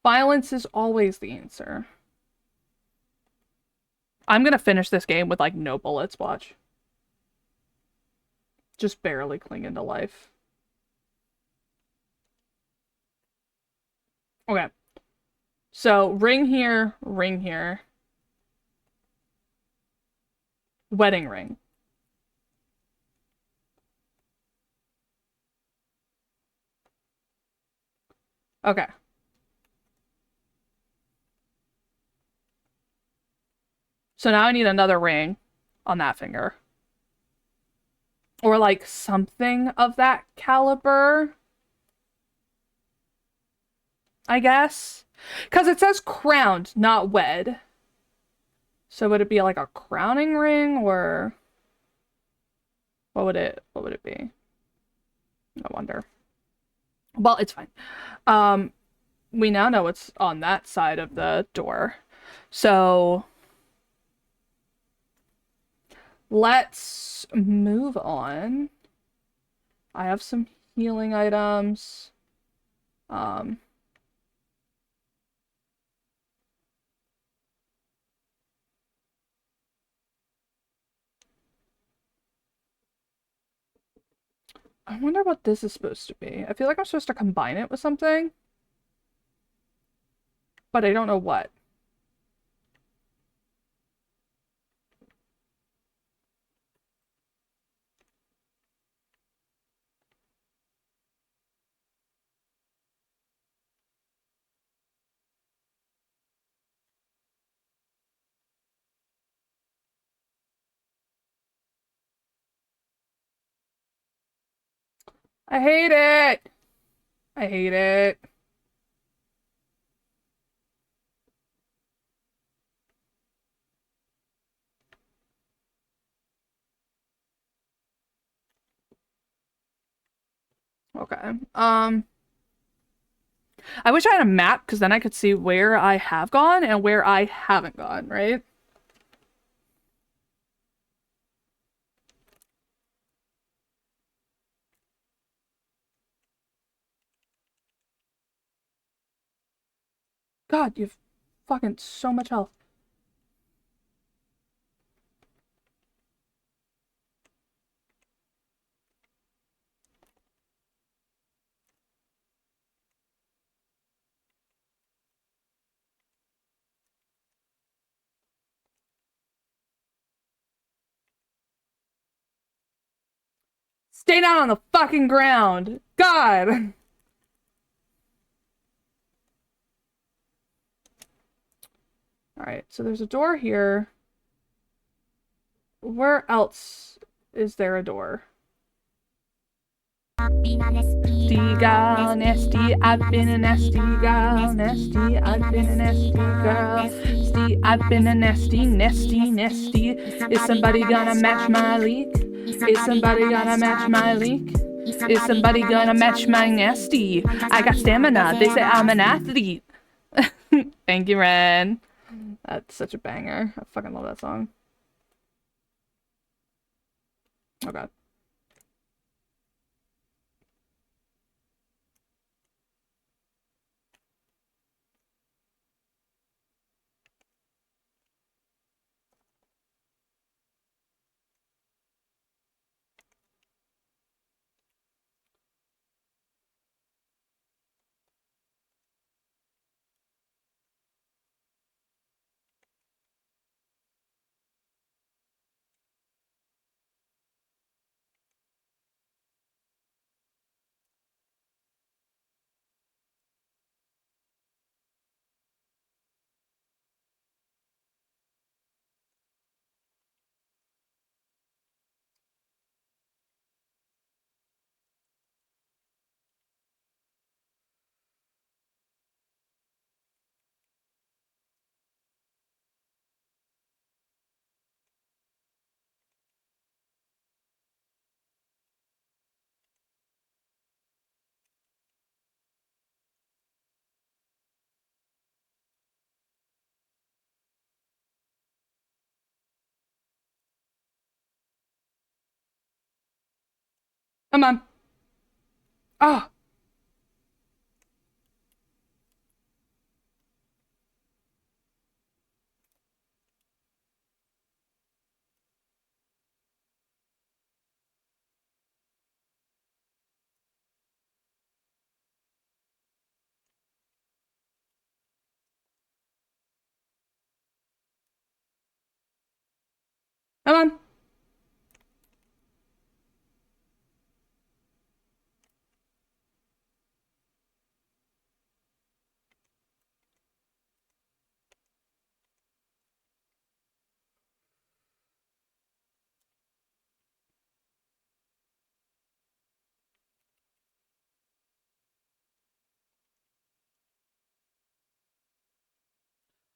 Violence is always the answer. I'm gonna finish this game with like no bullets, watch. Just barely clinging to life. Okay. So, ring here, ring here. Wedding ring. Okay. So now I need another ring on that finger. Or like something of that caliber, I guess. Because it says crowned, not wed. So would it be like a crowning ring or what would it be? I wonder. Well, it's fine. Um, we now know what's on that side of the door. So let's move on. I have some healing items. Um, I wonder what this is supposed to be. I feel like I'm supposed to combine it with something, but I don't know what. I hate it. I hate it. Okay. I wish I had a map because then I could see where I have gone and where I haven't gone, right? God, you've fucking so much health. Stay down on the fucking ground. God. All right, so there's a door here. Where else is there a door? Nasty girl, nasty, I've been a nasty girl, nasty, I've been a nasty girl, nasty, I've been a nasty, nasty, nasty. Is somebody gonna match my leak? Is somebody gonna match my leak? Is somebody gonna match my nasty? I got stamina, they say I'm an athlete. Thank you, Ren. That's such a banger. I fucking love that song. Oh god. Come on. Oh. Come on.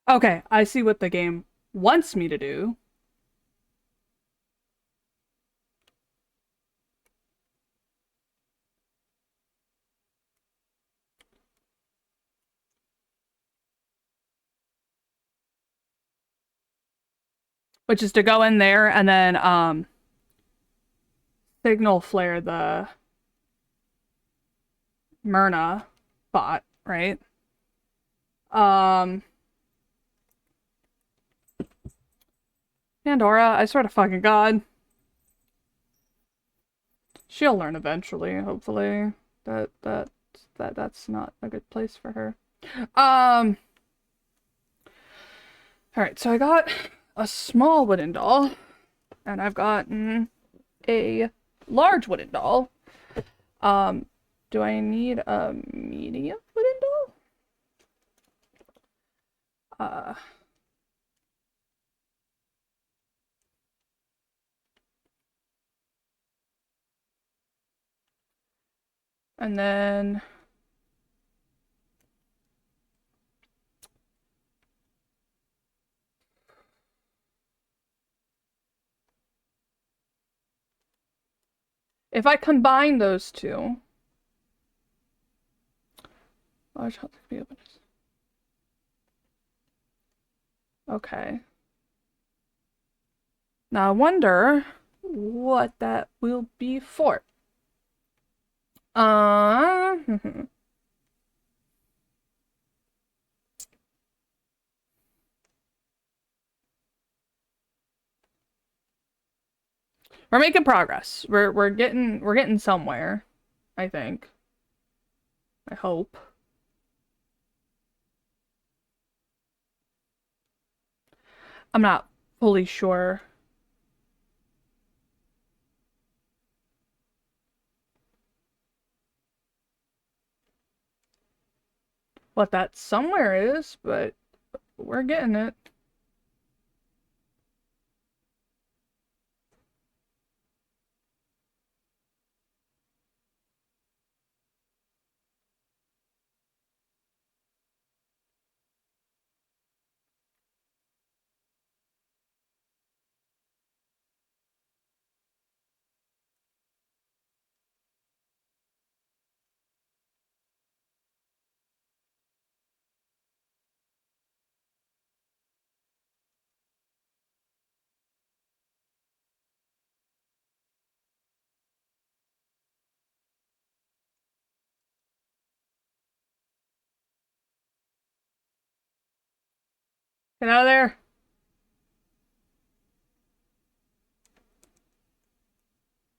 Okay, I see what the game wants me to do. Which is to go in there and then signal flare the Myrna bot, right? Pandora, I swear to fucking God. She'll learn eventually, hopefully. That's not a good place for her. Alright, so I got a small wooden doll, and I've gotten a large wooden doll. Do I need a medium wooden doll? And then if I combine those two, large health could be open. Okay. Now I wonder what that will be for. We're making progress. We're getting somewhere, I think. I hope. I'm not fully sure. What that somewhere is, but we're getting it. Get out of there.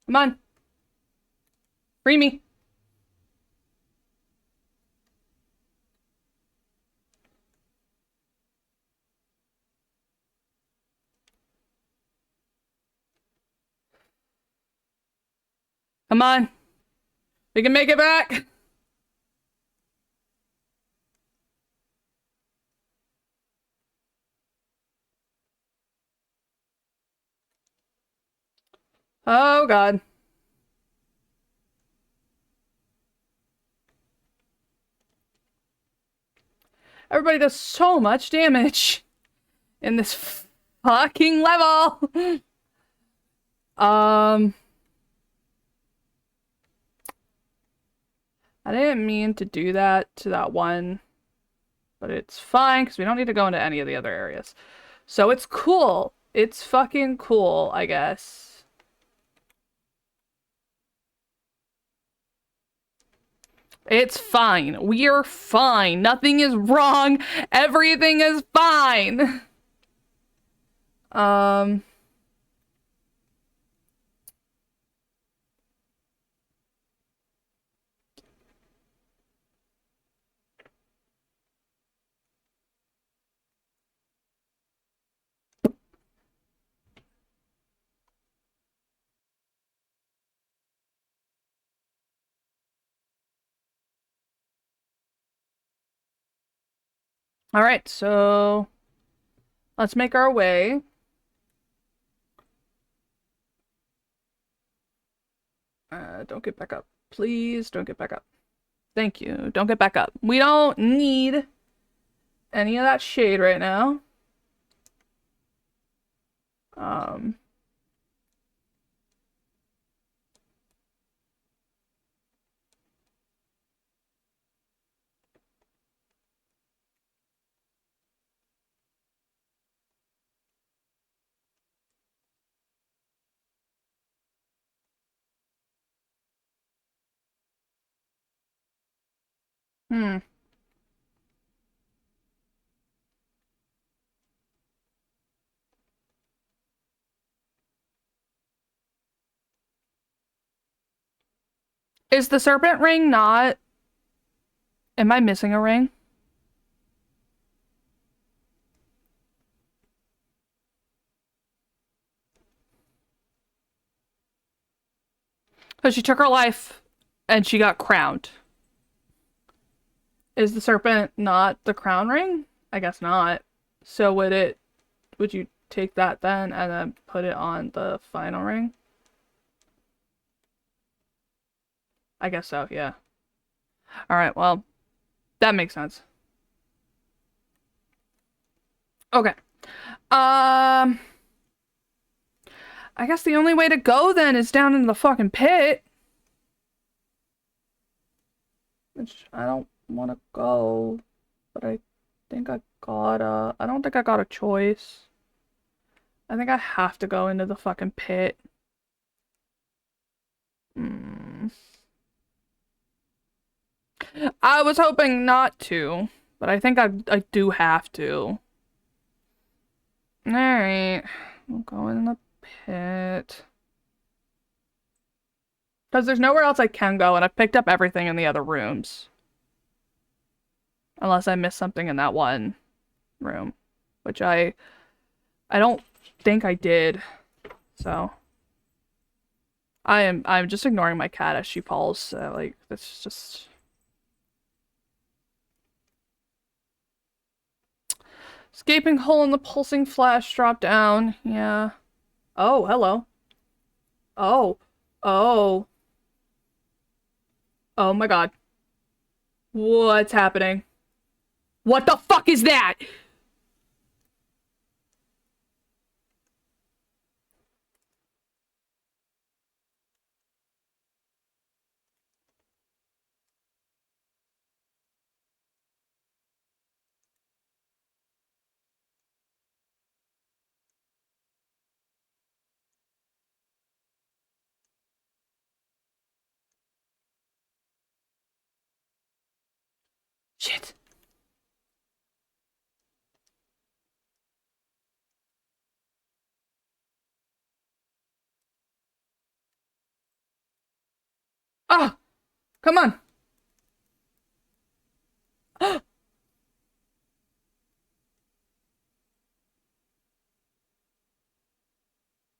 Come on. Free me. Come on. We can make it back. Oh, God. Everybody does so much damage in this fucking level. I didn't mean to do that to that one, but it's fine because we don't need to go into any of the other areas. So it's cool. It's fucking cool, I guess. It's fine. We're fine. Nothing is wrong. Everything is fine. All right, so let's make our way. Don't get back up. Please don't get back up. Thank you. Don't get back up. We don't need any of that shade right now. Um, hmm. Is the serpent ring not... Am I missing a ring? Because she took her life and she got crowned. Is the serpent not the crown ring? I guess not. So would you take that then and then put it on the final ring? I guess so, yeah. All right, well, that makes sense. Okay. I guess the only way to go then is down into the fucking pit. Which I don't want to go, but I think I don't think I got a choice. I think I have to go into the fucking pit. Hmm. I was hoping not to, but I think I do have to. Alright. We'll go in the pit. Because there's nowhere else I can go, and I've picked up everything in the other rooms. Unless I missed something in that one room. Which I don't think I did. So I'm just ignoring my cat as she falls. Like, that's just... Escaping hole in the pulsing flash, drop down. Yeah. Oh, hello. Oh. Oh. Oh my god. What's happening? What the fuck is that? Shit. Ah! Come on.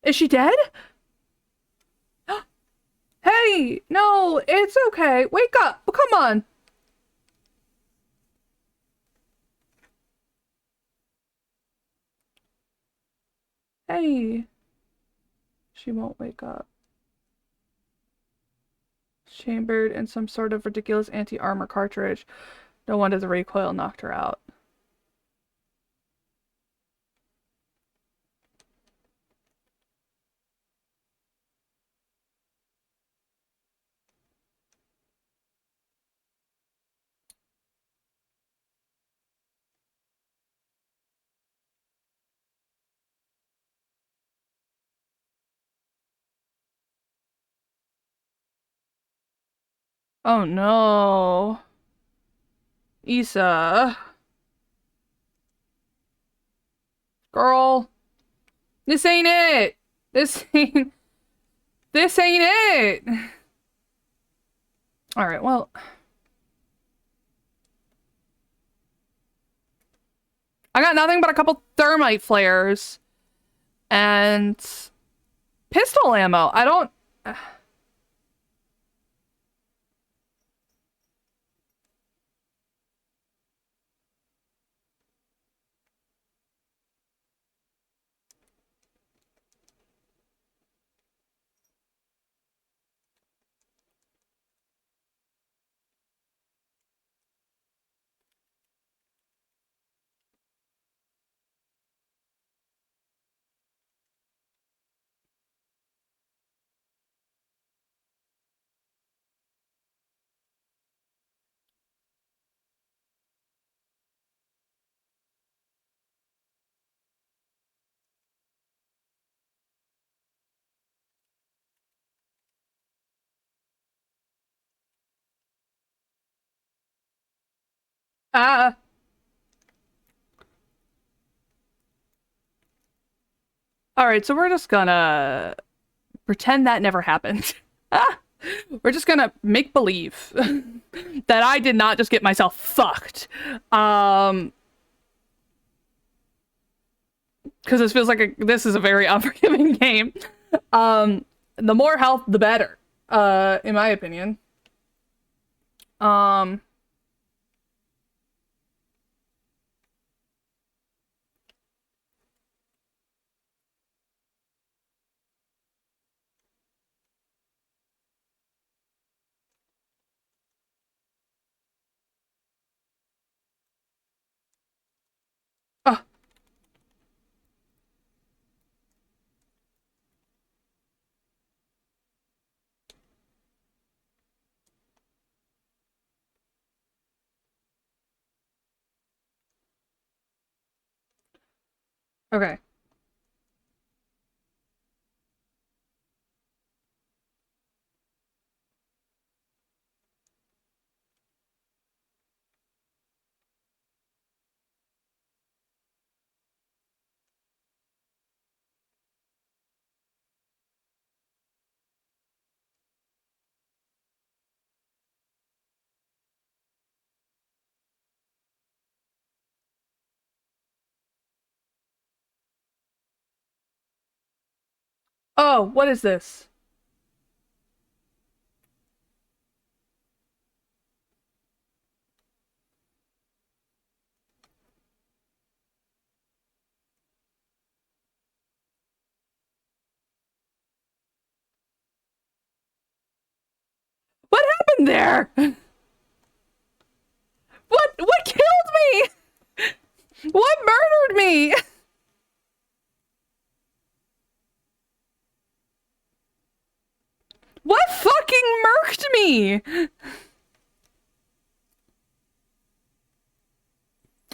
Is she dead? Hey! No, it's okay. Wake up. Come on. Hey. She won't wake up. Chambered in some sort of ridiculous anti-armor cartridge. No wonder the recoil knocked her out. Oh no. Issa. Girl. This ain't it. This ain't it. All right, well. I got nothing but a couple thermite flares and pistol ammo. I don't. Ah. All right, so we're just gonna pretend that never happened. We're just gonna make believe that I did not just get myself fucked. Because this feels like this is a very unforgiving game. The more health, the better, in my opinion. Um, oh, okay. Oh, what is this? What happened there? What killed me? What murdered me? What fucking murked me?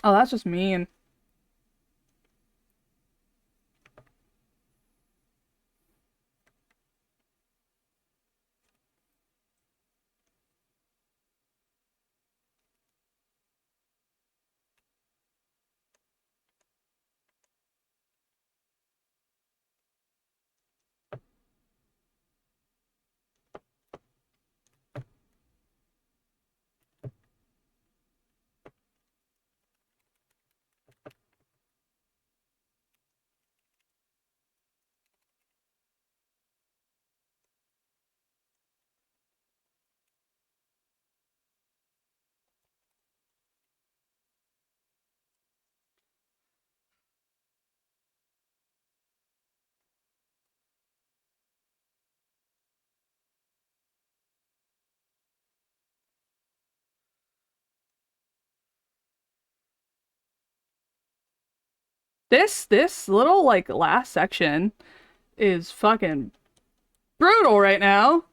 Oh, that's just mean. This little like last section is fucking brutal right now.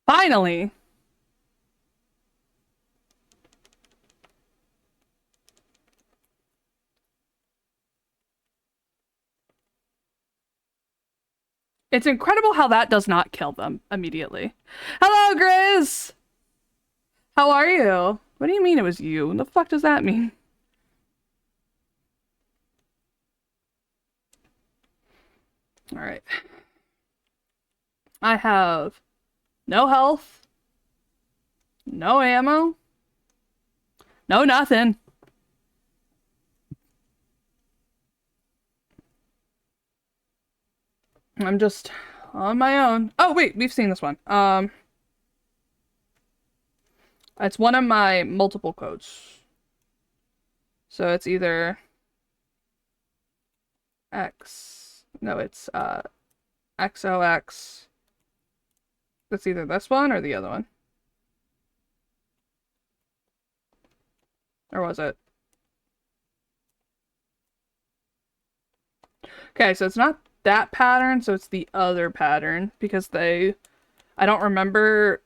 Finally! It's incredible how that does not kill them immediately. Hello, Grizz! How are you? What do you mean it was you? What the fuck does that mean? Alright. I have no health, no ammo, no nothing. I'm just on my own. Oh, wait, we've seen this one. It's one of my multiple codes. So it's either X. No, it's XOX. It's either this one or the other one. Or was it? Okay, so it's not that pattern, so it's the other pattern because I don't remember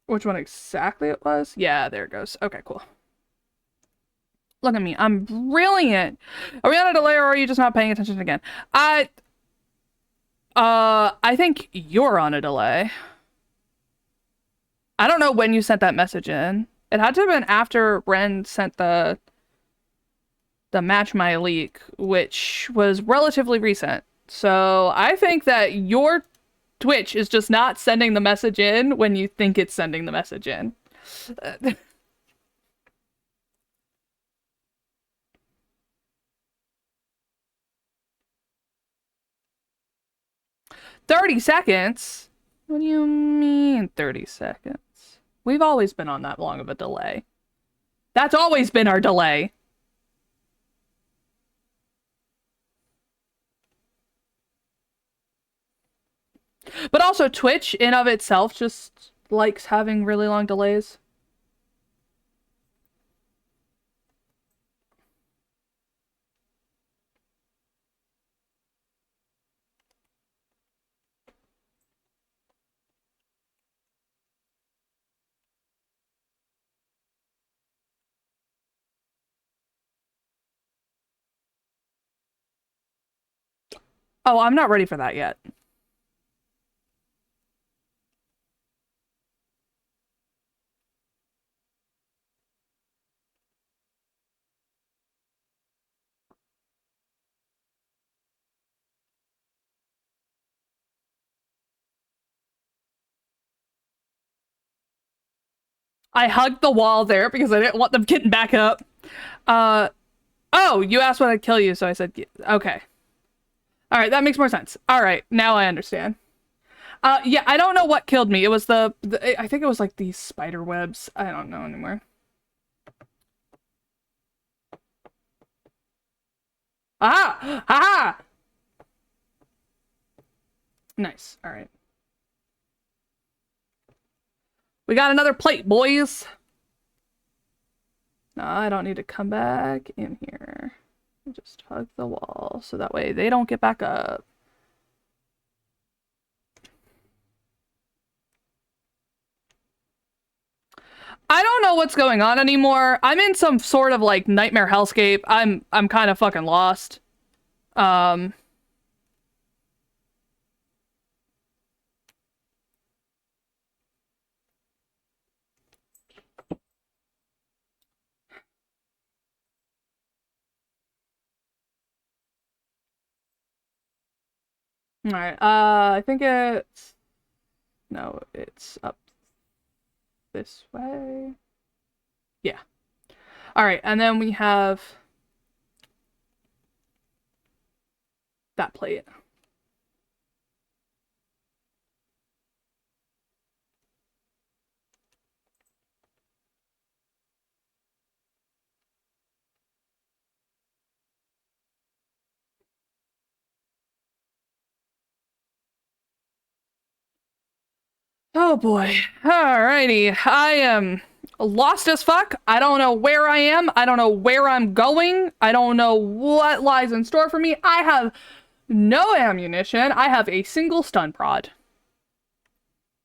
which one exactly it was. Yeah, there it goes. Okay, cool. Look at me. I'm brilliant. Are we on a delay or are you just not paying attention again? I think you're on a delay. I don't know when you sent that message in. It had to have been after Ren sent the Match My leak, which was relatively recent. So I think that your Twitch is just not sending the message in when you think it's sending the message in. 30 seconds? What do you mean 30 seconds? We've always been on that long of a delay. That's always been our delay. But also Twitch in of itself just likes having really long delays. Oh, I'm not ready for that yet. I hugged the wall there because I didn't want them getting back up. Oh, you asked what I'd kill you, so I said, okay. All right, that makes more sense. All right, now I understand. Yeah, I don't know what killed me. It was the I think it was like these spider webs. I don't know anymore. Aha! Aha! Nice. All right. We got another plate, boys. No, I don't need to come back in here. Just hug the wall so that way they don't get back up. I don't know what's going on anymore. I'm in some sort of like nightmare hellscape. I'm kind of fucking lost. All right. I think it's no, it's up this way. Yeah. All right, and then we have that plate. Oh boy. Alrighty. I am lost as fuck. I don't know where I am. I don't know where I'm going. I don't know what lies in store for me. I have no ammunition. I have a single stun prod.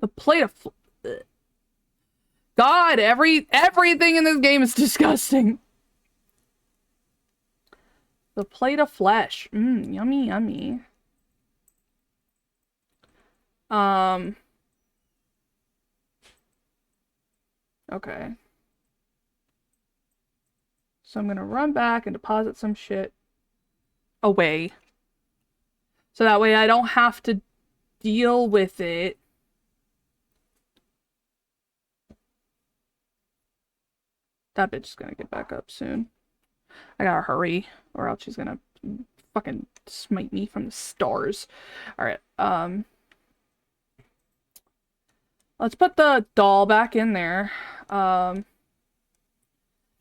The plate of... God, everything in this game is disgusting. The plate of flesh. Yummy, yummy. Okay. So I'm gonna run back and deposit some shit away. So that way I don't have to deal with it. That bitch is gonna get back up soon. I gotta hurry, or else she's gonna fucking smite me from the stars. Alright, let's put the doll back in there.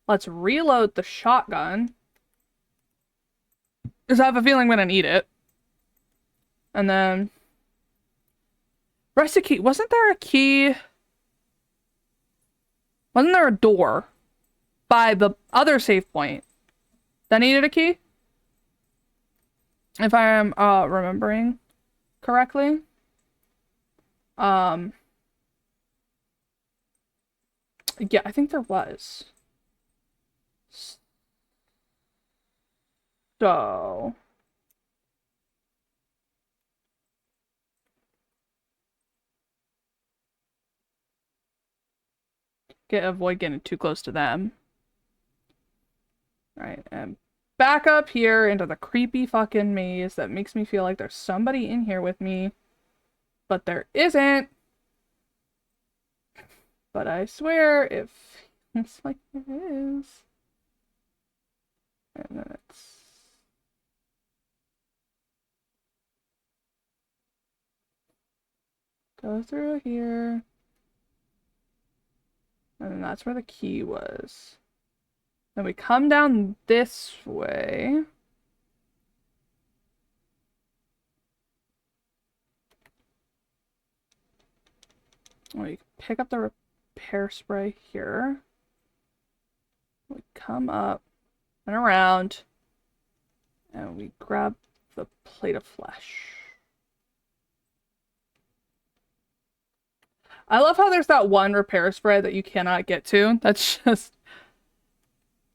Let's reload the shotgun. Because I have a feeling I'm gonna need it. And then... Rest a key. Wasn't there a key? Wasn't there a door by the other save point that needed a key? If I am remembering correctly. Yeah, I think there was. So... avoid getting too close to them. Alright, and back up here into the creepy fucking maze that makes me feel like there's somebody in here with me. But there isn't. But I swear it feels like there is. And then it's... Go through here. And then that's where the key was. Then we come down this way. We pick up the repair spray here. We come up and around. And we grab the plate of flesh. I love how there's that one repair spray that you cannot get to. That's just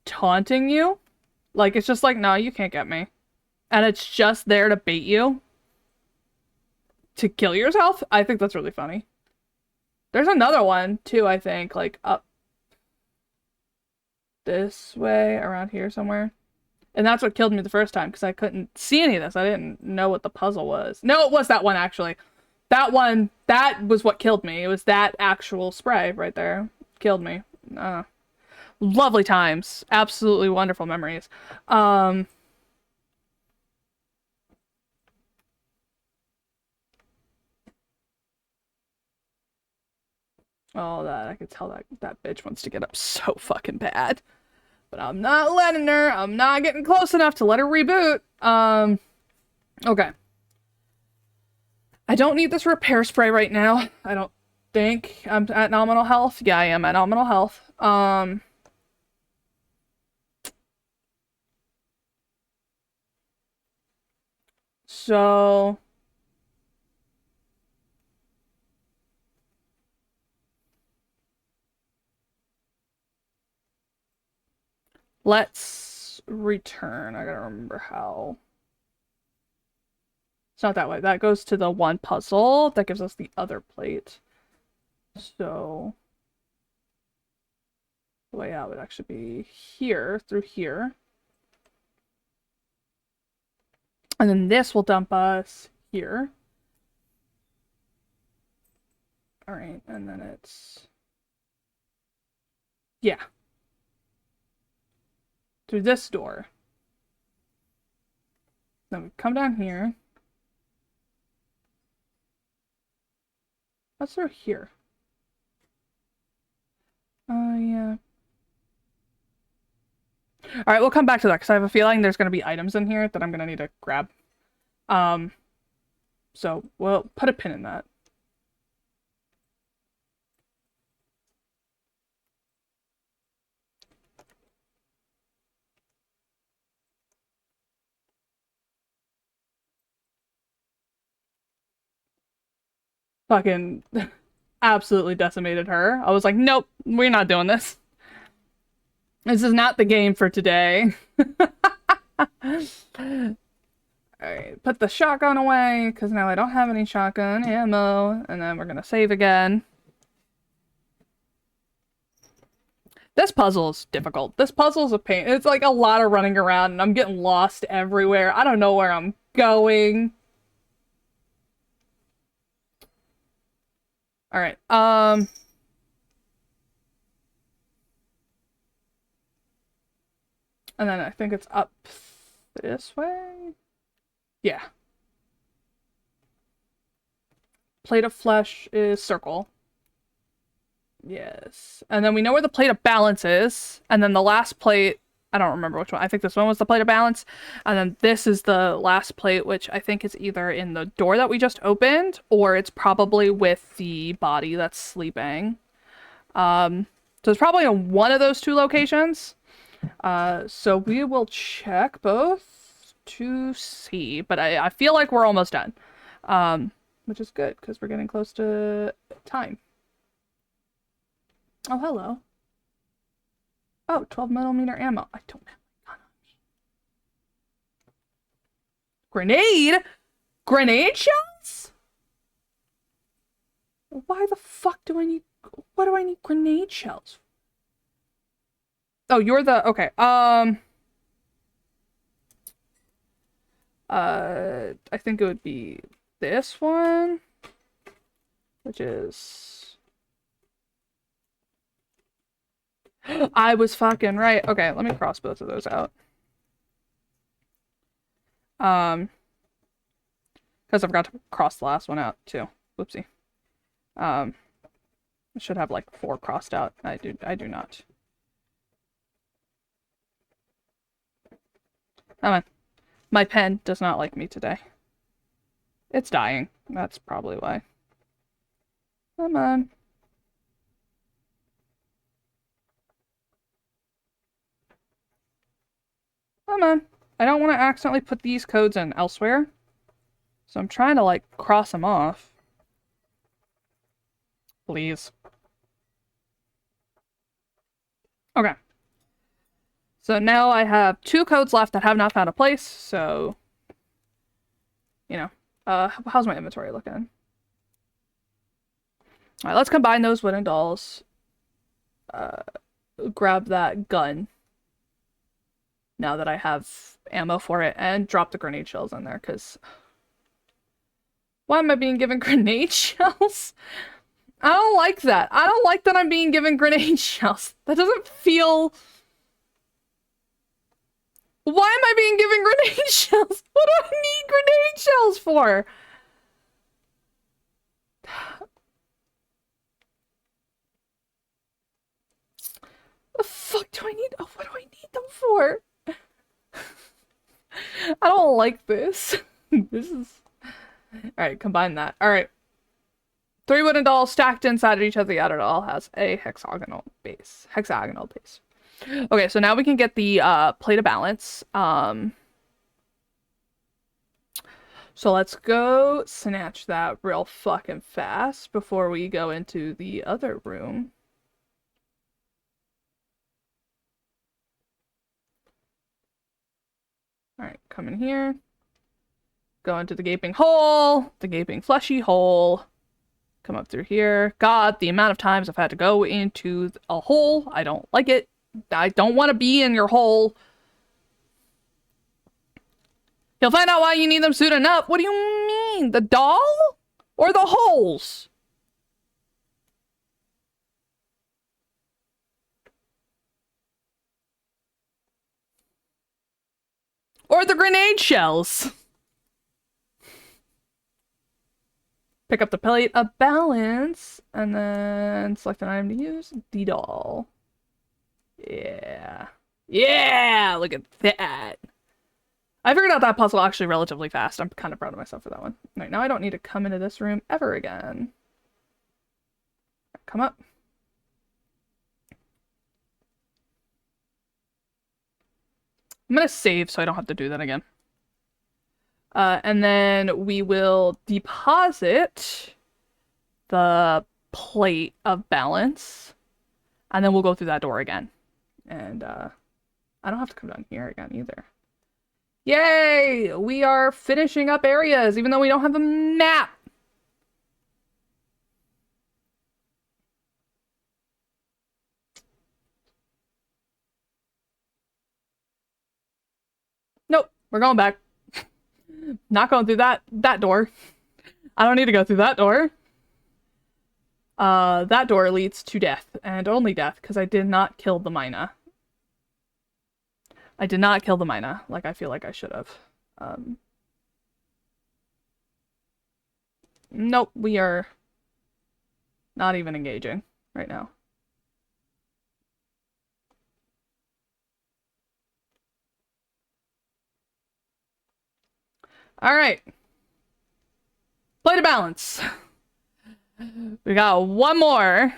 taunting you. Like, it's just like, no, you can't get me. And it's just there to bait you to kill yourself. I think that's really funny. There's another one, too, I think. Like, up this way, around here somewhere. And that's what killed me the first time, because I couldn't see any of this. I didn't know what the puzzle was. No, it was that one, actually. That one, that was what killed me. It was that actual spray right there. Killed me. Lovely times. Absolutely wonderful memories. All that. I could tell that bitch wants to get up so fucking bad. But I'm not letting her. I'm not getting close enough to let her reboot. Okay. I don't need this repair spray right now. I don't think I'm at nominal health. Yeah, I am at nominal health. So... let's return. I gotta remember how. It's not that way. That goes to the one puzzle. That gives us the other plate. So... the way out would actually be here, through here. And then this will dump us here. Alright, and then it's... yeah. Through this door. Then we come down here. What's through here? Yeah. Alright, we'll come back to that, because I have a feeling there's going to be items in here that I'm going to need to grab. So we'll put a pin in that. Fucking... absolutely decimated her. I was like, nope, we're not doing this. This is not the game for today. Alright, put the shotgun away, because now I don't have any shotgun ammo, and then we're gonna save again. This puzzle is difficult. This puzzle is a pain. It's like a lot of running around, and I'm getting lost everywhere. I don't know where I'm going. Alright, and then I think it's up this way? Yeah. Plate of flesh is circle. Yes. And then we know where the plate of balance is. And then the last plate, I don't remember which one. I think this one was the plate of balance. And then this is the last plate, which I think is either in the door that we just opened, or it's probably with the body that's sleeping. So it's probably in one of those two locations. So we will check both to see, but I feel like we're almost done. Which is good, because we're getting close to time. Oh, hello. Oh, 12mm ammo. I don't have my gun. Grenade? Grenade shells? Why the fuck do I need... What do I need grenade shells? Oh, you're the... Okay, I think it would be this one, which is... I was fucking right. Okay, let me cross both of those out. Because I forgot to cross the last one out, too. Whoopsie. I should have, like, 4 crossed out. I do not. Come on. My pen does not like me today. It's dying. That's probably why. Come on. Come on. I don't want to accidentally put these codes in elsewhere. So I'm trying to, like, cross them off. Please. Okay. So now I have 2 codes left that have not found a place, so... You know. How's my inventory looking? Alright, let's combine those wooden dolls. Grab that gun. Now that I have ammo for it, and drop the grenade shells in there, because... Why am I being given grenade shells? I don't like that. I don't like that I'm being given grenade shells. That doesn't feel... Why am I being given grenade shells? What do I need grenade shells for? The fuck do I need? Oh, what do I need them for? I don't like this. This is... Alright, combine that. Alright. 3 wooden dolls stacked inside of each other. The other doll has a hexagonal base. Okay, so now we can get the plate of balance. So let's go snatch that real fucking fast before we go into the other room. Alright, come in here. Go into the gaping hole. The gaping fleshy hole. Come up through here. God, the amount of times I've had to go into a hole. I don't like it. I don't want to be in your hole. You'll find out why you need them soon enough. What do you mean? The doll? Or the holes? Or the grenade shells? Pick up the plate of balance, and then select an item to use. The doll. Yeah. Yeah! Look at that! I figured out that puzzle actually relatively fast. I'm kind of proud of myself for that one. Right, now I don't need to come into this room ever again. Come up. I'm gonna save so I don't have to do that again. And then we will deposit the plate of balance. And then we'll go through that door again. And I don't have to come down here again either. Yay! We are finishing up areas, even though we don't have a map. Nope, we're going back. Not going through that door. I don't need to go through that door. That door leads to death, and only death, because I did not kill the Mina. I did not kill the Mina, like I feel like I should have. Nope, we are not even engaging right now. All right. Play to balance. We got one more.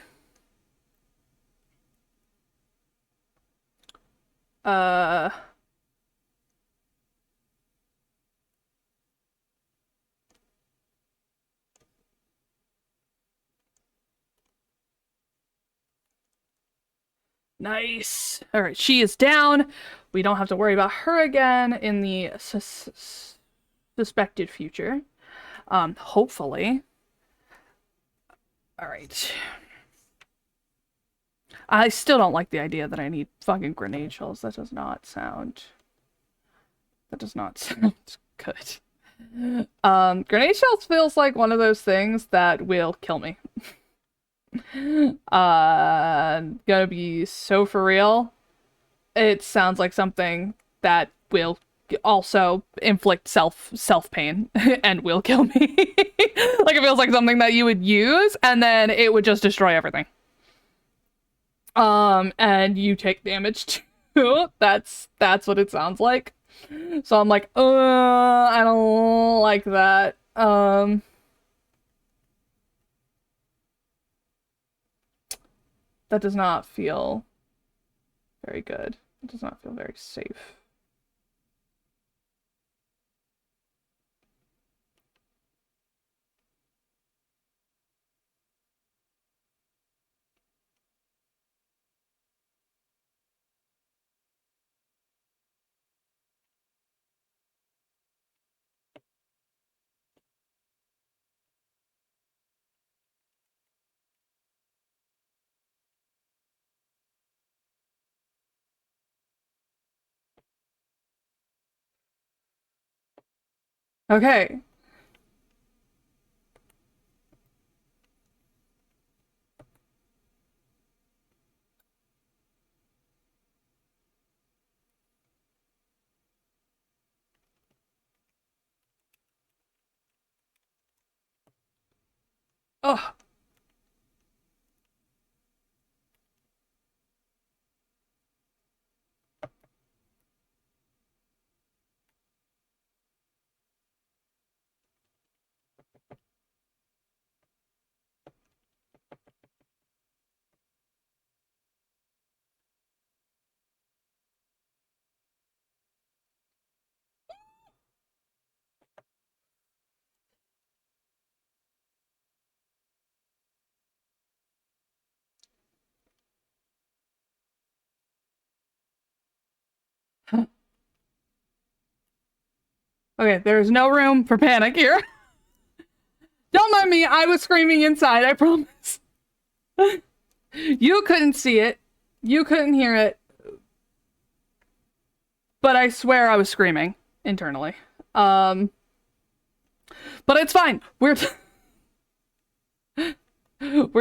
Nice. All right, she is down. We don't have to worry about her again in the suspected future. Hopefully. All right. I still don't like the idea that I need fucking grenade shells. That does not sound good. Grenade shells feels like one of those things that will kill me. Gonna be so for real. It sounds like something that will also inflict self pain and will kill me. Like it feels like something that you would use and then it would just destroy everything. And you take damage too. That's what it sounds like. So I'm like, I don't like that. That does not feel very good. It does not feel very safe. Okay. Oh. Okay, there's no room for panic here. Don't mind me, I was screaming inside, I promise. You couldn't see it. You couldn't hear it. But I swear I was screaming internally. But it's fine. We're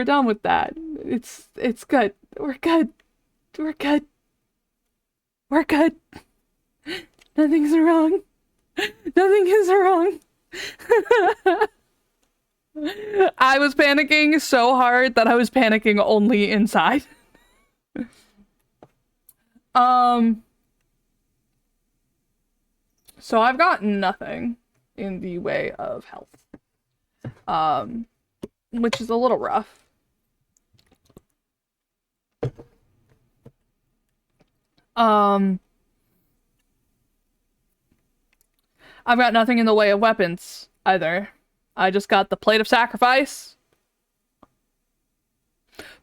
done with that. It's good. We're good. We're good. We're good. Nothing's wrong. Nothing is wrong. I was panicking so hard that I was panicking only inside. So I've got nothing in the way of health. Which is a little rough. I've got nothing in the way of weapons either. I just got the plate of sacrifice.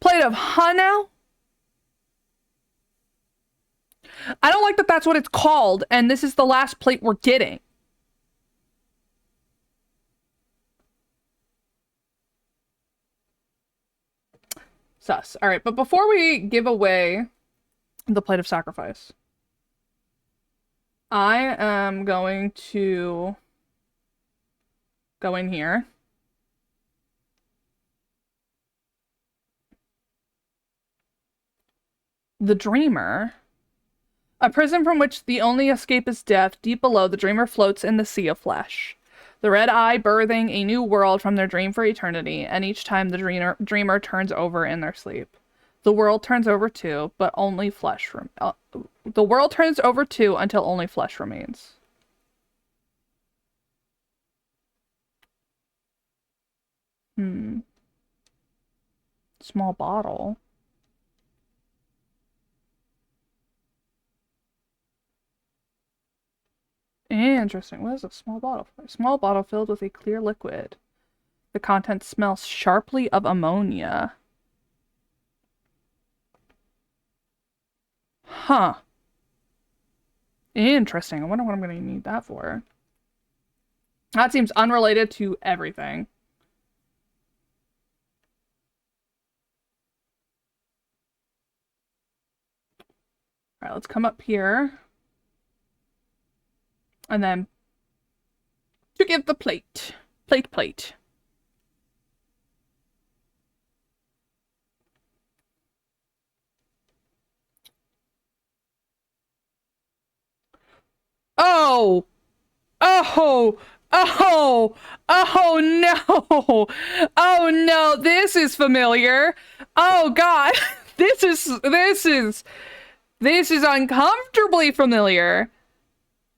Plate of now? I don't like that that's what it's called, and this is the last plate we're getting. Sus. All right, but before we give away the plate of sacrifice, I am going to go in here. The Dreamer. A prison from which the only escape is death. Deep below, the dreamer floats in the sea of flesh. The red eye birthing a new world from their dream for eternity, and each time the dreamer turns over in their sleep. The world turns over too, but only flesh the world turns over too until only flesh remains. Small bottle. Interesting. What is a small bottle for? A small bottle filled with a clear liquid. The contents smell sharply of ammonia. Huh. Interesting. I wonder what I'm going to need that for. That seems unrelated to everything. All right, let's come up here. And then to give the plate. Plate. Oh! Oh! Oh! Oh no! Oh no, this is familiar. Oh god. This is uncomfortably familiar.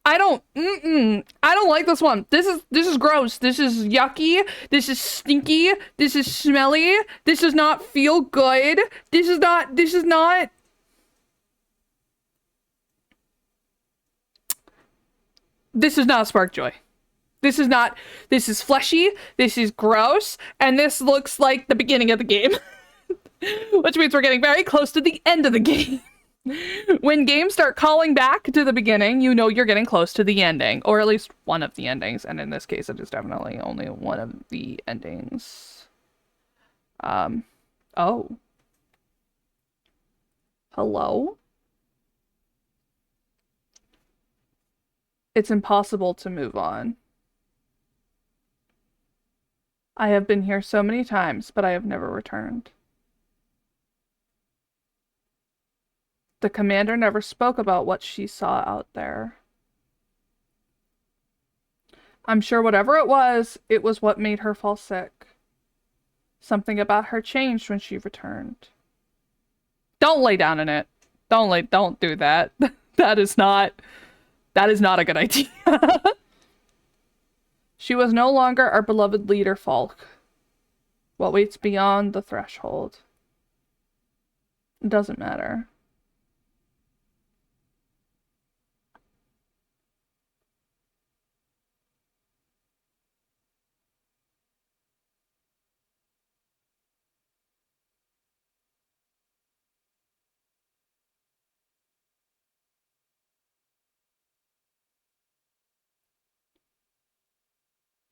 I don't like this one. This is gross. This is yucky. This is stinky. This is smelly. This does not feel good. This is not spark joy. This is fleshy, this is gross, and this looks like the beginning of the game. Which means we're getting very close to the end of the game. When games start calling back to the beginning, you know you're getting close to the ending, or at least one of the endings, and in this case it is definitely only one of the endings. Oh. Hello? It's impossible to move on. I have been here so many times, but I have never returned. The commander never spoke about what she saw out there. I'm sure whatever it was what made her fall sick. Something about her changed when she returned. Don't lay down in it. Don't do that. That is not a good idea. She was no longer our beloved leader, Falk. What waits beyond the threshold? It doesn't matter.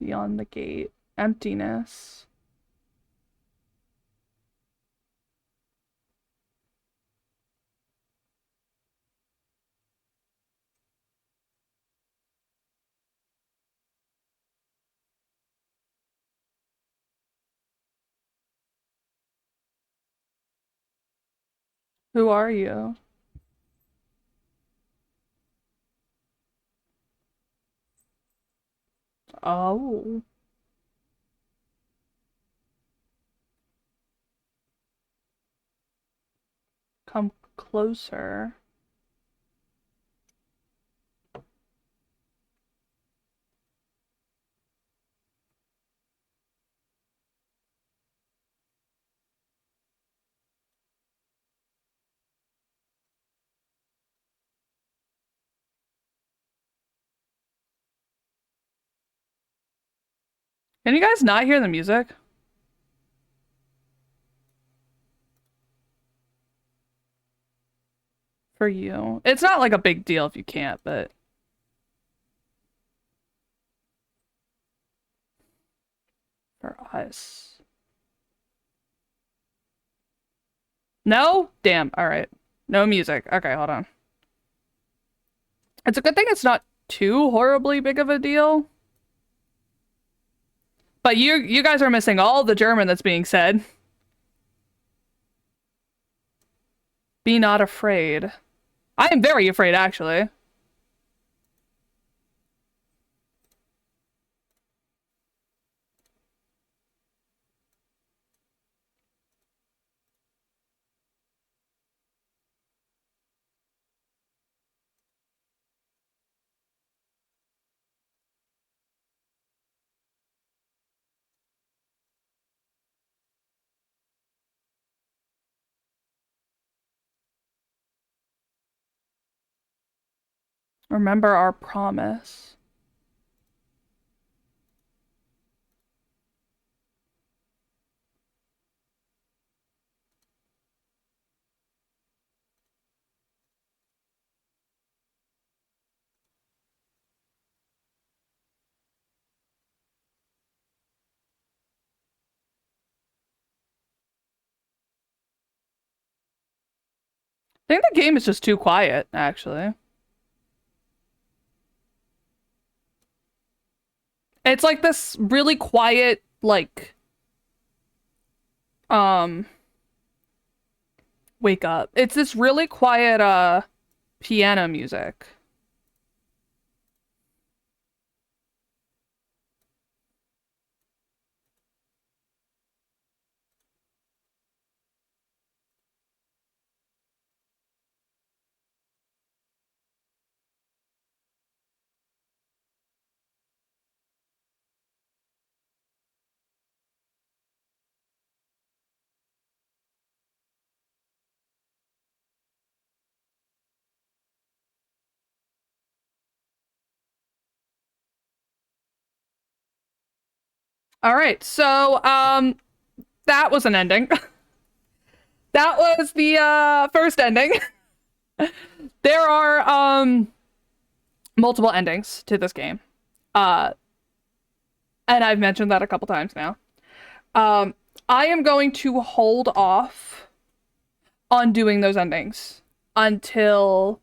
Beyond the gate. Emptiness. Who are you? Oh. Come closer. Can you guys not hear the music? for you. It's not like a big deal if you can't, but for us. No? Damn. All right. No music. Okay, hold on. It's a good thing it's not too horribly big of a deal. But you guys are missing all the German that's being said. Be not afraid. I am very afraid, actually. Remember our promise. I think the game is just too quiet, actually. It's like this really quiet, like, wake up. It's this really quiet, piano music. All right, so, that was an ending. That was the, first ending. There are, multiple endings to this game. And I've mentioned that a couple times now. I am going to hold off on doing those endings until,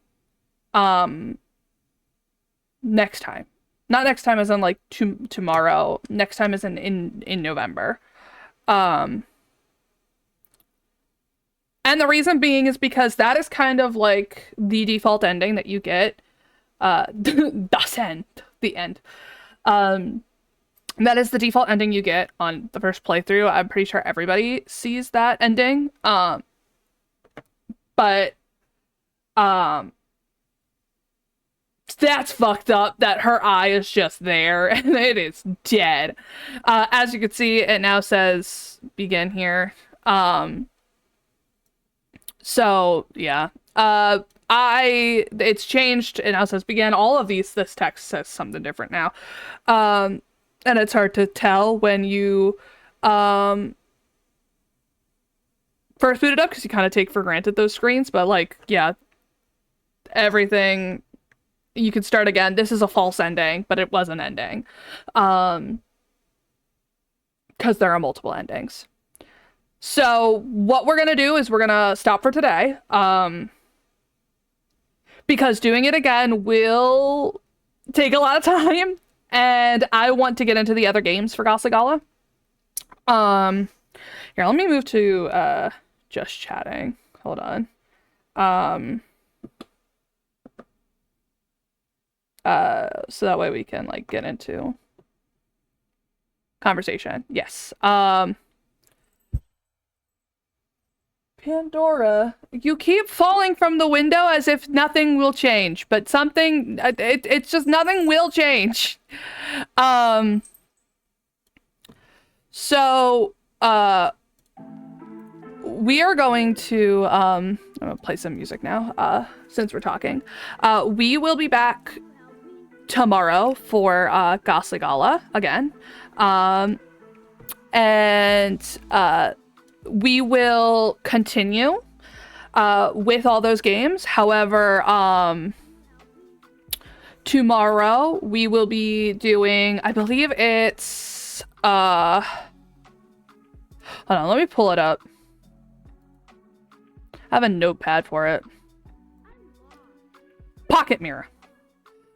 next time. Not next time as in like tomorrow. Next time as in November. And the reason being is because that is kind of like the default ending that you get. Das End. The end. That is the default ending you get on the first playthrough. I'm pretty sure everybody sees that ending. But that's fucked up that her eye is just there and it is dead. As you can see, it now says begin here. So yeah. It's changed. It now says begin. All of this text says something different now. And it's hard to tell when you first boot it up because you kind of take for granted those screens, but like, yeah, everything, you can start again. This is a false ending, but it was an ending. Because there are multiple endings. So what we're gonna do is we're gonna stop for today. Because doing it again will take a lot of time, and I want to get into the other games for Ghastly Gala. Here, let me move to just chatting. Hold on. So that way we can like get into conversation. Yes. Pandora, you keep falling from the window as if nothing will change, but something, it's just nothing will change. So, we are going to, I'm gonna play some music now, since we're talking. We will be back tomorrow for, Ghastly Gala again. And, we will continue with all those games. However, tomorrow we will be doing, I believe it's, hold on, let me pull it up. I have a notepad for it. Pocket Mirror.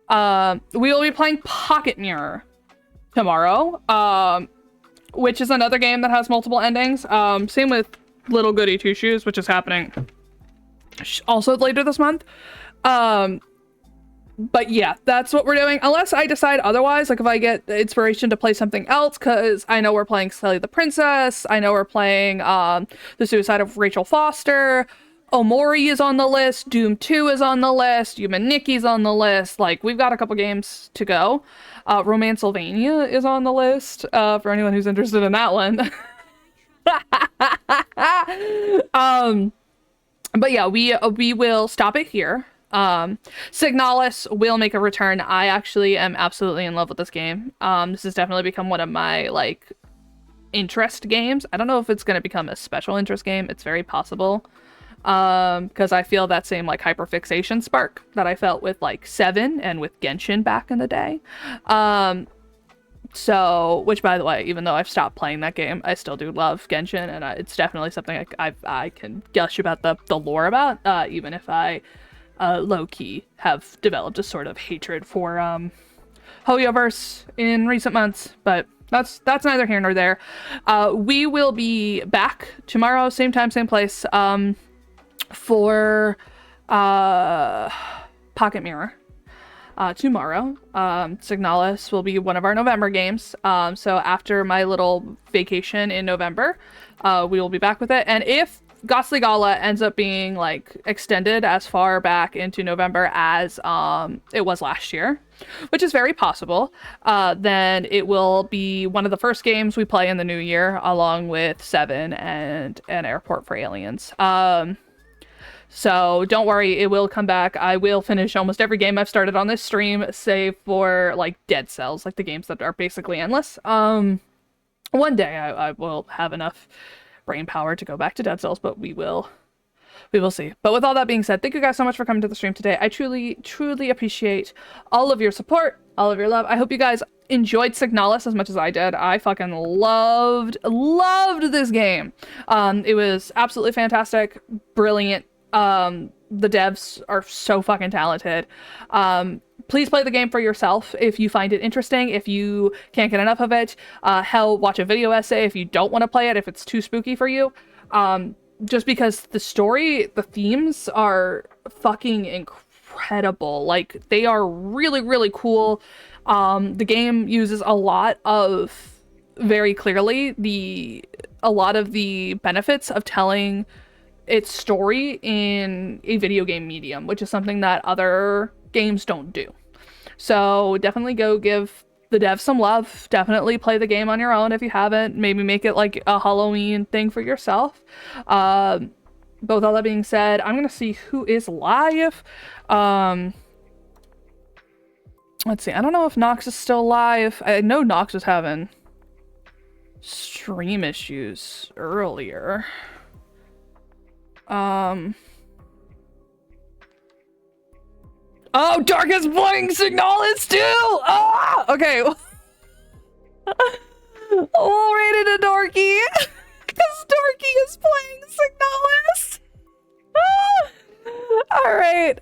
We will be playing Pocket Mirror tomorrow, which is another game that has multiple endings. Same with Little Goody Two Shoes, which is happening also later this month. But yeah, that's what we're doing. Unless I decide otherwise, like if I get inspiration to play something else, because I know we're playing Sally the Princess. I know we're playing The Suicide of Rachel Foster. Omori is on the list. Doom 2 is on the list. Human Nikki's on the list. Like, we've got a couple games to go. Romancylvania is on the list, for anyone who's interested in that one. But yeah, we will stop it here. Signalis will make a return. I actually am absolutely in love with this game. This has definitely become one of my, like, interest games. I don't know if it's going to become a special interest game. It's very possible. Because I feel that same, like, hyperfixation spark that I felt with, like, 7 and with Genshin back in the day. So, which, by the way, even though I've stopped playing that game, I still do love Genshin, and it's definitely something I can gush about the lore about, even if I low-key have developed a sort of hatred for Hoyoverse in recent months, but that's neither here nor there. We will be back tomorrow, same time, same place, for Pocket Mirror. Tomorrow, Signalis will be one of our November games. So after my little vacation in November, we will be back with it. And if Ghostly Gala ends up being, like, extended as far back into November as it was last year, which is very possible, then it will be one of the first games we play in the new year, along with 7 and an Airport for Aliens. So don't worry, it will come back. I will finish almost every game I've started on this stream, save for, like, Dead Cells, like the games that are basically endless. One day I will have enough brain power to go back to Dead Cells, but we will see. But with all that being said, thank you guys so much for coming to the stream today. I truly appreciate all of your support, all of your love. I hope you guys enjoyed Signalis as much as I did. I fucking loved this game. It was absolutely fantastic, brilliant. The devs are so fucking talented. Please play the game for yourself if you find it interesting. If you can't get enough of it, hell, watch a video essay if you don't want to play it, if it's too spooky for you. Just because the story, the themes are fucking incredible. Like, they are really, really cool. The game uses a lot of, very clearly, a lot of the benefits of telling its story in a video game medium, which is something that other games don't do. So definitely go give the devs some love. Definitely play the game on your own if you haven't. Maybe make it like a Halloween thing for yourself. But with all that being said, I'm gonna see who is live. Let's see. I don't know if Nox is still live. I know Nox was having stream issues earlier. Oh, Darkest playing Signalis too! Ah! Okay. We'll rate it a Dorky. Because Dorky is playing Signalis. Ah! Alright,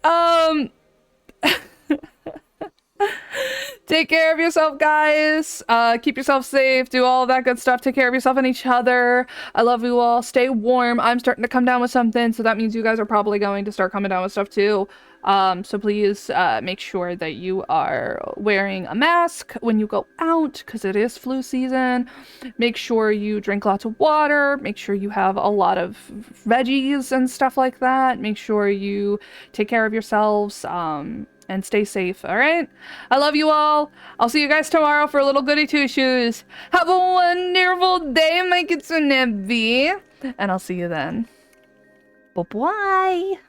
take care of yourself, guys. Keep yourself safe. Do all that good stuff. Take care of yourself and each other. I love you all. Stay warm. I'm starting to come down with something, so that means you guys are probably going to start coming down with stuff too. So please make sure that you are wearing a mask when you go out, because it is flu season. Make sure you drink lots of water. Make sure you have a lot of veggies and stuff like that. Make sure you take care of yourselves. And stay safe, alright? I love you all. I'll see you guys tomorrow for Little Goody Two Shoes. Have a wonderful day, my kitsune. And I'll see you then. Bye-bye.